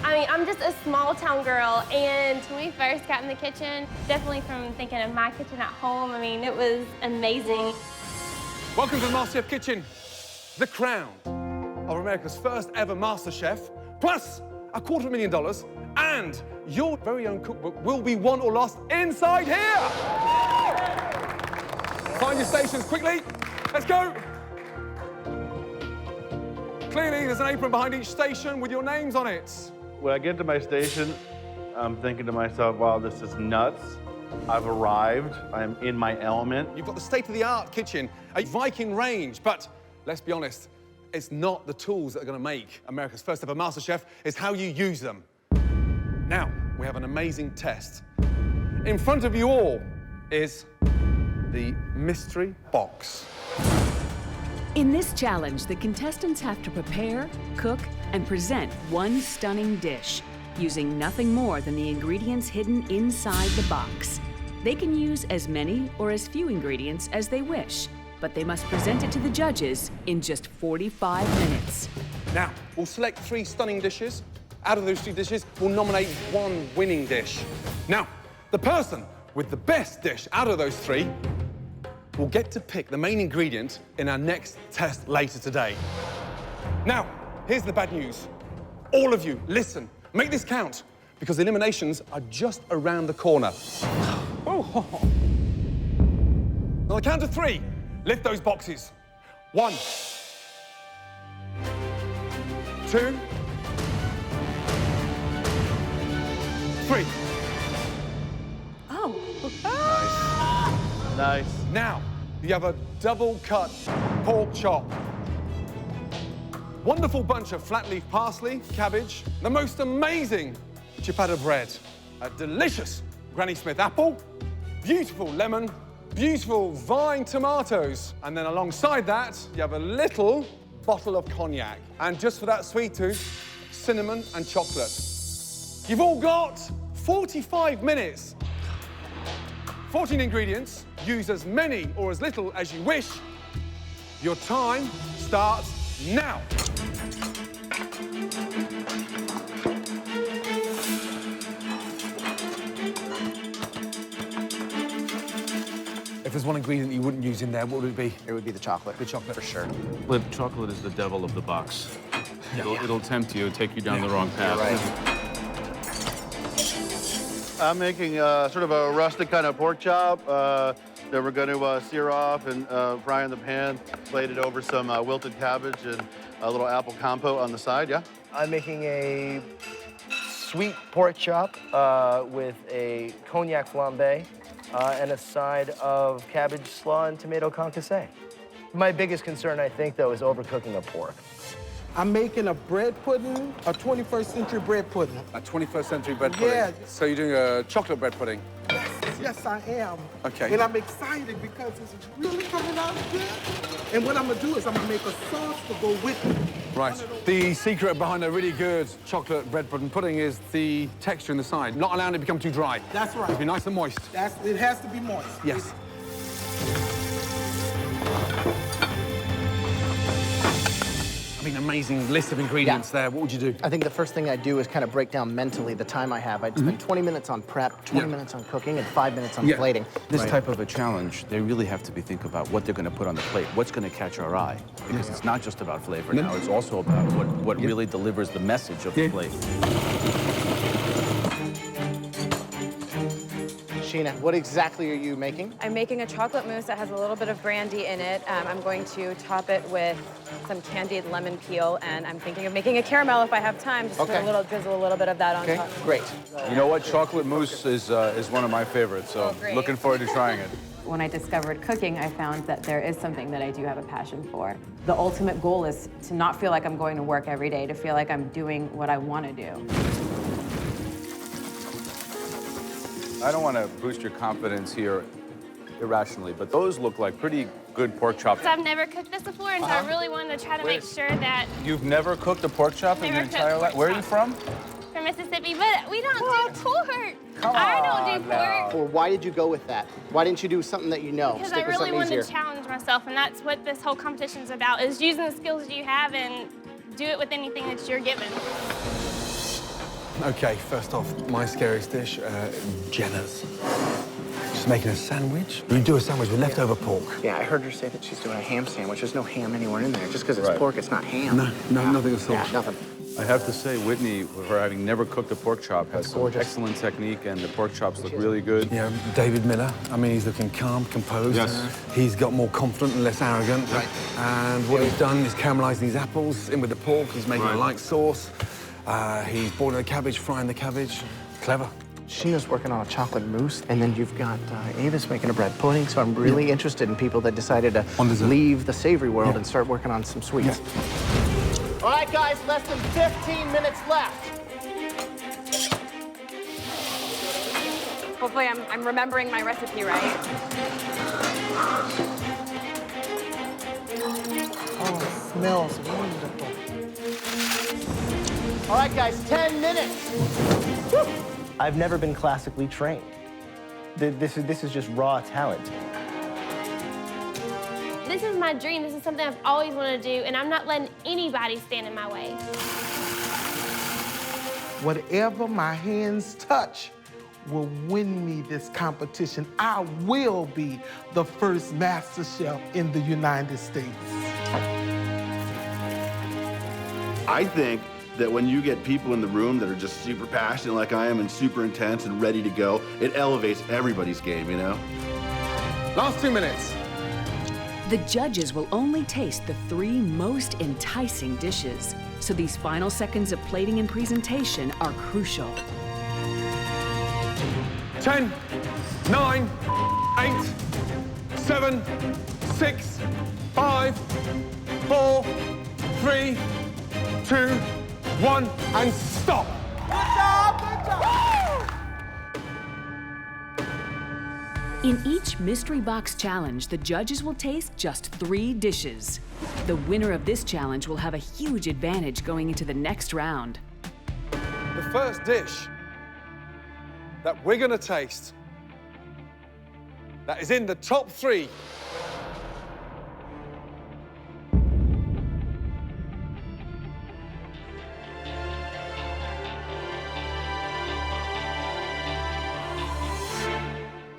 I mean, I'm just a small town girl, and when we first got in the kitchen, definitely from thinking of my kitchen at home, I mean, it was amazing. Welcome to the MasterChef kitchen. The crown of America's first ever MasterChef, plus $250,000, and your very own cookbook will be won or lost inside here. Find your stations quickly. Let's go. Clearly, there's an apron behind each station with your names on it. When I get to my station, I'm thinking to myself, wow, this is nuts. I've arrived. I'm in my element. You've got the state-of-the-art kitchen, a Viking range, but let's be honest, it's not the tools that are going to make America's first ever MasterChef, it's how you use them. Now, we have an amazing test. In front of you all is the mystery box. In this challenge, the contestants have to prepare, cook, and present one stunning dish, using nothing more than the ingredients hidden inside the box. They can use as many or as few ingredients as they wish, but they must present it to the judges in just 45 minutes. Now, we'll select 3 stunning dishes. Out of those 3 dishes, we'll nominate 1 winning dish. Now, the person with the best dish out of those 3 will get to pick the main ingredient in our next test later today. Now, here's the bad news. All of you, listen, make this count, because eliminations are just around the corner. Oh. On the count of 3, lift those boxes. 1, 2, 3. Oh. Nice. Now, you have a double-cut pork chop. Wonderful bunch of flat-leaf parsley, cabbage, the most amazing ciabatta bread, a delicious Granny Smith apple, beautiful lemon, beautiful vine tomatoes, and then alongside that, you have a little bottle of cognac. And just for that sweet tooth, cinnamon and chocolate. You've all got 45 minutes. 14 ingredients, use as many or as little as you wish. Your time starts now. If there's one ingredient you wouldn't use in there, what would it be? It would be the chocolate. The chocolate. For sure. The chocolate is the devil of the box. It'll tempt you, take you down the wrong path. I'm making sort of a rustic kind of pork chop that we're going to sear off and fry in the pan, plated over some wilted cabbage and a little apple compote on the side, yeah? I'm making a sweet pork chop with a cognac flambe and a side of cabbage slaw and tomato concasse. My biggest concern, I think, though, is overcooking a pork. I'm making a bread pudding, a 21st century bread pudding. A 21st century bread pudding? Yeah. So you're doing a chocolate bread pudding? yes, I am. Okay. And I'm excited because it's really coming out good. And what I'm gonna do is I'm gonna make a sauce to go with it. Right. The secret behind a really good chocolate bread pudding pudding is the texture in the side, not allowing it to become too dry. That's right. It'll be nice and moist. It has to be moist. Yes. I mean, amazing list of ingredients there. What would you do? I think the first thing I'd do is kind of break down mentally the time I have. I'd spend 20 minutes on prep, 20 minutes on cooking, and 5 minutes on plating. This type of a challenge, they really have to be thinking about what they're going to put on the plate, what's going to catch our eye. Because it's not just about flavor now, it's also about what really delivers the message of the plate. Sheena, what exactly are you making? I'm making a chocolate mousse that has a little bit of brandy in it. I'm going to top it with some candied lemon peel, and I'm thinking of making a caramel if I have time. Just drizzle a little bit of that on top. Great. You know what? Chocolate mousse is one of my favorites, so looking forward to trying it. When I discovered cooking, I found that there is something that I do have a passion for. The ultimate goal is to not feel like I'm going to work every day, to feel like I'm doing what I want to do. I don't want to boost your confidence here irrationally, but those look like pretty good pork chops. I've never cooked this before, and so I really wanted to try to make sure that... You've never cooked a pork chop in your entire life? Where are you from? From Mississippi, but we don't do pork. I don't do pork. Well, why did you go with that? Why didn't you do something that you know? Because I really wanted to challenge myself, and that's what this whole competition's about, is using the skills you have and do it with anything that you're given. Okay, first off, my scariest dish, Jenna's. She's making a sandwich. You do a sandwich with leftover pork. Yeah, I heard her say that she's doing a ham sandwich. There's no ham anywhere in there. Just because it's pork, it's not ham. No, nothing at all. Yeah, nothing. I have to say, Whitney, for having never cooked a pork chop, has some excellent technique, and the pork chops look really good. Yeah, David Miller, I mean, he's looking calm, composed. Yes. He's got more confident and less arrogant. Right. And what he's done is caramelizing these apples in with the pork. He's making a light sauce. He's boiling the cabbage, frying the cabbage. Clever. Sheena's working on a chocolate mousse, and then you've got Avis making a bread pudding, so I'm really interested in people that decided to leave the savory world and start working on some sweets. All right, guys, less than 15 minutes left. Hopefully I'm remembering my recipe right. Oh, it smells wonderful. All right, guys, 10 minutes. Woo. I've never been classically trained. This is just raw talent. This is my dream. This is something I've always wanted to do, and I'm not letting anybody stand in my way. Whatever my hands touch will win me this competition. I will be the first MasterChef in the United States. I think that when you get people in the room that are just super passionate like I am and super intense and ready to go, it elevates everybody's game, you know? Last 2 minutes. The judges will only taste the 3 most enticing dishes, so these final seconds of plating and presentation are crucial. 10, 9, 8, 7, 6, 5, 4, 3, 2, 1, and stop. Good job, good job. In each mystery box challenge, the judges will taste just 3 dishes. The winner of this challenge will have a huge advantage going into the next round. The first dish that we're gonna taste that is in the top 3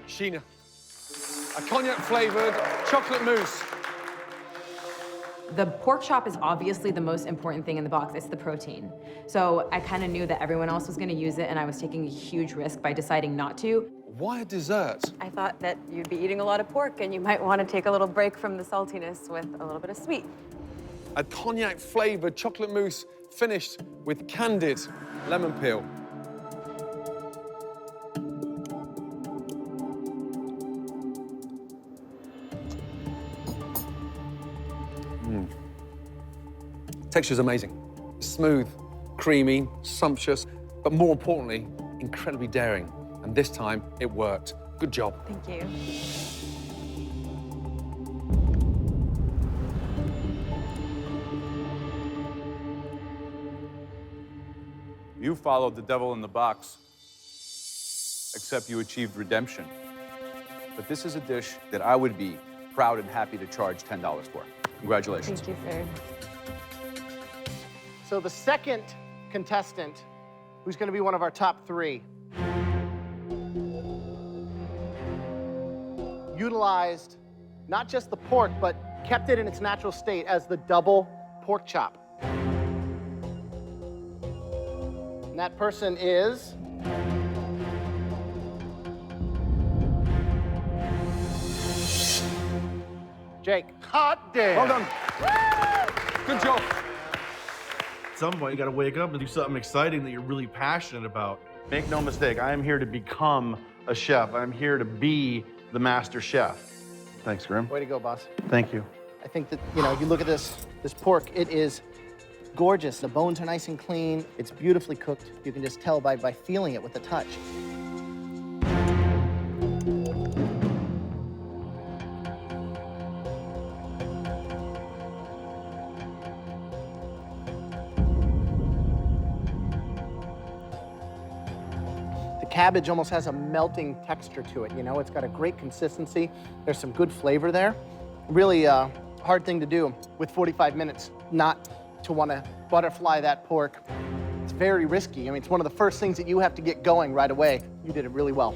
Sheena, a cognac-flavored chocolate mousse. The pork chop is obviously the most important thing in the box. It's the protein. So I kind of knew that everyone else was going to use it, and I was taking a huge risk by deciding not to. Why a dessert? I thought that you'd be eating a lot of pork, and you might want to take a little break from the saltiness with a little bit of sweet. A cognac-flavored chocolate mousse finished with candied lemon peel. Texture's amazing. Smooth, creamy, sumptuous, but more importantly, incredibly daring. And this time, it worked. Good job. Thank you. You followed the devil in the box, except you achieved redemption. But this is a dish that I would be proud and happy to charge $10 for. Congratulations. Thank you, sir. So the second contestant, who's going to be one of our top 3, utilized not just the pork, but kept it in its natural state as the double pork chop. And that person is... Jake. Hot damn. Well done. Good job. At some point, you gotta wake up and do something exciting that you're really passionate about. Make no mistake, I am here to become a chef. I'm here to be the master chef. Thanks, Grim. Way to go, boss. Thank you. I think that, you look at this pork, it is gorgeous. The bones are nice and clean. It's beautifully cooked. You can just tell by feeling it with the touch. The cabbage almost has a melting texture to it, It's got a great consistency. There's some good flavor there. Really hard thing to do with 45 minutes, not to want to butterfly that pork. It's very risky. I mean, it's one of the first things that you have to get going right away. You did it really well.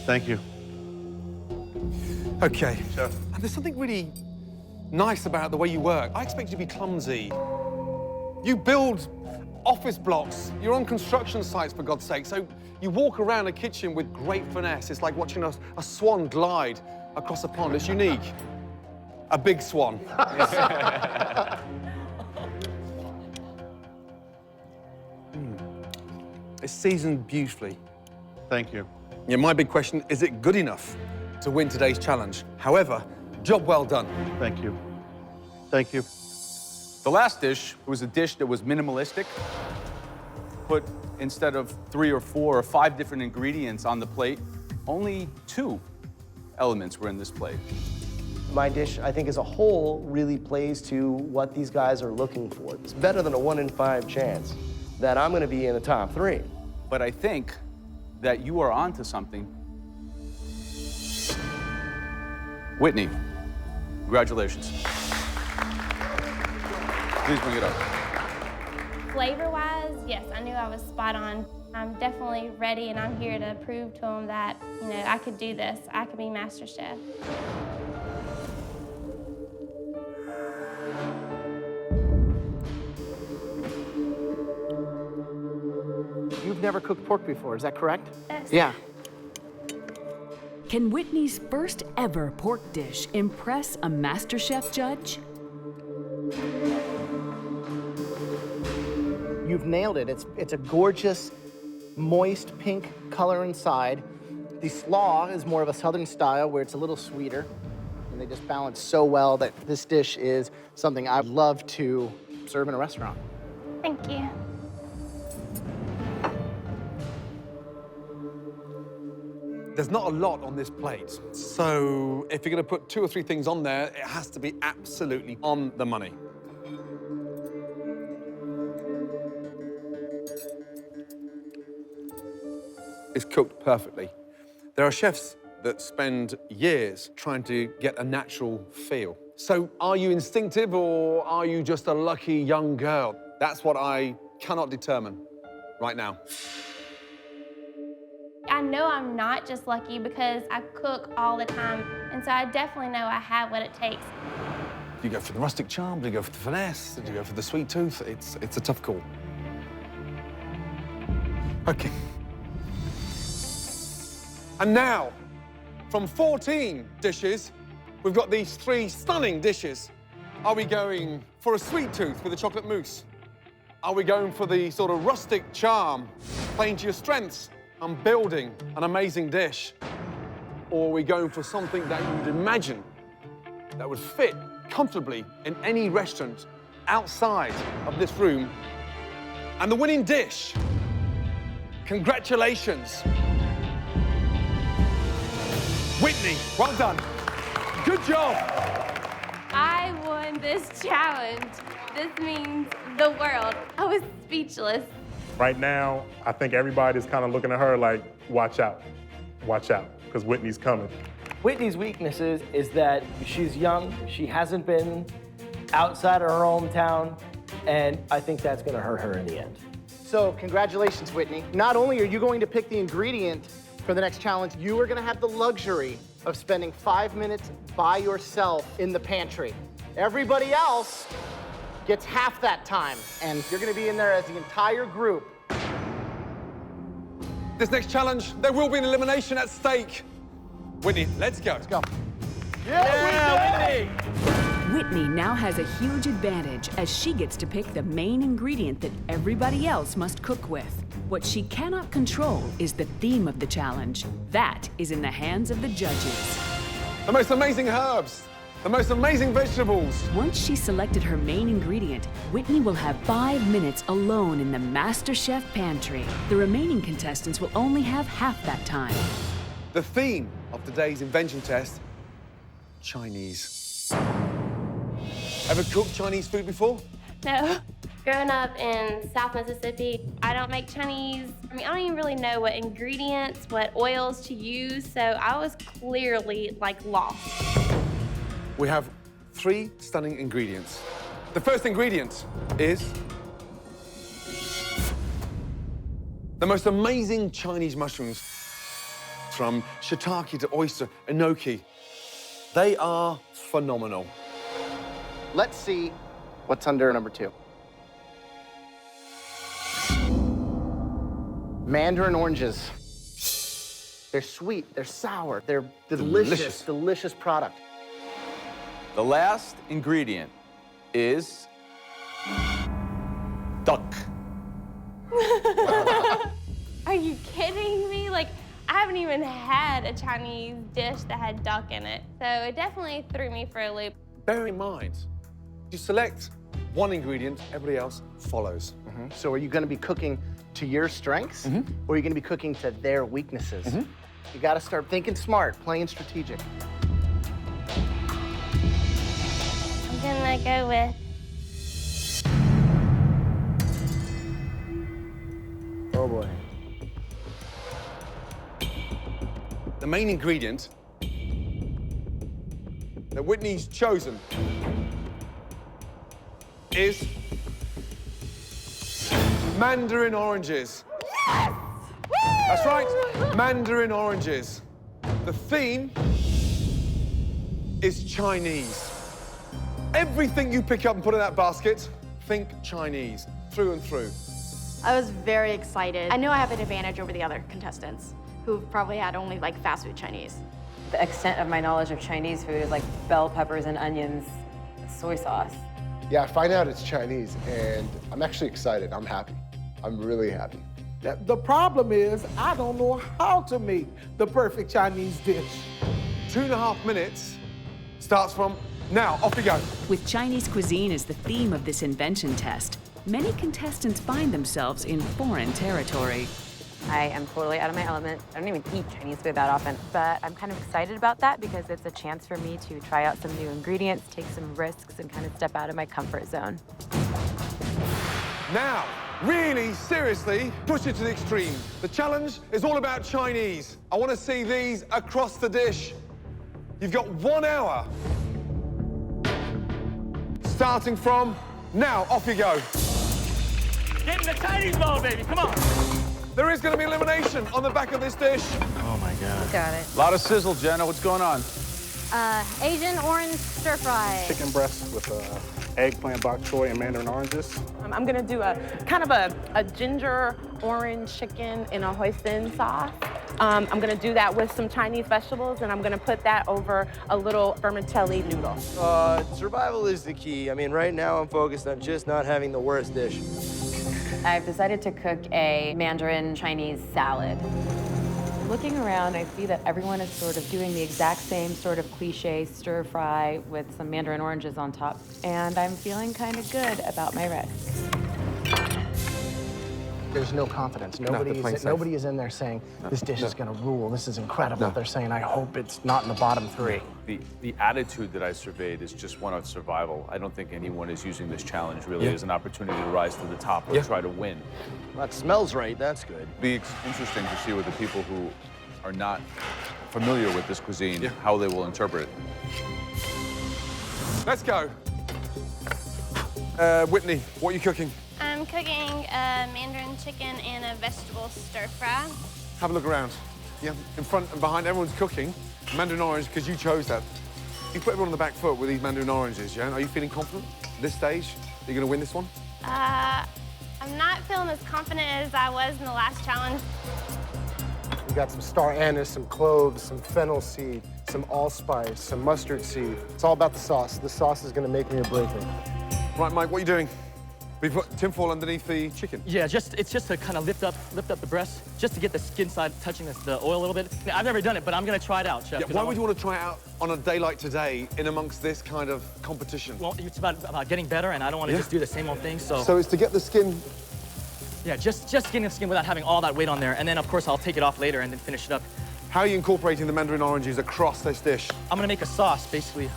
Thank you. Okay. Chef. And there's something really nice about the way you work. I expect you to be clumsy. You build office blocks. You're on construction sites, for God's sake. So you walk around a kitchen with great finesse. It's like watching a swan glide across a pond. It's unique. A big swan. It's seasoned beautifully. Thank you. Yeah, my big question, is it good enough to win today's challenge? However, job well done. Thank you. Thank you. The last dish was a dish that was minimalistic. Put, instead of 3 or 4 or 5 different ingredients on the plate, only 2 elements were in this plate. My dish, I think, as a whole, really plays to what these guys are looking for. It's better than a 1 in 5 chance that I'm gonna be in the top 3. But I think that you are onto something. Whitney, congratulations. Please bring it up. Flavor-wise, yes, I knew I was spot on. I'm definitely ready, and I'm here to prove to them that, I could do this. I could be MasterChef. You've never cooked pork before, is that correct? Yes. Yeah. Can Whitney's first ever pork dish impress a MasterChef judge? You've nailed it. It's a gorgeous, moist pink color inside. The slaw is more of a southern style where it's a little sweeter. And they just balance so well that this dish is something I'd love to serve in a restaurant. Thank you. There's not a lot on this plate. So if you're gonna put 2 or 3 things on there, it has to be absolutely on the money. It's cooked perfectly. There are chefs that spend years trying to get a natural feel. So are you instinctive or are you just a lucky young girl? That's what I cannot determine right now. I know I'm not just lucky because I cook all the time, and so I definitely know I have what it takes. Do you go for the rustic charm? Do you go for the finesse? Do you go for the sweet tooth? It's a tough call. Okay. And now, from 14 dishes, we've got these 3 stunning dishes. Are we going for a sweet tooth with a chocolate mousse? Are we going for the sort of rustic charm, playing to your strengths and building an amazing dish? Or are we going for something that you'd imagine that would fit comfortably in any restaurant outside of this room? And the winning dish, congratulations, Whitney, well done. Good job. I won this challenge. This means the world. I was speechless. Right now, I think everybody's kind of looking at her like, watch out, because Whitney's coming. Whitney's weaknesses is that she's young, she hasn't been outside of her hometown, and I think that's gonna hurt her in the end. So congratulations, Whitney. Not only are you going to pick the ingredient for the next challenge, you are gonna have the luxury of spending 5 minutes by yourself in the pantry. Everybody else gets half that time, and you're gonna be in there as the entire group. This next challenge, there will be an elimination at stake. Whitney, let's go. Let's go. Yeah, Whitney! Whitney now has a huge advantage as she gets to pick the main ingredient that everybody else must cook with. What she cannot control is the theme of the challenge. That is in the hands of the judges. The most amazing herbs, the most amazing vegetables. Once she's selected her main ingredient, Whitney will have 5 minutes alone in the MasterChef pantry. The remaining contestants will only have half that time. The theme of today's invention test, Chinese. Ever cooked Chinese food before? No. Growing up in South Mississippi, I don't make Chinese. I don't even really know what ingredients, what oils to use, so I was clearly, like, lost. We have 3 stunning ingredients. The first ingredient is the most amazing Chinese mushrooms, from shiitake to oyster, enoki. They are phenomenal. Let's see what's under number 2. Mandarin oranges. They're sweet, they're sour, they're delicious, delicious product. The last ingredient is duck. Are you kidding me? Like, I haven't even had a Chinese dish that had duck in it, so it definitely threw me for a loop. Bear in mind, you select one ingredient, everybody else follows. So are you gonna be cooking to your strengths, or are you gonna be cooking to their weaknesses? You gotta start thinking smart, playing strategic. I'm gonna go with Oh boy. The main ingredient that Whitney's chosen is mandarin oranges. yes! That's right, mandarin oranges. The theme is Chinese. Everything you pick up and put in that basket, think Chinese, through and through. I was very excited. I knew I have an advantage over the other contestants who probably had only like fast food Chinese. The extent of my knowledge of Chinese food is like bell peppers and onions, soy sauce. Yeah, I find out it's Chinese, and I'm actually excited. I'm happy. I'm really happy. The problem is, I don't know how to make the perfect Chinese dish. 2.5 minutes starts from now. Off we go. With Chinese cuisine as the theme of this invention test, many contestants find themselves in foreign territory. I am totally out of my element. I don't even eat Chinese food that often, but I'm kind of excited about that because it's a chance for me to try out some new ingredients, take some risks, and kind of step out of my comfort zone. Now, really seriously, push it to the extreme. The challenge is all about Chinese. I want to see these across the dish. You've got 1 hour. Starting from now. Off you go. Get in the Chinese bowl, baby, come on. There is going to be elimination on the back of this dish. Oh, my God. Got it. A lot of sizzle, Jenna. What's going on? Asian orange stir fry. Chicken breast with eggplant, bok choy, and mandarin oranges. I'm gonna do a kind of a ginger orange chicken in a hoisin sauce. I'm gonna do that with some Chinese vegetables, and I'm gonna put that over a little vermicelli noodle. Survival is the key. I mean, right now I'm focused on just not having the worst dish. I've decided to cook a Mandarin Chinese salad. Looking around, I see that everyone is sort of doing the exact same sort of cliche stir fry with some mandarin oranges on top, and I'm feeling kind of good about my risk. there's no confidence. Nobody is in there saying, this dish is gonna rule, this is incredible. They're saying, I hope it's not in the bottom three. The attitude that I surveyed is just one of survival. I don't think anyone is using this challenge really as an opportunity to rise to the top or try to win. That smells right, that's good. Be interesting to see with the people who are not familiar with this cuisine, how they will interpret it. Let's go. Whitney, what are you cooking? I'm cooking a Mandarin chicken and a vegetable stir fry. Have a look around. Yeah, in front and behind, everyone's cooking. Mandarin orange, because you chose that. You put everyone on the back foot with these Mandarin oranges, yeah? Are you feeling confident at this stage? Are you going to win this one? I'm not feeling as confident as I was in the last challenge. We got some star anise, some cloves, some fennel seed, some allspice, some mustard seed. It's all about the sauce. The sauce is gonna make me or break me. Right, Mike, what are you doing? We've put tinfoil underneath the chicken. Yeah, it's just to kind of lift up the breast, just to get the skin side touching the oil a little bit. Now, I've never done it, but I'm gonna try it out, Chef. Yeah, why would you want to try it out on a day like today in amongst this kind of competition? Well, it's about getting better, and I don't want to just do the same old thing, so... So it's to get the skin... Yeah, just getting the skin without having all that weight on there, and then, of course, I'll take it off later and then finish it up. How are you incorporating the Mandarin oranges across this dish? I'm gonna make a sauce, basically,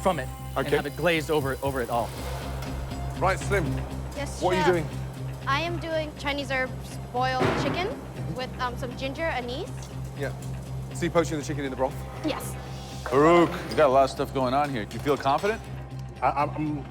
from it, and have it glazed over it all. Right, Slim. Yes, What are you doing? I am doing Chinese herbs boiled chicken with some ginger, anise. Yeah. So you're poaching the chicken in the broth? Yes. Farooq, you got a lot of stuff going on here. You feel confident? I'm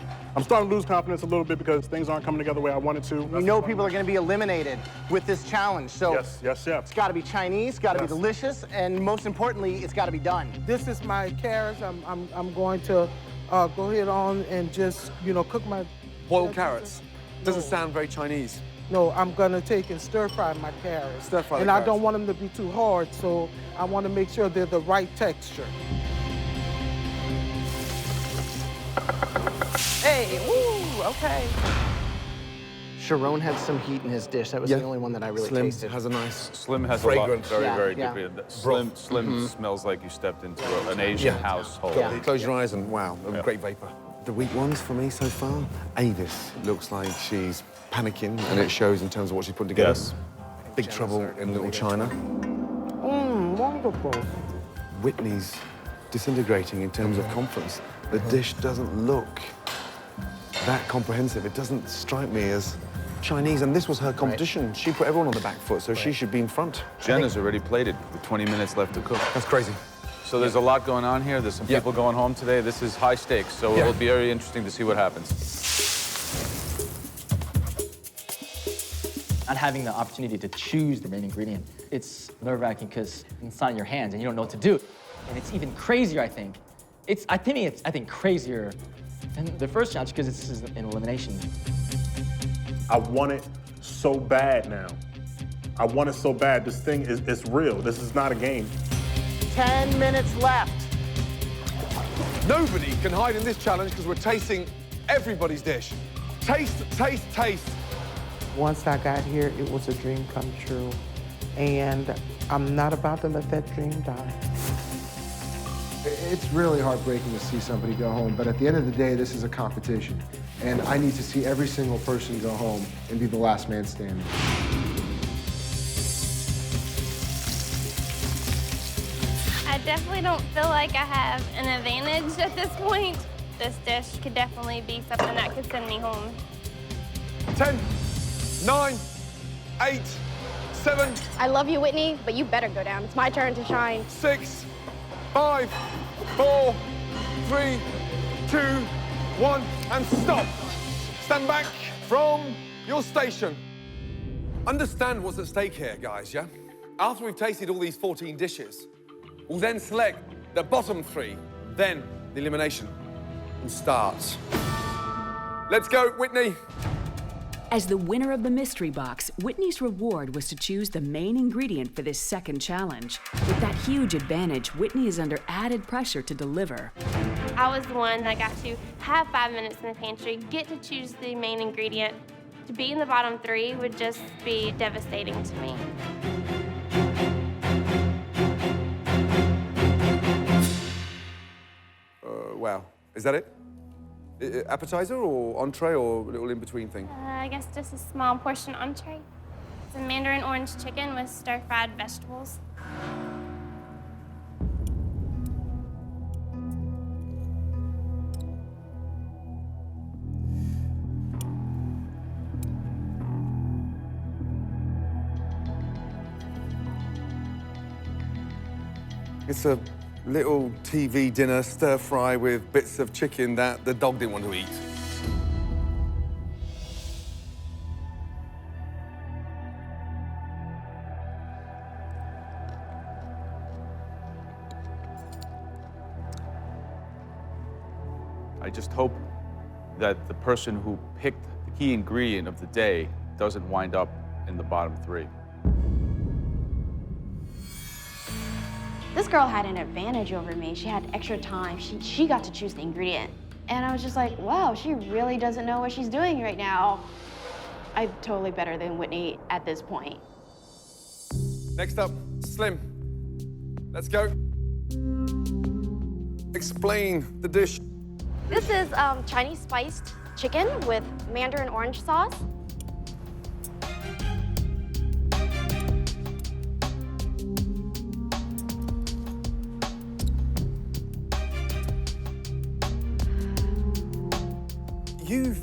starting to lose confidence a little bit because things aren't coming together the way I wanted to. We know people are going to be eliminated with this challenge, so yes, Chef. It's got to be Chinese, got to be delicious, and most importantly, it's got to be done. This is my carrots. I'm going to go ahead on and just, cook my... Boiled carrots? Doesn't sound very Chinese. No, I'm going to take and stir-fry my carrots. Stir-fry the And carrots. I don't want them to be too hard, so I want to make sure they're the right texture. Hey, woo, okay. Sharon had some heat in his dish. That was the only one that I really Slim tasted. has a nice Slim has fragrance. a lot, very good. Slim smells like you stepped into an Asian household. Close your eyes and wow, a great vapor. The weak ones for me so far, Avis looks like she's panicking, and it shows in terms of what she's putting together. Yes. Big trouble in Little China. Wonderful. Whitney's disintegrating in terms of confidence. The dish doesn't look that comprehensive. It doesn't strike me as Chinese, and this was her competition. She put everyone on the back foot, so she should be in front. Jen has already plated with 20 minutes left to cook. That's crazy. So there's a lot going on here. There's some people going home today. This is high stakes, so it'll be very interesting to see what happens. Not having the opportunity to choose the main ingredient, it's nerve-wracking because it's not in your hands and you don't know what to do. And it's even crazier, I think. I think crazier than the first challenge because this is an elimination. I want it so bad now. I want it so bad. This thing it's real. This is not a game. 10 minutes left. Nobody can hide in this challenge because we're tasting everybody's dish. Taste, taste, taste. Once I got here, it was a dream come true. And I'm not about to let that dream die. It's really heartbreaking to see somebody go home, but at the end of the day, this is a competition. And I need to see every single person go home and be the last man standing. I definitely don't feel like I have an advantage at this point. This dish could definitely be something that could send me home. 10, 9, 8, 7. I love you, Whitney, but you better go down. It's my turn to shine. 6, 5, 4, 3, 2, 1, and stop. Stand back from your station. Understand what's at stake here, guys, yeah? After we've tasted all these 14 dishes, we'll then select the bottom 3, then the elimination starts. Let's go, Whitney. As the winner of the mystery box, Whitney's reward was to choose the main ingredient for this second challenge. With that huge advantage, Whitney is under added pressure to deliver. I was the one that got to have 5 minutes in the pantry, get to choose the main ingredient. To be in the bottom 3 would just be devastating to me. Wow. Is that it? Appetizer or entree or a little in-between thing? I guess just a small portion entree. It's a mandarin orange chicken with stir-fried vegetables. It's a little TV dinner stir fry with bits of chicken that the dog didn't want to eat. I just hope that the person who picked the key ingredient of the day doesn't wind up in the bottom three. This girl had an advantage over me. She had extra time. She got to choose the ingredient. And I was just like, wow, she really doesn't know what she's doing right now. I'm totally better than Whitney at this point. Next up, Slim. Let's go. Explain the dish. This is Chinese spiced chicken with mandarin orange sauce. You've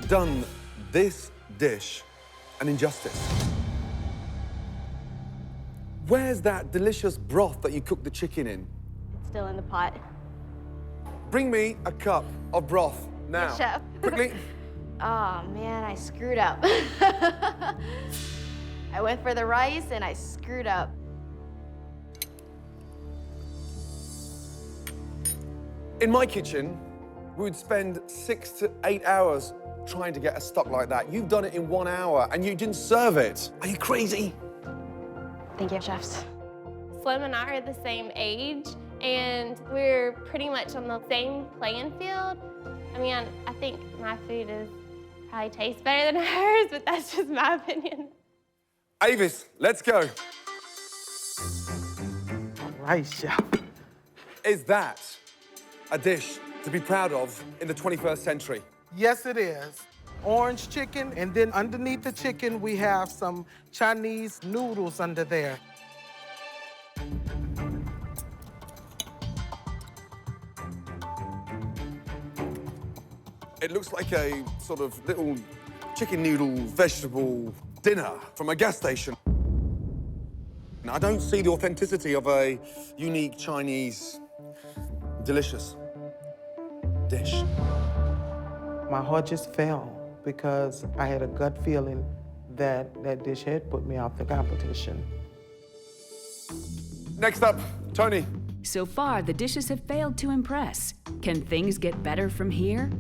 done this dish an injustice. Where's that delicious broth that you cooked the chicken in? Still in the pot. Bring me a cup of broth now. Yes, chef. Quickly. Oh man, I screwed up. I went for the rice and I screwed up. In my kitchen, we would spend 6 to 8 hours trying to get a stock like that. You've done it in 1 hour and you didn't serve it. Are you crazy? Thank you, chefs. Slim and I are the same age, and we're pretty much on the same playing field. I mean, I think my food probably tastes better than hers, but that's just my opinion. Avis, let's go. All right, chef. Is that a dish to be proud of in the 21st century? Yes, it is. Orange chicken, and then underneath the chicken, we have some Chinese noodles under there. It looks like a sort of little chicken noodle vegetable dinner from a gas station. I don't see the authenticity of a unique Chinese, delicious dish. My heart just fell because I had a gut feeling that that dish had put me off the competition. Next up, Tony. So far, the dishes have failed to impress. Can things get better from here?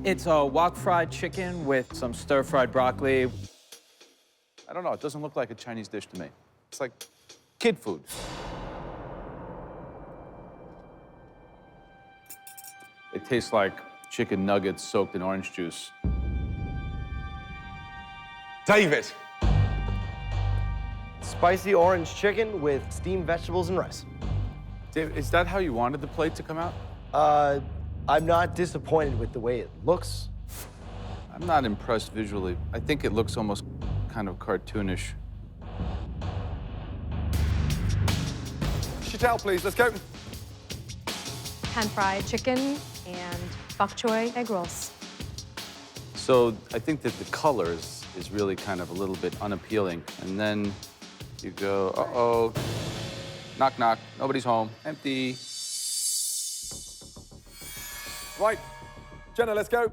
It's a wok fried chicken with some stir-fried broccoli. I don't know, it doesn't look like a Chinese dish to me. It's like kid food. It tastes like chicken nuggets soaked in orange juice. David. Spicy orange chicken with steamed vegetables and rice. Dave, is that how you wanted the plate to come out? I'm not disappointed with the way it looks. I'm not impressed visually. I think it looks almost kind of cartoonish. Chantal, please, let's go. Pan-fried chicken and bok choy egg rolls. So I think that the color is really kind of a little bit unappealing. And then you go, uh-oh, knock, knock, nobody's home, empty. Right, Jenna, let's go.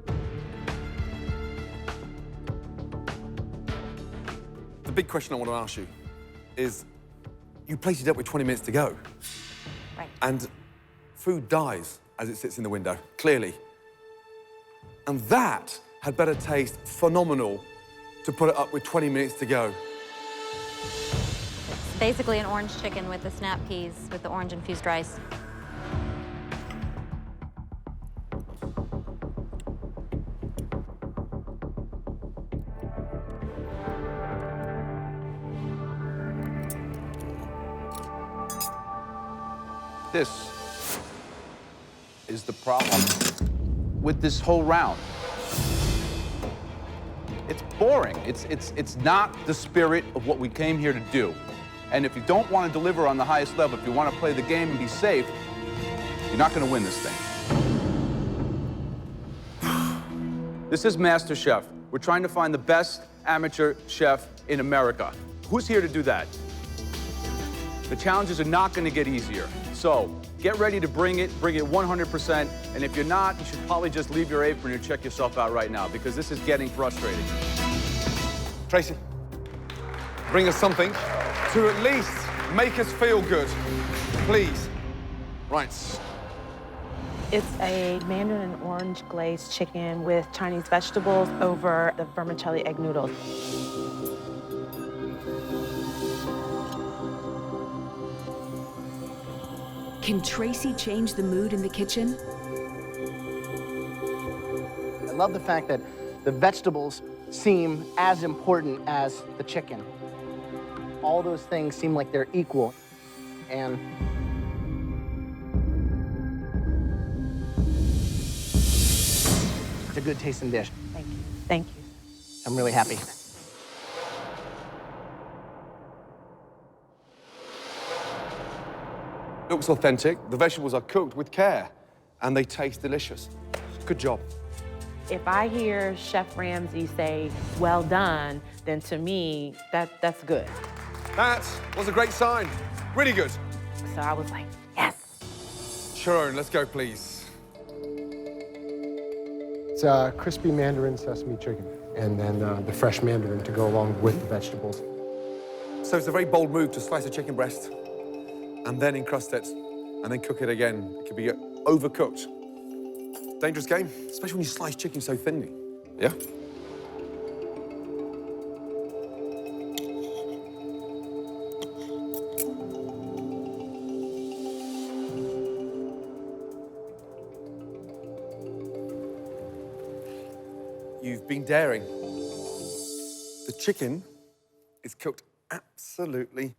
The big question I want to ask you is, you placed it up with 20 minutes to go. Right. And food dies as it sits in the window, clearly. And that had better taste phenomenal to put it up with 20 minutes to go. It's basically an orange chicken with the snap peas with the orange-infused rice. This is the problem with this whole round. It's boring. It's not the spirit of what we came here to do. And if you don't want to deliver on the highest level, if you want to play the game and be safe, you're not going to win this thing. This is MasterChef. We're trying to find the best amateur chef in America. Who's here to do that? The challenges are not going to get easier. So get ready to bring it 100%. And if you're not, you should probably just leave your apron and check yourself out right now, because this is getting frustrating. Tracy, bring us something to at least make us feel good, please. Right. It's a mandarin and orange glazed chicken with Chinese vegetables over the vermicelli egg noodles. Can Tracy change the mood in the kitchen? I love the fact that the vegetables seem as important as the chicken. All those things seem like they're equal. And it's a good tasting dish. Thank you. Thank you. I'm really happy. Looks authentic. The vegetables are cooked with care, and they taste delicious. Good job. If I hear Chef Ramsay say, well done, then to me, that's good. That was a great sign. Really good. So I was like, yes. Sharon, let's go, please. It's crispy mandarin sesame chicken, and then the fresh mandarin to go along with the vegetables. So it's a very bold move to slice a chicken breast and then encrust it and then cook it again. It could be overcooked. Dangerous game, especially when you slice chicken so thinly. Yeah? You've been daring. The chicken is cooked absolutely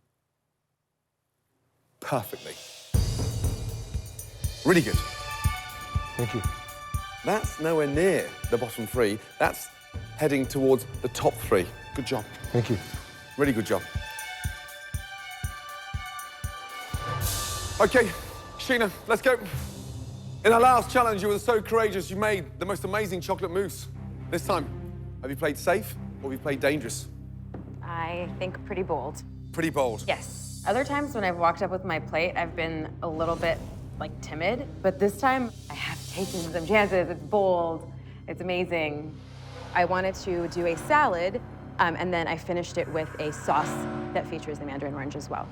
perfectly. Really good. Thank you. That's nowhere near the bottom three. That's heading towards the top three. Good job. Thank you. Really good job. Okay, Sheena, let's go. In our last challenge, you were so courageous, you made the most amazing chocolate mousse. This time, have you played safe or have you played dangerous? I think pretty bold. Pretty bold. Yes. Other times when I've walked up with my plate, I've been a little bit like timid, but this time I have taken some chances. It's bold, it's amazing. I wanted to do a salad, and then I finished it with a sauce that features the mandarin orange as well.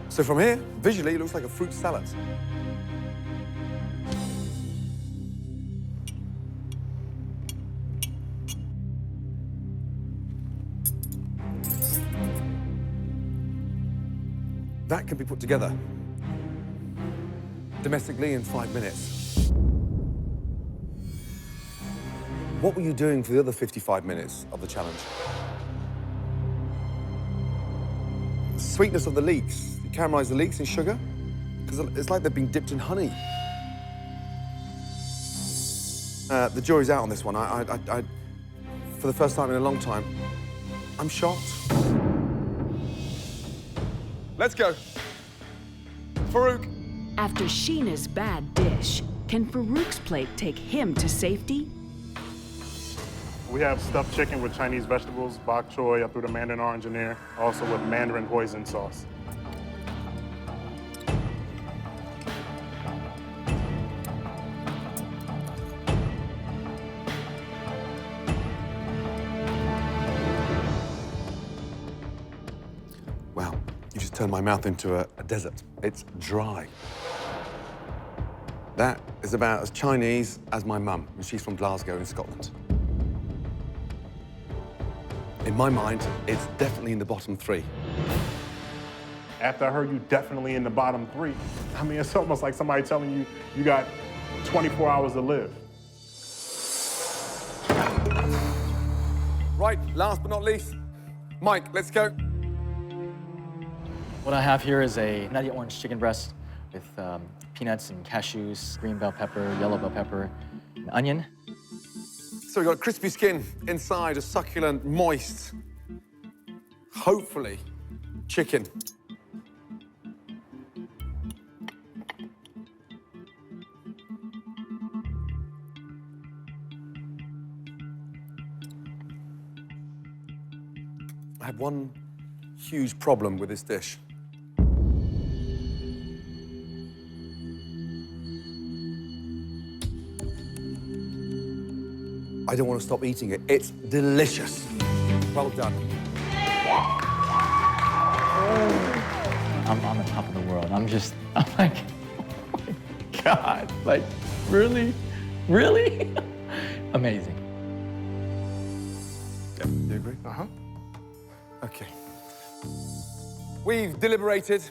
So from here, visually, it looks like a fruit salad. That can be put together domestically in 5 minutes. What were you doing for the other 55 minutes of the challenge? The sweetness of the leeks. You caramelize the leeks in sugar? Because it's like they've been dipped in honey. The jury's out on this one. I, for the first time in a long time, I'm shocked. Let's go. Farooq. After Sheena's bad dish, can Farooq's plate take him to safety? We have stuffed chicken with Chinese vegetables, bok choy. I threw the mandarin orange in there, also with mandarin hoisin sauce. Wow, you just turned my mouth into a desert. It's dry. That is about as Chinese as my mum, and she's from Glasgow in Scotland. In my mind, it's definitely in the bottom three. After I heard you definitely in the bottom three, I mean, it's almost like somebody telling you you got 24 hours to live. Right, last but not least, Mike, let's go. What I have here is a nutty orange chicken breast with peanuts and cashews, green bell pepper, yellow bell pepper, and onion. So we've got crispy skin inside, a succulent, moist, hopefully, chicken. I have one huge problem with this dish. I don't want to stop eating it. It's delicious. Well done. I'm on the top of the world. I'm like, oh my God, like, really? Really? Amazing. Yeah, you agree? Uh-huh. Okay. We've deliberated.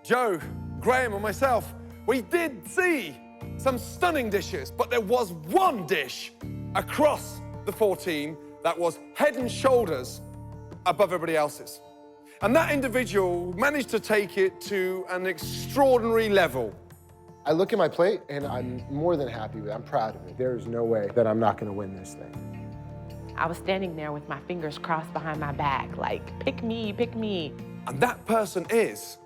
Joe, Graham, and myself, we did see some stunning dishes, but there was one dish across the 14 that was head and shoulders above everybody else's. And that individual managed to take it to an extraordinary level. I look at my plate and I'm more than happy with it. I'm proud of it. There's no way that I'm not gonna win this thing. I was standing there with my fingers crossed behind my back, like, pick me, pick me. And that person is...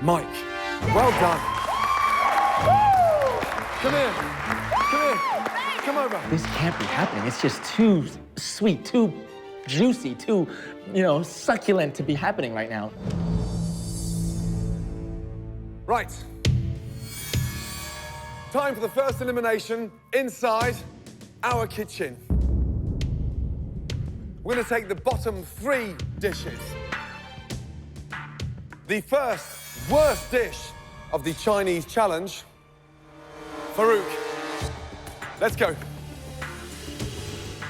Mike. Well done. Come here. Come here. Come over. This can't be happening. It's just too sweet, too juicy, too, succulent to be happening right now. Right. Time for the first elimination inside our kitchen. We're gonna take the bottom 3 dishes. The first worst dish of the Chinese challenge. Farooq, let's go.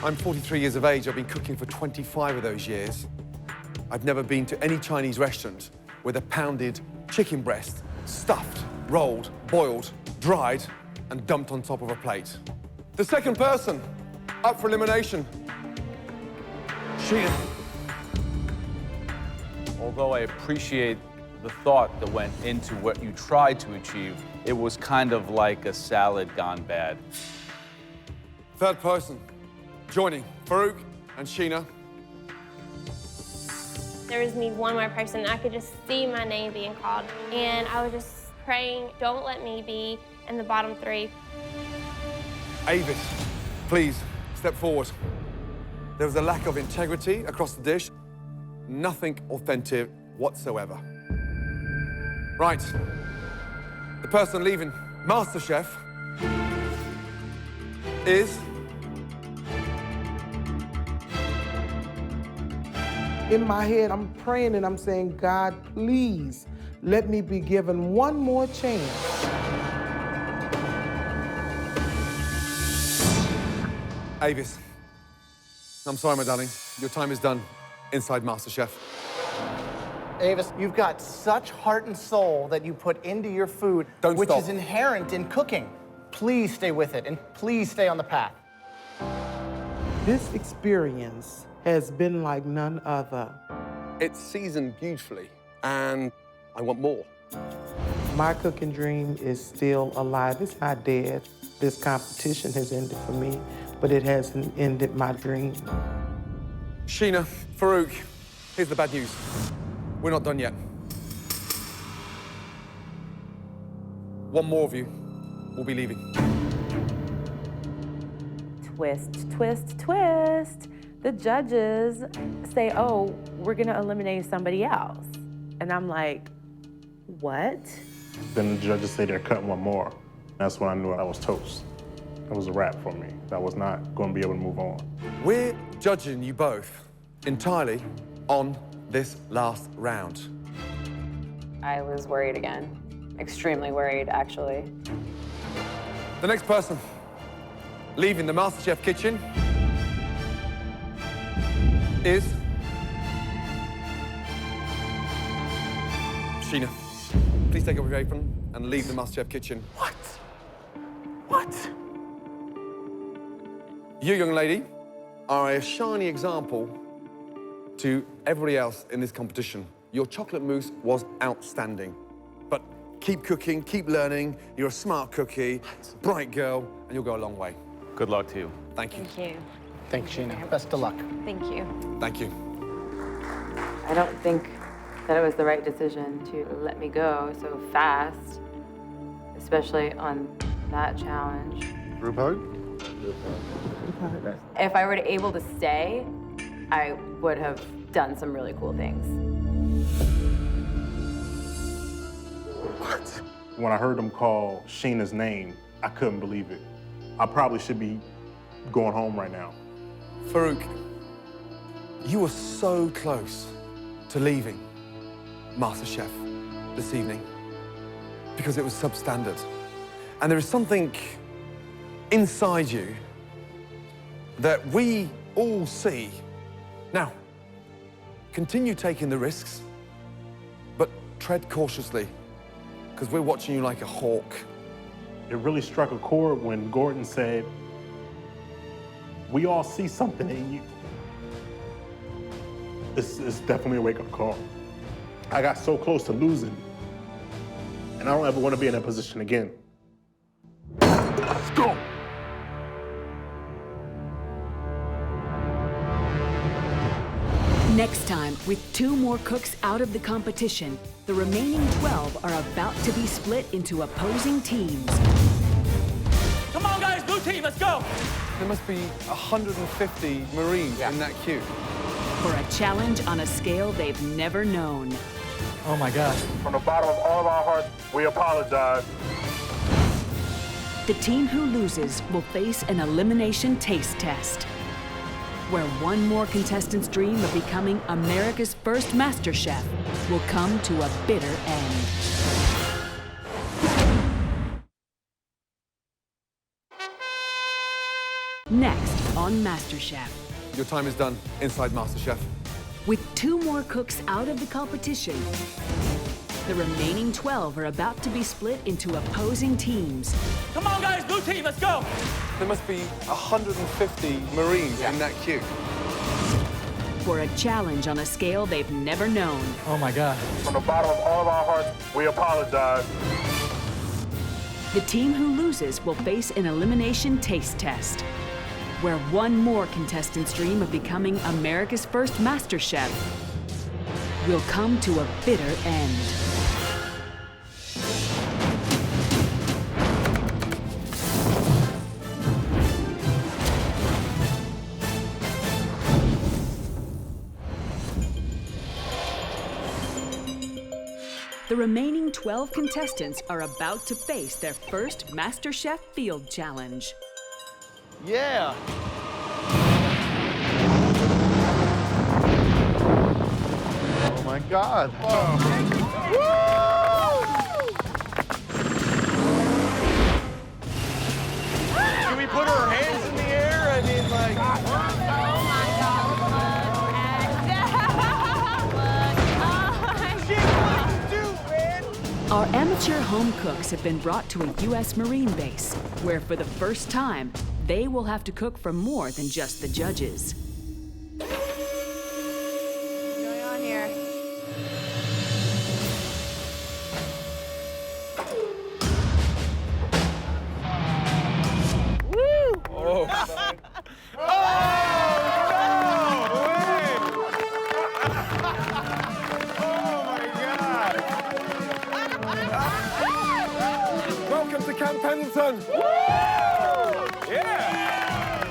I'm 43 years of age. I've been cooking for 25 of those years. I've never been to any Chinese restaurant with a pounded chicken breast, stuffed, rolled, boiled, dried, and dumped on top of a plate. The second person up for elimination, Sheena. Although I appreciate the thought that went into what you tried to achieve, it was kind of like a salad gone bad. Third person, joining Farooq and Sheena. There was me one more person. I could just see my name being called. And I was just praying, don't let me be in the bottom 3. Avis, please step forward. There was a lack of integrity across the dish. Nothing authentic whatsoever. Right. The person leaving MasterChef is... In my head, I'm praying and I'm saying, God, please let me be given one more chance. Avis, I'm sorry, my darling. Your time is done inside MasterChef. Avis, you've got such heart and soul that you put into your food, which is inherent in cooking. Please stay with it, and please stay on the path. This experience has been like none other. It's seasoned beautifully, and I want more. My cooking dream is still alive. It's not dead. This competition has ended for me, but it hasn't ended my dream. Sheena, Farooq, here's the bad news. We're not done yet. One more of you will be leaving. Twist, twist, twist. The judges say, oh, we're gonna eliminate somebody else. And I'm like, what? Then the judges say they're cutting one more. That's when I knew I was toast. It was a wrap for me. I was not going to be able to move on. We're judging you both entirely on this last round. I was worried again. Extremely worried, actually. The next person leaving the MasterChef kitchen is Sheena. Please take off your apron and leave the MasterChef kitchen. What? What? You, young lady, are a shiny example to everybody else in this competition. Your chocolate mousse was outstanding, but Keep cooking, keep learning. You're a smart cookie, bright girl, and you'll go a long way. Good luck to you. Thank you. Thank you. Thanks, Sheena. Best of luck. Thank you. Thank you. I don't think that it was the right decision to let me go so fast, especially on that challenge. Group hug? If I were able to stay, I would have done some really cool things. What? When I heard them call Sheena's name, I couldn't believe it. I probably should be going home right now. Farooq, you were so close to leaving MasterChef this evening because it was substandard. And there is something inside you that we all see. Now, continue taking the risks, but tread cautiously, because we're watching you like a hawk. It really struck a chord when Gordon said, we all see something in you. It's definitely a wake-up call. I got so close to losing, and I don't ever want to be in that position again. Let's go! Next time, with 2 more cooks out of the competition, the remaining 12 are about to be split into opposing teams. Come on, guys, blue team, let's go! There must be 150 Marines in that queue. For a challenge on a scale they've never known. Oh my gosh. From the bottom of all of our hearts, we apologize. The team who loses will face an elimination taste test, where one more contestant's dream of becoming America's first MasterChef will come to a bitter end. Next on MasterChef. Your time is done inside MasterChef. With 2 more cooks out of the competition, the remaining 12 are about to be split into opposing teams. Come on, guys, blue team, let's go! There must be 150 Marines in that queue. For a challenge on a scale they've never known. Oh my God. From the bottom of all of our hearts, we apologize. The team who loses will face an elimination taste test, where one more contestant's dream of becoming America's first MasterChef will come to a bitter end. The remaining 12 contestants are about to face their first MasterChef Field Challenge. Yeah. Oh my God. Can we put our hands in the air? I mean, like... Our amateur home cooks have been brought to a U.S. Marine base, where for the first time, they will have to cook for more than just the judges. What's going on here? Woo! Oh, Welcome to Camp Pendleton. yeah!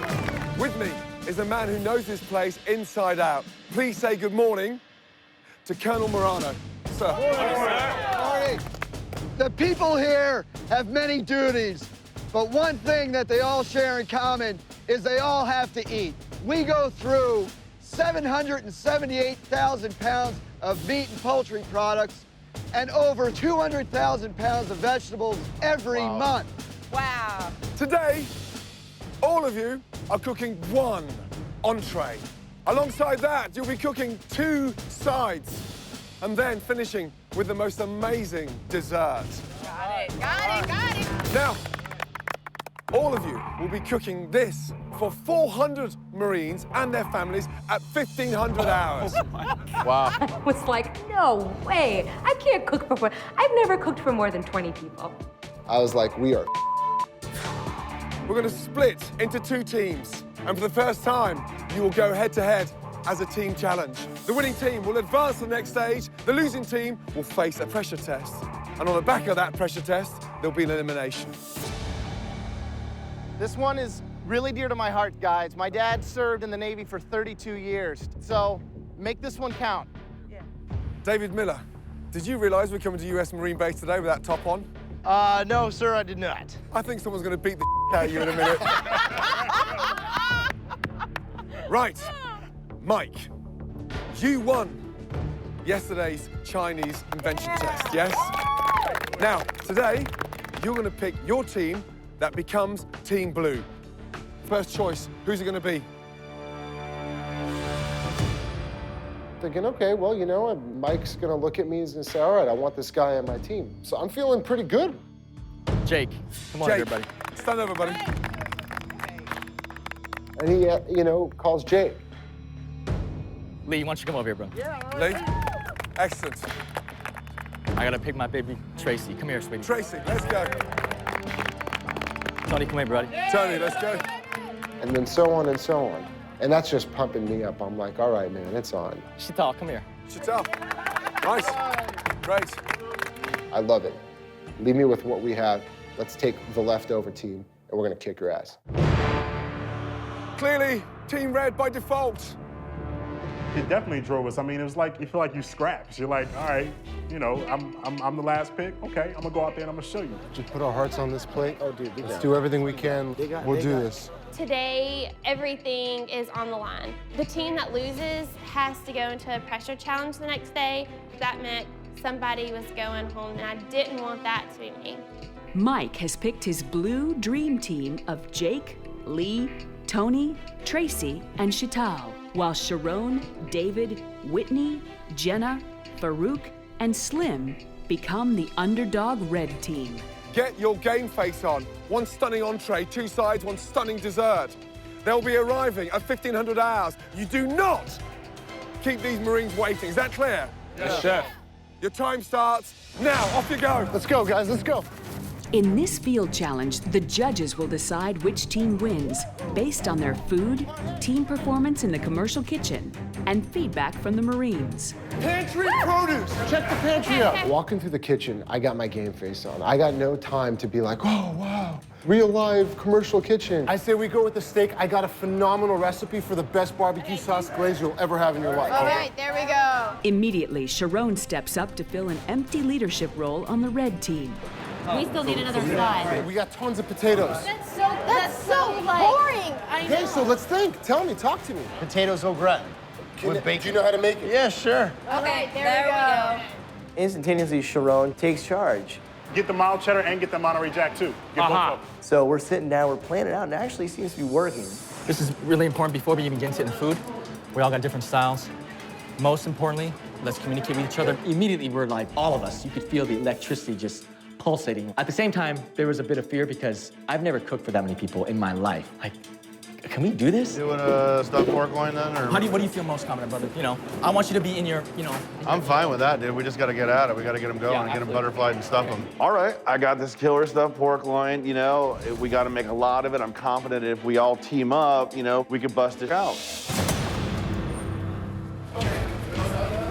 Whitney is a man who knows this place inside out. Please say good morning to Colonel Morano. Sir. Morning. The people here have many duties, but one thing that they all share in common is they all have to eat. We go through 778,000 pounds of meat and poultry products and over 200,000 pounds of vegetables every month. Wow. Today, all of you are cooking 1 entree. Alongside that, you'll be cooking 2 sides and then finishing with the most amazing dessert. Got it, got it, got it. Now, all of you will be cooking this for $400 Marines and their families at 1,500 hours. Wow. I was like, no way. I can't cook for more. I've never cooked for more than 20 people. I was like, we are. We're going to split into 2 teams. And for the first time, you will go head-to-head as a team challenge. The winning team will advance to the next stage. The losing team will face a pressure test. And on the back of that pressure test, there'll be an elimination. This one is really dear to my heart, guys. My dad served in the Navy for 32 years, so make this one count. David Miller, did you realize we're coming to US Marine Base today with that top on? No, sir, I did not. I think someone's going to beat the out of you in a minute. Right, Mike, you won yesterday's Chinese invention test, yes? Now, today, you're going to pick your team that becomes Team Blue. First choice, who's it going to be? Thinking, okay, well, you know, Mike's gonna look at me and he's gonna say, all right, I want this guy on my team. So I'm feeling pretty good. Jake, come on, Jake, everybody. Stand over, buddy. And he, you know, calls Jake. Lee, why don't you come over here, bro? Lee, excellent. I gotta pick my baby, Tracy. Come here, sweetie. Tracy, let's go. Tony, come here, buddy. Tony, let's go. And then so on and so on. And that's just pumping me up. I'm like, all right, man, it's on. Chital, come here. Chital. Nice. Great. I love it. Leave me with what we have. Let's take the leftover team, and we're gonna kick your ass. Clearly, Team Red by default. It definitely drove us. I mean, it was like, you feel like you scrapped. You're like, all right, you know, I'm the last pick. Okay, I'm gonna go out there and I'm gonna show you. Just put our hearts on this plate. Oh, dude, let's do everything we can. We'll do this. Today, everything is on the line. The team that loses has to go into a pressure challenge the next day. That meant somebody was going home, and I didn't want that to be me. Mike has picked his blue dream team of Jake, Lee, Tony, Tracy, and Chital, while Sharon, David, Whitney, Jenna, Farooq, and Slim become the underdog red team. Get your game face on. One stunning entree, 2 sides, 1 stunning dessert. They'll be arriving at 1,500 hours. You do not keep these Marines waiting. Is that clear? Yes, chef. Your time starts now. Off you go. Let's go, guys, let's go. In this field challenge, the judges will decide which team wins based on their food, team performance in the commercial kitchen, and feedback from the Marines. Pantry produce! Check the pantry out. Walking through the kitchen, I got my game face on. I got no time to be like, oh, wow, real live commercial kitchen. I say we go with the steak. I got a phenomenal recipe for the best barbecue sauce glaze you'll ever have in your life. All right, there we go. Immediately, Sharon steps up to fill an empty leadership role on the red team. We still need another side. We got tons of potatoes. That's so boring. Okay, so let's think. Tell me, talk to me. Potatoes au gratin. Do you know how to make it? Yeah, sure. Okay, there we go. Instantaneously, Sharon takes charge. Get the mild cheddar and get the Monterey Jack, too. Get both of them. So we're sitting down, we're planning it out, and it actually seems to be working. This is really important before we even get into the food. We all got different styles. Most importantly, let's communicate with each other. Immediately, we're like, all of us, you could feel the electricity just pulsating. At the same time, there was a bit of fear because I've never cooked for that many people in my life. Like, can we do this? Doing a stuffed pork loin then, or? What do you feel most confident, brother? You know, I want you to be in your, you know. I'm fine with that, dude. We just got to get at it. We got to get them going and get them butterflied and stuff them. All right, I got this killer stuffed pork loin. You know, we got to make a lot of it. I'm confident if we all team up, you know, we could bust it out.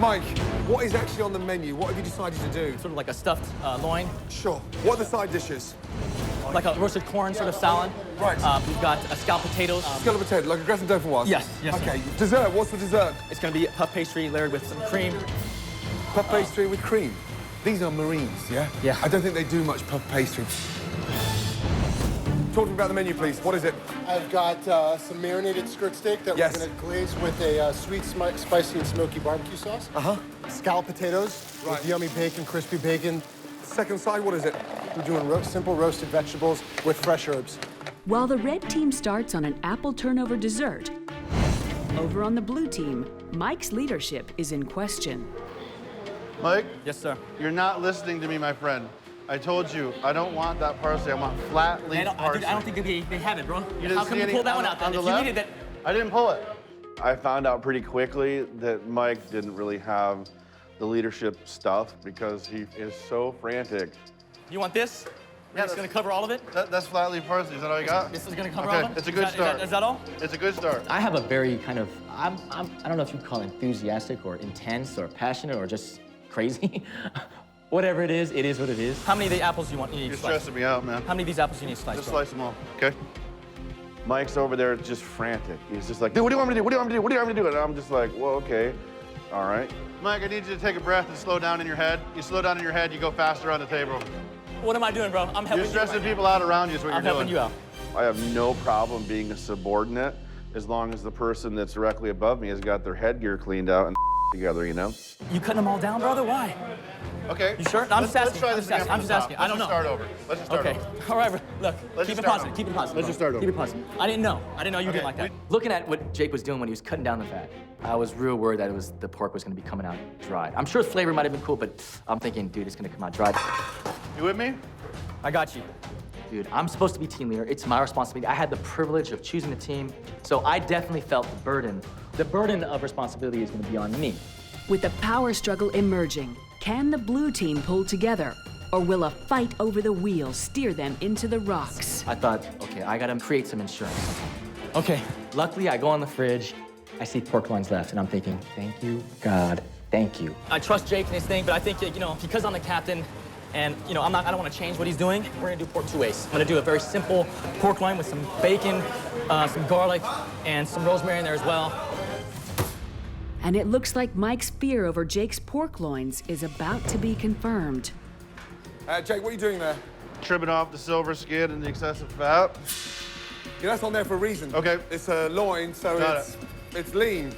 Mike, what is actually on the menu? What have you decided to do? Sort of like a stuffed loin. Sure. What are the side dishes? Like a roasted corn sort of salad. Right. We've got scalloped potatoes. Scalloped potato, like a gratin dauphinoise? Yes. Okay, dessert, what's the dessert? It's gonna be puff pastry layered with some cream. Puff pastry with cream? These are Marines, yeah? Yeah. I don't think they do much puff pastry. Talk to me about the menu, please. What is it? I've got some marinated skirt steak that we're gonna glaze with a sweet, spicy, and smoky barbecue sauce. Scalloped potatoes with yummy bacon, crispy bacon. Second side, what is it? We're doing simple roasted vegetables with fresh herbs. While the red team starts on an apple turnover dessert, over on the blue team, Mike's leadership is in question. Mike? Yes, sir. You're not listening to me, my friend. I told you, I don't want that parsley. I want flat leaf parsley. I don't think they have it, bro. You didn't How come see you any pull that one out then? on the If you left? needed that, I didn't pull it. I found out pretty quickly that Mike didn't really have the leadership stuff because he is so frantic. You want this? Yeah, it's gonna cover all of it? That's flat leaf parsley. Is that all you got? This is gonna cover okay. all of it? It's a good start. Is that all? It's a good start. I have a very kind of, I don't know if you'd call it enthusiastic or intense or passionate or just crazy. Whatever it is what it is. How many of the apples do you want? You're stressing me out, man. How many of these apples do you need to slice? Just slice them all, okay? Mike's over there just frantic. He's just like, dude, what do you want me to do? What do you want me to do? What do you want me to do? And I'm just like, well, okay, all right. Mike, I need you to take a breath and slow down in your head. You slow down in your head, you go faster on the table. What am I doing, bro? I'm helping you. You're stressing people out around you is what you're doing. I'm helping you out. I have no problem being a subordinate as long as the person that's directly above me has got their headgear cleaned out and together, you know? You cutting them all down, brother? Why? Okay. You sure? No, I'm just asking. Let's try this again. I'm just asking. I don't know. Let's just start over. Let's just start over. All right, bro. Look, keep it positive. Keep it positive. Let's just start over. Keep it positive. I didn't know you didn't like that. Looking at what Jake was doing when he was cutting down the fat, I was real worried that the pork was gonna be coming out dry. I'm sure the flavor might have been cool, but I'm thinking, dude, it's gonna come out dry. You with me? I got you. Dude, I'm supposed to be team leader. It's my responsibility. I had the privilege of choosing the team, so I definitely felt the burden. The burden of responsibility is gonna be on me. With the power struggle emerging, can the blue team pull together? Or will a fight over the wheel steer them into the rocks? I thought, okay, I gotta create some insurance. Okay, luckily I go on the fridge, I see pork loins left, and I'm thinking, thank you, God, thank you. I trust Jake and his thing, but I think, because I'm the captain, and, I don't want to change what he's doing, we're gonna do pork two ways. I'm gonna do a very simple pork loin with some bacon, some garlic, and some rosemary in there as well. And it looks like Mike's fear over Jake's pork loins is about to be confirmed. Jake, what are you doing there? Trimming off the silver skin and the excessive fat. Yeah, that's on there for a reason. Okay. It's a loin, so it's lean.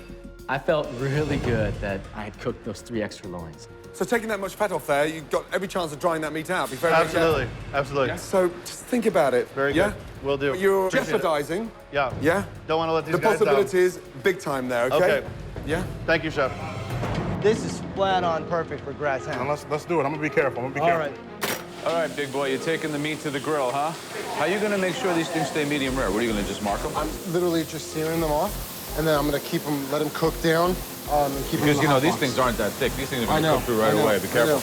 I felt really good that I had cooked those 3 extra loins. So taking that much fat off there, you've got every chance of drying that meat out. Be very Absolutely, absolutely. Yeah? So just think about it. Very good. Will do. You're Appreciate jeopardizing. Yeah. Yeah? Don't want to let these the guys down. possibilities, big time there, okay? Okay. Yeah? Thank you, Chef. This is flat on perfect for grass ham. Let's do it. I'm gonna be careful. I'm gonna be careful. All right. All right, big boy, you're taking the meat to the grill, huh? How are you gonna make sure these things stay medium rare? What are you gonna just mark them? I'm literally just searing them off, and then I'm gonna keep them, let them cook down, and keep them. Because these things aren't that thick. These things are gonna cook through right away. Be careful.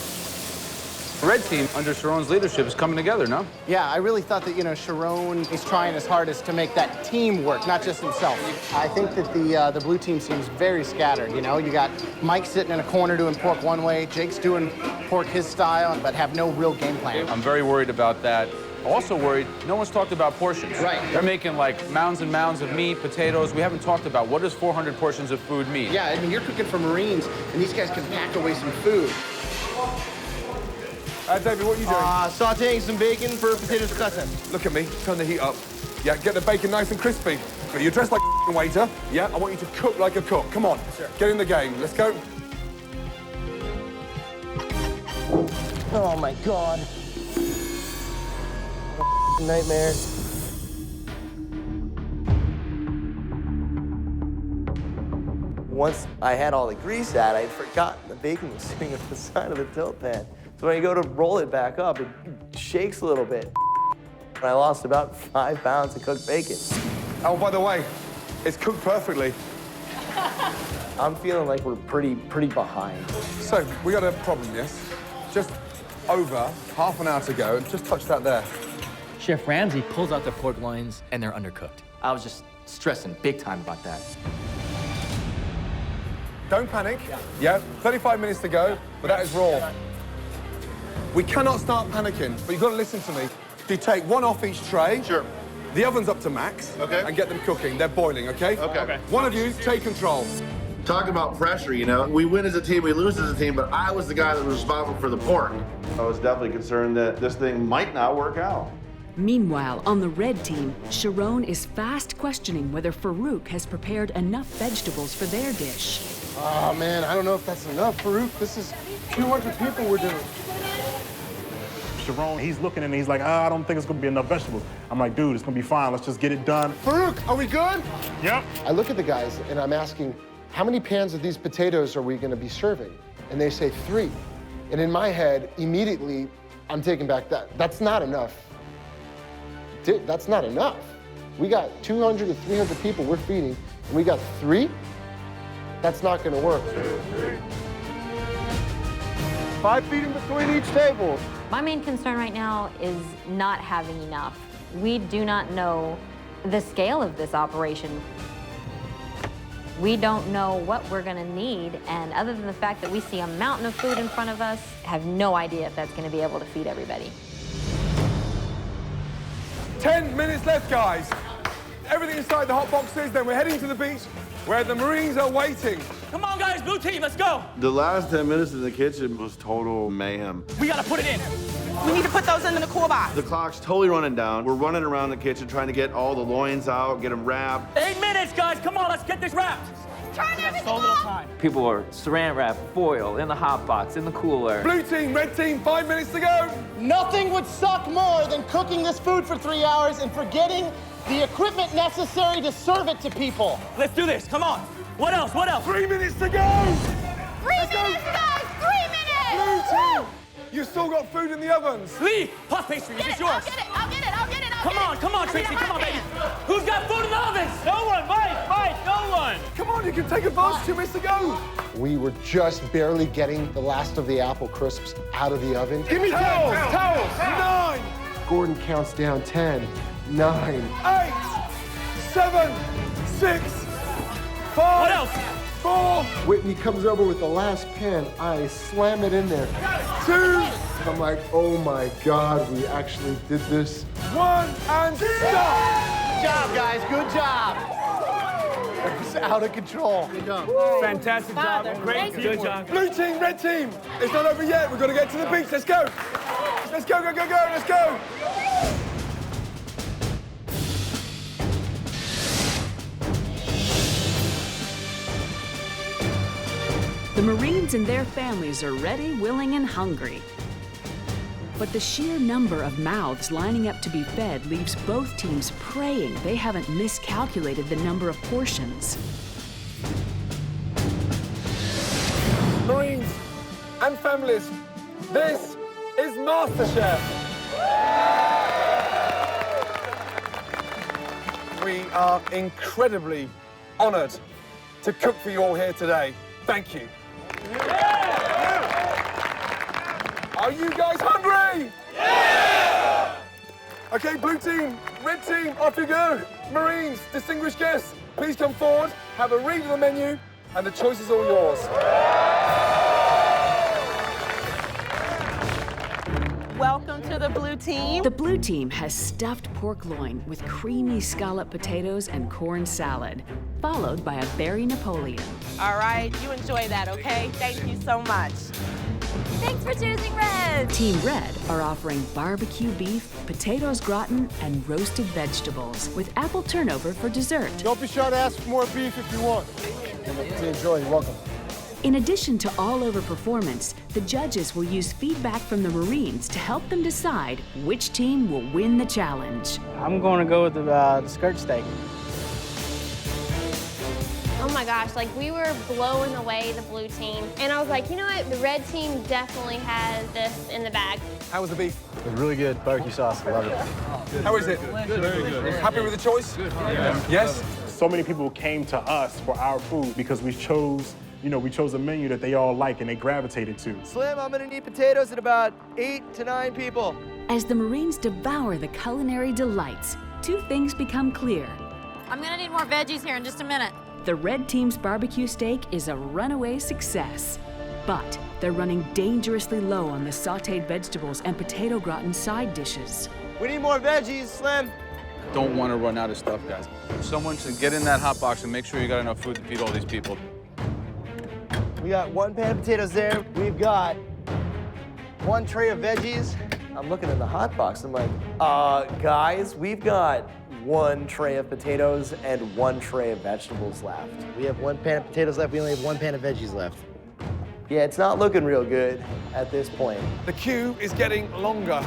The red team, under Sharon's leadership, is coming together, no? Yeah, I really thought that, Sharon is trying his hardest to make that team work, not just himself. I think that the blue team seems very scattered, You got Mike sitting in a corner doing pork one way, Jake's doing pork his style, but have no real game plan. I'm very worried about that. Also worried, no one's talked about portions. Right. They're making like mounds and mounds of meat, potatoes. We haven't talked about what does 400 portions of food mean. Yeah, I mean, you're cooking for Marines, and these guys can pack away some food. David, what are you doing? Sauteing some bacon for potatoes contest. Look at me, turn the heat up. Yeah, get the bacon nice and crispy. But you're dressed like a waiter. Yeah, I want you to cook like a cook. Come on, get in the game. Let's go. Oh my God. What a nightmare. Once I had all the grease out, I'd forgotten the bacon was sitting at the side of the tilt pan. So when you go to roll it back up, it shakes a little bit. And I lost about 5 pounds of cooked bacon. Oh, by the way, it's cooked perfectly. I'm feeling like we're pretty behind. So, we got a problem, yes? Just over half an hour to go, and just touch that there. Chef Ramsay pulls out the pork loins, and they're undercooked. I was just stressing big time about that. Don't panic. Yeah, 35 minutes to go, but that is raw. We cannot start panicking, but you've got to listen to me. You take one off each tray. Sure. The oven's up to max. Okay. And get them cooking. They're boiling, okay? Okay. One of you, take control. Talking about pressure, we win as a team, we lose as a team, but I was the guy that was responsible for the pork. I was definitely concerned that this thing might not work out. Meanwhile, on the red team, Sharon is fast questioning whether Farooq has prepared enough vegetables for their dish. Oh, man, I don't know if that's enough, Farooq. This is 200 people we're doing. Sharon, he's looking at me, he's like, I don't think it's gonna be enough vegetables. I'm like, dude, it's gonna be fine. Let's just get it done. Farooq, are we good? Yep. I look at the guys and I'm asking, how many pans of these potatoes are we gonna be serving? And they say 3. And in my head, immediately, I'm taking back that. That's not enough. That's not enough. We got 200 to 300 people we're feeding, and we got 3? That's not gonna work. 5 feet in between each table. My main concern right now is not having enough. We do not know the scale of this operation. We don't know what we're gonna need, and other than the fact that we see a mountain of food in front of us, have no idea if that's gonna be able to feed everybody. 10 minutes left, guys. Everything inside the hot boxes, then we're heading to the beach where the Marines are waiting. Come on, guys, blue team, let's go. The last 10 minutes in the kitchen was total mayhem. We gotta put it in. We need to put those in the cool box. The clock's totally running down. We're running around the kitchen trying to get all the loins out, get them wrapped. 8 minutes, guys, come on, let's get this wrapped. Turn everything So little time. People are saran wrap, foil, in the hot box, in the cooler. Blue team, red team, 5 minutes to go. Nothing would suck more than cooking this food for 3 hours and forgetting the equipment necessary to serve it to people. Let's do this, come on. What else, what else? 3 minutes to go. 3 minutes, guys! 3 minutes! Blue team, you've still got food in the ovens. Lee, puff pastry, is this yours? I'll get it, I'll get it, I'll get it, I'll get it. Come on, Tracy, come on, baby. Who's got food in the ovens? No one, Mike, no one. Come on, you can take advantage. 2 minutes to go. We were just barely getting the last of the apple crisps out of the oven. Give me towels, towels. 9, Gordon counts down 10, 9. 8, 7, 6, 5. What else? 4. Whitney comes over with the last pan. I slam it in there. 2. I'm like, oh my God, we actually did this. 1, and stop. Good job, guys. Good job. It was out of control. Good job. Fantastic job, great, good job. Blue team, red team. It's not over yet. We've got to get to the beach. Let's go. Let's go, go, go, go. Let's go. The Marines and their families are ready, willing, and hungry. But the sheer number of mouths lining up to be fed leaves both teams praying they haven't miscalculated the number of portions. Marines and families, this is MasterChef. We are incredibly honored to cook for you all here today. Thank you. Are you guys hungry? Yeah! Okay, blue team, red team, off you go. Marines, distinguished guests, please come forward, have a read of the menu, and the choice is all yours. Welcome to the blue team. The blue team has stuffed pork loin with creamy scallop potatoes and corn salad, followed by a berry Napoleon. All right, you enjoy that, okay? Thank you so much. Thanks for choosing red. Team Red are offering barbecue beef, potatoes gratin, and roasted vegetables with apple turnover for dessert. Don't be shy to ask for more beef if you want. Enjoy, you're welcome. In addition to all-over performance, the judges will use feedback from the Marines to help them decide which team will win the challenge. I'm going to go with the skirt steak. Oh my gosh, like we were blowing away the blue team. And I was like, you know what? The red team definitely has this in the bag. How was the beef? It was really good. Barbecue sauce, I love it. How is it? Very good. Happy with the choice? Yes? So many people came to us for our food because we chose a menu that they all like and they gravitated to. Slim, I'm gonna need potatoes at about 8 to 9 people. As the Marines devour the culinary delights, two things become clear. I'm gonna need more veggies here in just a minute. The red team's barbecue steak is a runaway success, but they're running dangerously low on the sautéed vegetables and potato gratin side dishes. We need more veggies, Slim. Don't want to run out of stuff, guys. Someone should get in that hot box and make sure you got enough food to feed all these people. We got 1 pan of potatoes there. We've got 1 tray of veggies. I'm looking in the hot box. I'm like, guys, we've got 1 tray of potatoes and 1 tray of vegetables left. We have 1 pan of potatoes left. We only have 1 pan of veggies left. Yeah, it's not looking real good at this point. The queue is getting longer.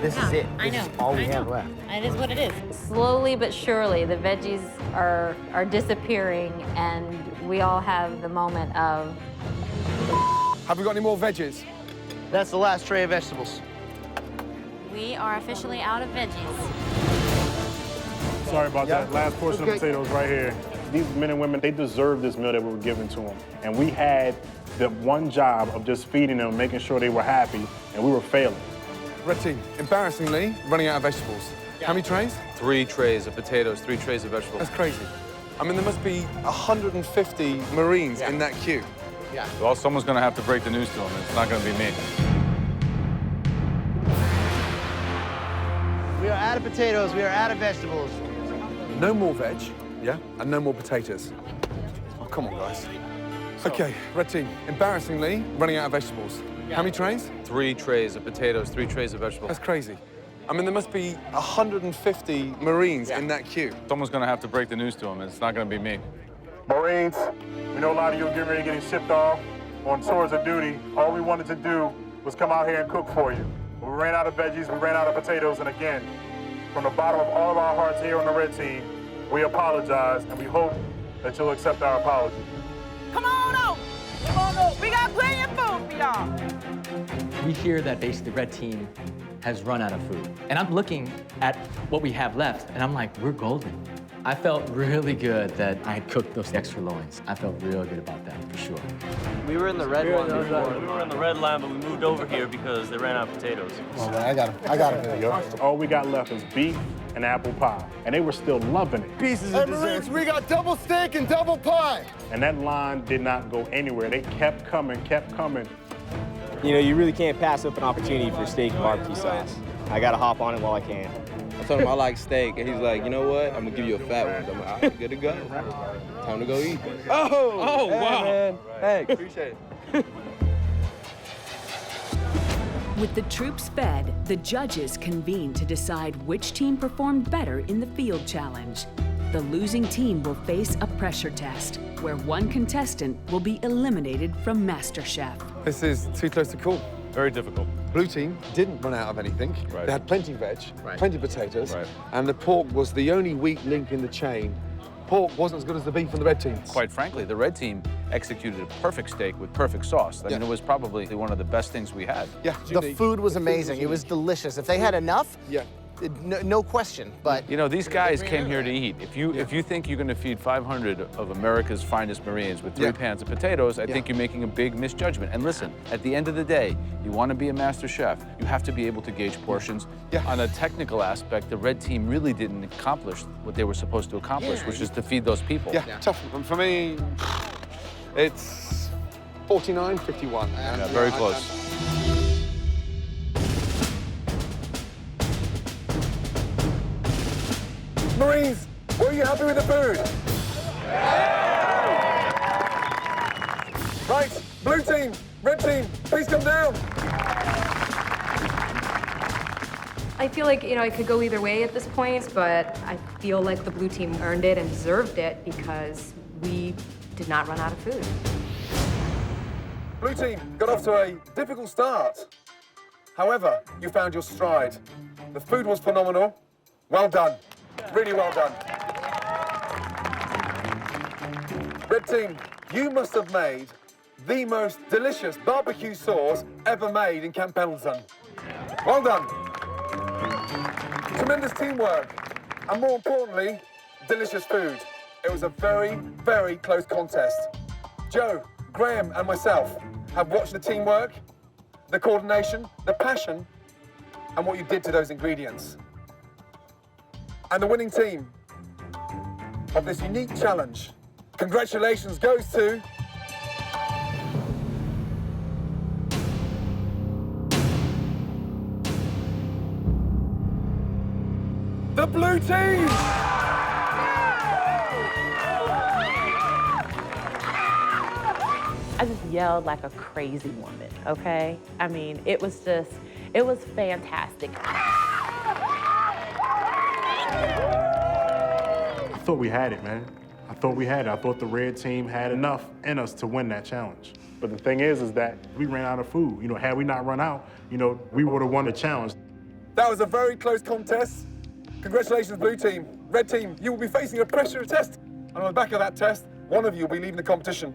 This is it. I know. This is all we have left. It is what it is. Slowly but surely, the veggies are disappearing, and we all have the moment of... Have we got any more veggies? That's the last tray of vegetables. We are officially out of veggies. Sorry about that. Last portion of potatoes right here. These men and women, they deserve this meal that we were giving to them. And we had the one job of just feeding them, making sure they were happy, and we were failing. Red team, embarrassingly, running out of vegetables. How many trays? 3 trays of potatoes, 3 trays of vegetables. That's crazy. I mean, there must be 150 Marines in that queue. Yeah. Well, someone's going to have to break the news to them. It's not going to be me. We are out of potatoes. We are out of vegetables. No more veg, yeah, and no more potatoes. Oh, come on, guys. Okay, red team, embarrassingly, running out of vegetables. How many trays? 3 trays of potatoes, 3 trays of vegetables. That's crazy. I mean, there must be 150 Marines in that queue. Someone's going to have to break the news to them. It's not going to be me. Marines, we know a lot of you are getting ready to get shipped off on tours of duty. All we wanted to do was come out here and cook for you. We ran out of veggies, we ran out of potatoes, and again, from the bottom of all of our hearts here on the red team, we apologize, and we hope that you'll accept our apology. Come on out! Come on out! We got plenty of food for y'all. We hear that basically the red team has run out of food. And I'm looking at what we have left, and I'm like, we're golden. I felt really good that I had cooked those extra loins. I felt real good about that, for sure. We were in the red line before. We were in the red line, but we moved over here because they ran out of potatoes. Oh, man, I got it. All we got left is beef and apple pie, and they were still loving it. Pieces of Marines, we got double steak and double pie. And that line did not go anywhere. They kept coming, kept coming. You know, you really can't pass up an opportunity for steak and barbecue sauce. I gotta hop on it while I can. I told him I like steak, and he's like, you know what? I'm gonna give you a fat one. I'm like, all right, good to go. Time to go eat. Oh, hey, wow. Man. Hey, appreciate it. With the troops fed, the judges convene to decide which team performed better in the field challenge. The losing team will face a pressure test, where one contestant will be eliminated from MasterChef. This is too close to call. Very difficult. Blue team didn't run out of anything. Right. They had plenty of veg, Right. plenty of potatoes, Right. and the pork was the only weak link in the chain. Pork wasn't as good as the beef on the red team. Quite frankly, the red team executed a perfect steak with perfect sauce. I mean, it was probably one of the best things we had. Yeah, the food was amazing. It was delicious. If they had enough, no question. But you know, these guys came here to eat. If you think you're going to feed 500 of America's finest Marines with 3 pans of potatoes, I think you're making a big misjudgment. And listen, at the end of the day, you want to be a master chef, you have to be able to gauge portions. On a technical aspect, the red team really didn't accomplish what they were supposed to accomplish, which is to feed those people. Tough. And for me, it's 49-51. Yeah, very close. Marines, were you happy with the food? Right, blue team, red team, please come down. I feel like, you know, it could go either way at this point, but I feel like the blue team earned it and deserved it because we did not run out of food. Blue team got off to a difficult start. However, you found your stride. The food was phenomenal. Well done. Really well done. Red team, you must have made the most delicious barbecue sauce ever made in Camp Pendleton. Well done. Tremendous teamwork, and more importantly, delicious food. It was a very, very close contest. Joe, Graham, and myself have watched the teamwork, the coordination, the passion, and what you did to those ingredients. And the winning team of this unique challenge, congratulations goes to the blue team! I just yelled like a crazy woman, okay? I mean, it was fantastic. I thought we had it, man. I thought we had it. I thought the red team had enough in us to win that challenge. But the thing is that we ran out of food. You know, had we not run out, you know, we would have won the challenge. That was a very close contest. Congratulations, blue team. Red team, you will be facing a pressure test. And on the back of that test, one of you will be leaving the competition.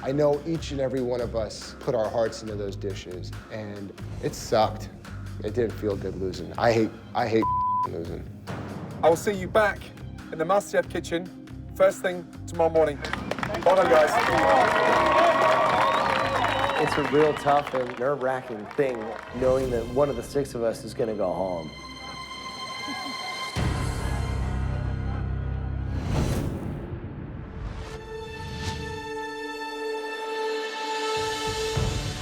I know each and every one of us put our hearts into those dishes, and it sucked. It didn't feel good losing. I hate losing. I will see you back in the MasterChef kitchen first thing tomorrow morning. Well done, guys. It's a real tough and nerve-wracking thing knowing that one of the 6 of us is going to go home.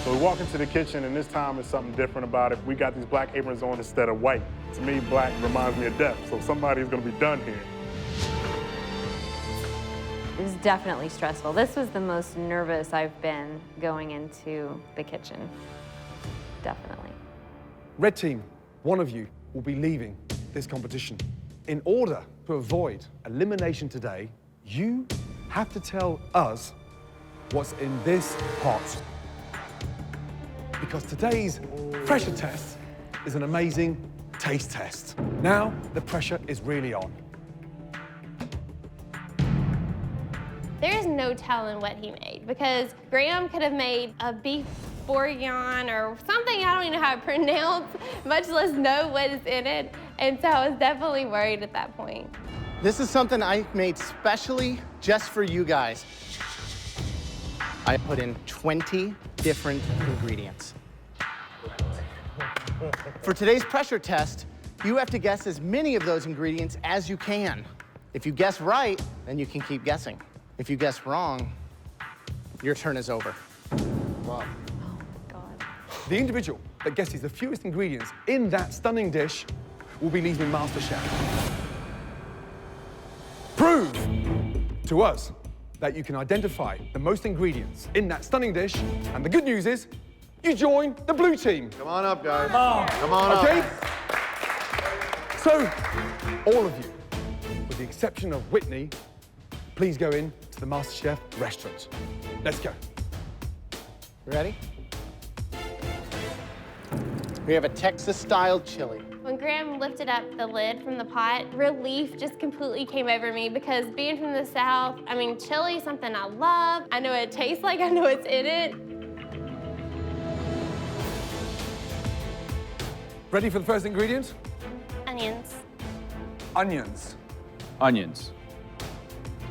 So we walk into the kitchen, and this time there's something different about it. We got these black aprons on instead of white. To me, black reminds me of death, so somebody's gonna be done here. It was definitely stressful. This was the most nervous I've been going into the kitchen. Definitely. Red team, one of you will be leaving this competition. In order to avoid elimination today, you have to tell us what's in this pot. Because today's pressure test is an amazing taste test. Now, the pressure is really on. There is no telling what he made because Graham could have made a beef bourguignon or something I don't even know how to pronounce, much less know what is in it. And so I was definitely worried at that point. This is something I made specially just for you guys. I put in 20 different ingredients. For today's pressure test, you have to guess as many of those ingredients as you can. If you guess right, then you can keep guessing. If you guess wrong, your turn is over. Wow. The individual that guesses the fewest ingredients in that stunning dish will be leaving MasterChef. Prove to us that you can identify the most ingredients in that stunning dish, and the good news is, you join the blue team. Come on up, guys. Come on up. Okay? So, all of you, with the exception of Whitney, please go in to the MasterChef restaurant. Let's go. Ready? We have a Texas-style chili. When Graham lifted up the lid from the pot, relief just completely came over me because being from the South, I mean, chili is something I love. I know what it tastes like, I know what's in it. Ready for the first ingredient? Onions. Onions. Onions.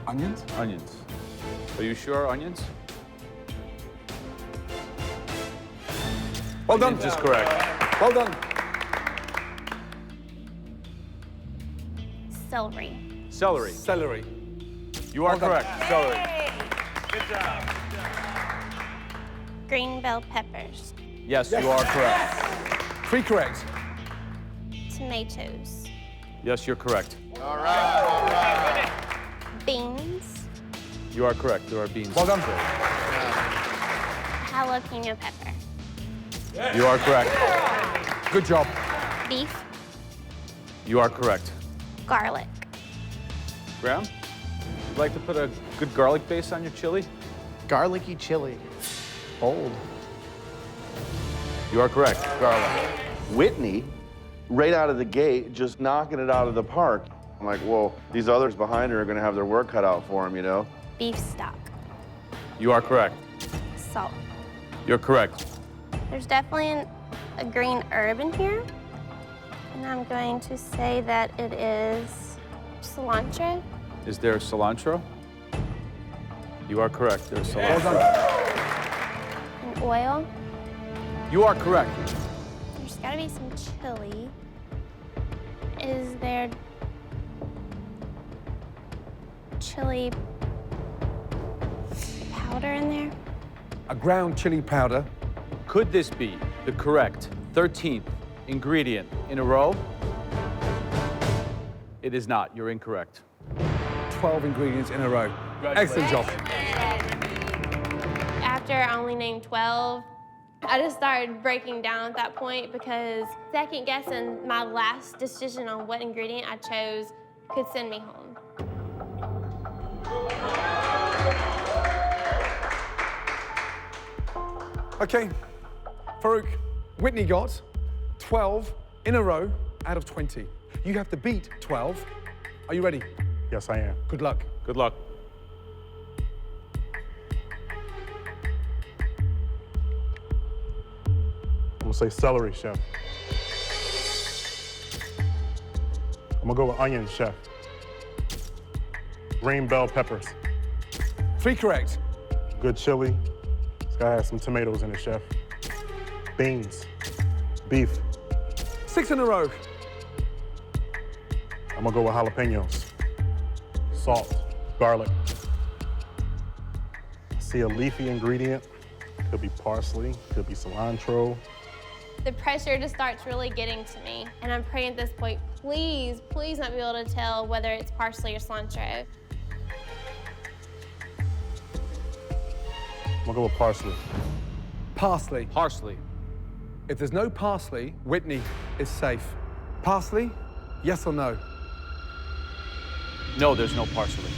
Onions? Onions. Are you sure onions? Well done. Onions is correct. Well done. Celery. Celery. Celery. You are correct. Celery. Good job. Green bell peppers. Yes, you are correct. 3 correct. Tomatoes. Yes, you're correct. All right. Beans. You are correct. There are beans. Well done. Jalapeno pepper. You are correct. Good job. Beef. You are correct. Garlic. Graham, you'd like to put a good garlic base on your chili? Garlicky chili. Bold. You are correct. Garlic. Whitney, right out of the gate, just knocking it out of the park. I'm like, well, these others behind her are going to have their work cut out for them, you know? Beef stock. You are correct. Salt. You're correct. There's definitely a green herb in here. And I'm going to say that it is cilantro. Is there cilantro? You are correct. There's cilantro. Well done. And oil. You are correct. There's got to be some chili. Is there chili powder in there? A ground chili powder. Could this be the correct 13th ingredient in a row? It is not. You're incorrect. 12 ingredients in a row. Excellent job. After I only named 12, I just started breaking down at that point because second guessing my last decision on what ingredient I chose could send me home. Okay, Farooq, Whitney got 12 in a row out of 20. You have to beat 12. Are you ready? Yes, I am. Good luck. Good luck. I'm gonna say celery, chef. I'm gonna go with onions, chef. Green bell peppers. 3 correct. Good chili. It's gotta have some tomatoes in it, chef. Beans. Beef. 6 in a row. I'm gonna go with jalapenos. Salt. Garlic. I see a leafy ingredient. Could be parsley, could be cilantro. The pressure just starts really getting to me. And I'm praying at this point, please, please not be able to tell whether it's parsley or cilantro. I'm gonna go with parsley. Parsley. Parsley. If there's no parsley, Whitney is safe. Parsley, yes or no? No, there's no parsley.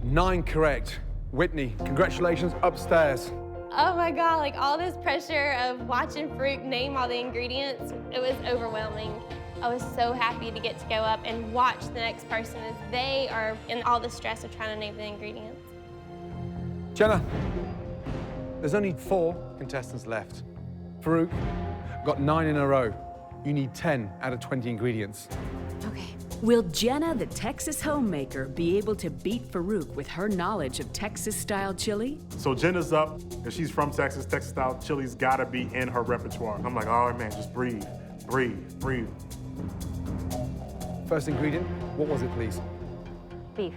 9 correct. Whitney, congratulations, upstairs. Oh my God, like all this pressure of watching Farooq name all the ingredients, it was overwhelming. I was so happy to get to go up and watch the next person as they are in all the stress of trying to name the ingredients. Jenna, there's only 4 contestants left. Farooq got 9 in a row. You need 10 out of 20 ingredients. Okay. Will Jenna, the Texas homemaker, be able to beat Farooq with her knowledge of Texas-style chili? So Jenna's up, and she's from Texas. Texas-style chili's gotta be in her repertoire. I'm like, all right, man, just breathe, breathe, breathe. First ingredient, what was it, please? Beef.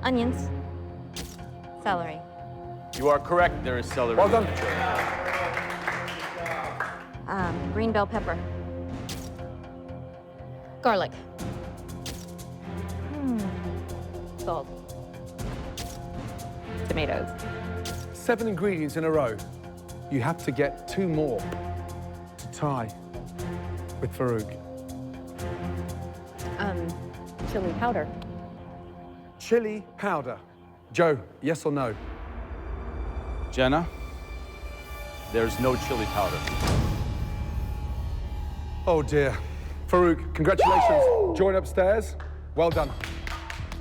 Onions. Celery. You are correct, there is celery. Well done. Green bell pepper. Garlic. Salt. Tomatoes. 7 ingredients in a row. You have to get 2 more to tie with Farooq. Chili powder. Chili powder. Joe, yes or no? Jenna, there's no chili powder. Oh dear. Farooq, congratulations. Join upstairs. Well done.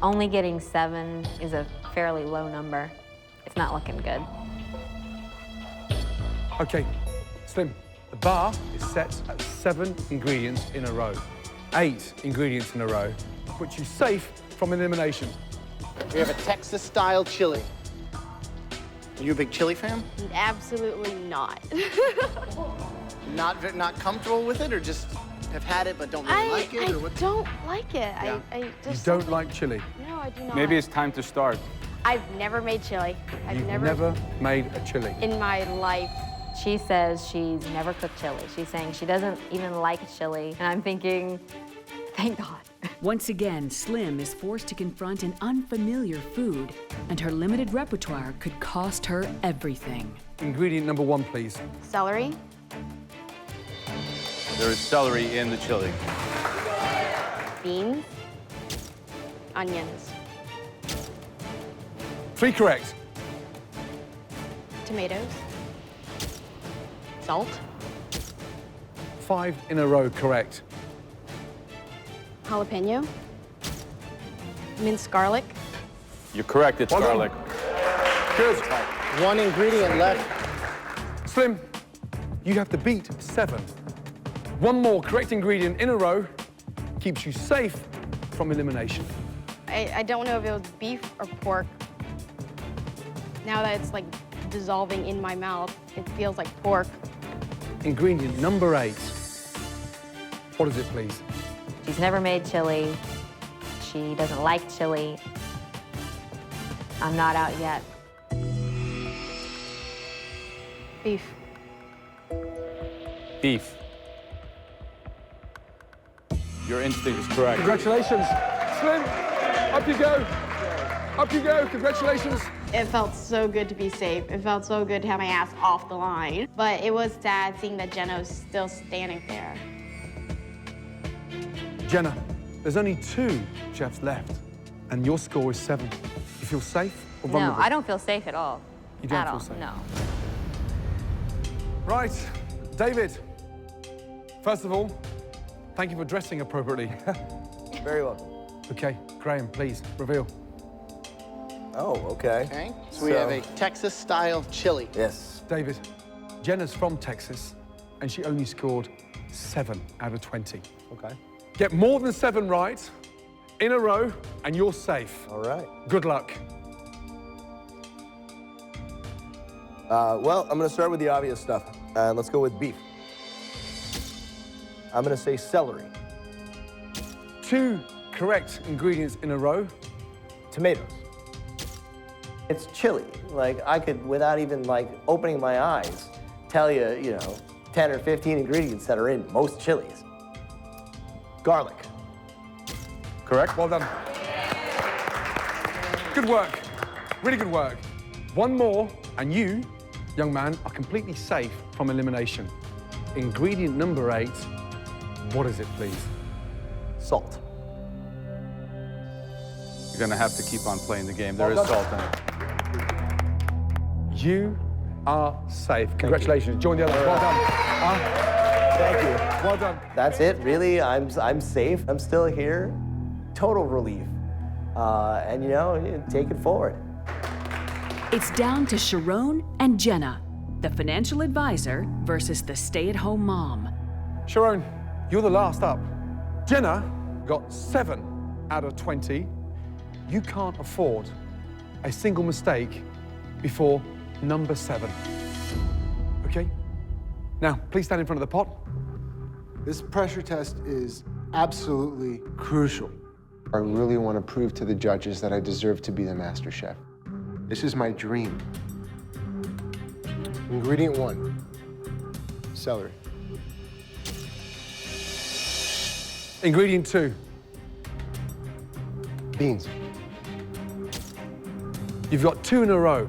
Only getting 7 is a fairly low number. It's not looking good. Okay, Slim, the bar is set at 7 ingredients in a row. 8 ingredients in a row puts you safe from elimination. We have a Texas-style chili. Are you a big chili fan? Absolutely not. Not comfortable with it, or just have had it but don't really like it? Or what? I don't like it. Yeah. I just You don't like chili? No, I do not. Maybe it's time to start. I've never made chili. You've never made a chili? In my life. She says she's never cooked chili. She's saying she doesn't even like chili. And I'm thinking, thank God. Once again, Slim is forced to confront an unfamiliar food, and her limited repertoire could cost her everything. Ingredient number 1, please. Celery. There is celery in the chili. Beans. Onions. 3 correct. Tomatoes. Salt. 5 in a row correct. Jalapeno. Minced garlic. You're correct, it's garlic. Good. 1 ingredient left. Slim, you have to beat 7. 1 more correct ingredient in a row keeps you safe from elimination. I don't know if it was beef or pork. Now that it's like dissolving in my mouth, it feels like pork. Ingredient number 8. What is it, please? She's never made chili. She doesn't like chili. I'm not out yet. Beef. Beef. Your instinct is correct. Congratulations. Slim, up you go. Up you go, congratulations. It felt so good to be safe. It felt so good to have my ass off the line. But it was sad seeing that Jenna was still standing there. Jenna, there's only 2 chefs left, and your score is 7. You feel safe or vulnerable? No, I don't feel safe at all. You don't at feel all. safe? No. Right, David. First of all, thank you for dressing appropriately. Very welcome. Okay, Graham, please, reveal. Oh, okay. Okay, so we have a Texas-style chili. Yes. David, Jenna's from Texas, and she only scored 7 out of 20. Okay. Get more than 7 right in a row, and you're safe. All right. Good luck. Well, I'm gonna start with the obvious stuff. Let's go with beef. I'm gonna say celery. 2 correct ingredients in a row. Tomatoes. It's chili. Like, I could, without even like opening my eyes, tell you, you know, 10 or 15 ingredients that are in most chilies. Garlic. Correct. Well done. Good work. Really good work. One more, and you, young man, are completely safe from elimination. Ingredient number 8. What is it, please? Salt. You're gonna have to keep on playing the game. There is salt in it. You are safe. Congratulations. Join the others. Well done. Thank you. Well done. That's it, really. I'm safe. I'm still here. Total relief. And you know, take it forward. It's down to Sharon and Jenna, the financial advisor versus the stay-at-home mom. Sharon, you're the last up. Jenna got 7 out of 20. You can't afford a single mistake before number 7. Okay? Now, please stand in front of the pot. This pressure test is absolutely crucial. I really want to prove to the judges that I deserve to be the Master Chef. This is my dream. Ingredient 1, celery. Ingredient 2. Beans. You've got 2 in a row.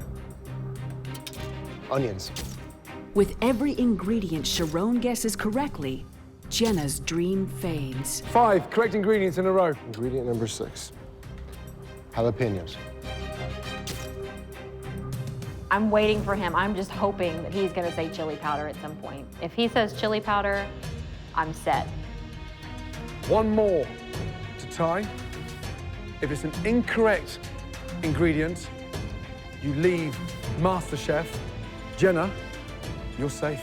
Onions. With every ingredient Sharon guesses correctly, Jenna's dream fades. 5 correct ingredients in a row. Ingredient number 6, jalapenos. I'm waiting for him. I'm just hoping that he's gonna say chili powder at some point. If he says chili powder, I'm set. 1 more to tie. If it's an incorrect ingredient, you leave MasterChef. Jenna, you're safe.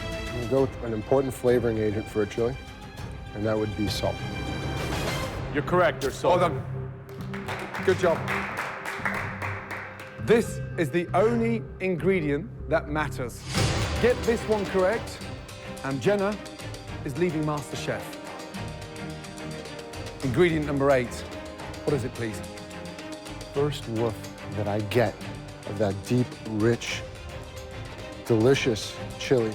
I'm gonna go with an important flavoring agent for a chili, and that would be salt. You're correct, there's salt. Well done. Good job. This is the only ingredient that matters. Get this one correct, and Jenna is leaving MasterChef. Ingredient number 8. What is it, please? First whiff that I get of that deep, rich, delicious chili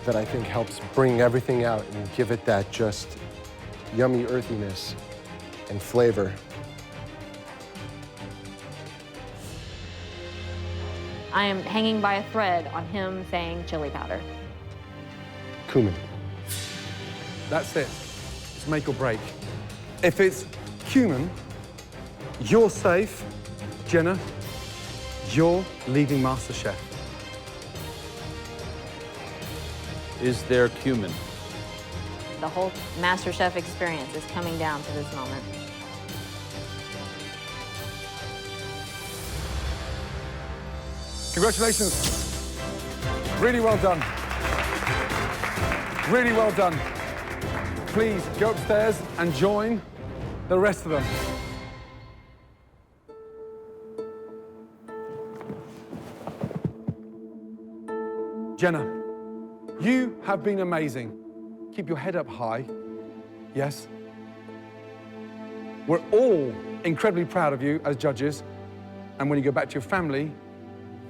that I think helps bring everything out and give it that just yummy earthiness and flavor. I am hanging by a thread on him saying chili powder. Cumin. That's it. It's make or break. If it's cumin, you're safe. Jenna, you're leaving MasterChef. Is there cumin? The whole MasterChef experience is coming down to this moment. Congratulations. Really well done. Really well done. Please go upstairs and join the rest of them. Jenna, you have been amazing. Keep your head up high. Yes? We're all incredibly proud of you as judges. And when you go back to your family,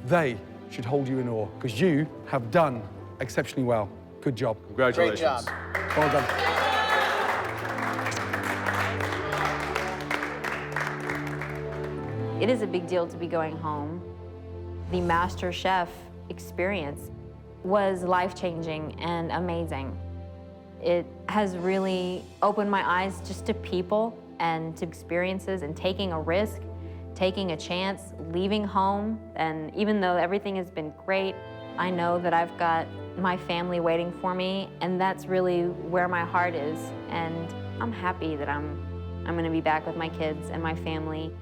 they should hold you in awe because you have done exceptionally well. Good job. Congratulations. Great job. Well done. It is a big deal to be going home. The MasterChef experience was life-changing and amazing. It has really opened my eyes just to people and to experiences and taking a risk, taking a chance, leaving home. And even though everything has been great, I know that I've got my family waiting for me, and that's really where my heart is. And I'm happy that I'm gonna be back with my kids and my family.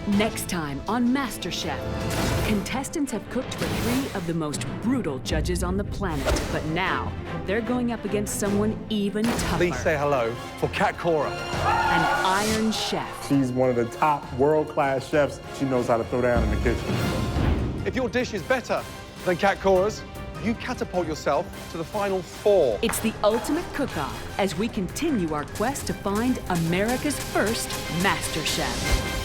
Next time on MasterChef, contestants have cooked for 3 of the most brutal judges on the planet. But now, they're going up against someone even tougher. Please say hello for Kat Cora. An Iron Chef. She's one of the top world-class chefs. She knows how to throw down in the kitchen. If your dish is better than Kat Cora's, you catapult yourself to the final 4. It's the ultimate cook-off as we continue our quest to find America's first MasterChef.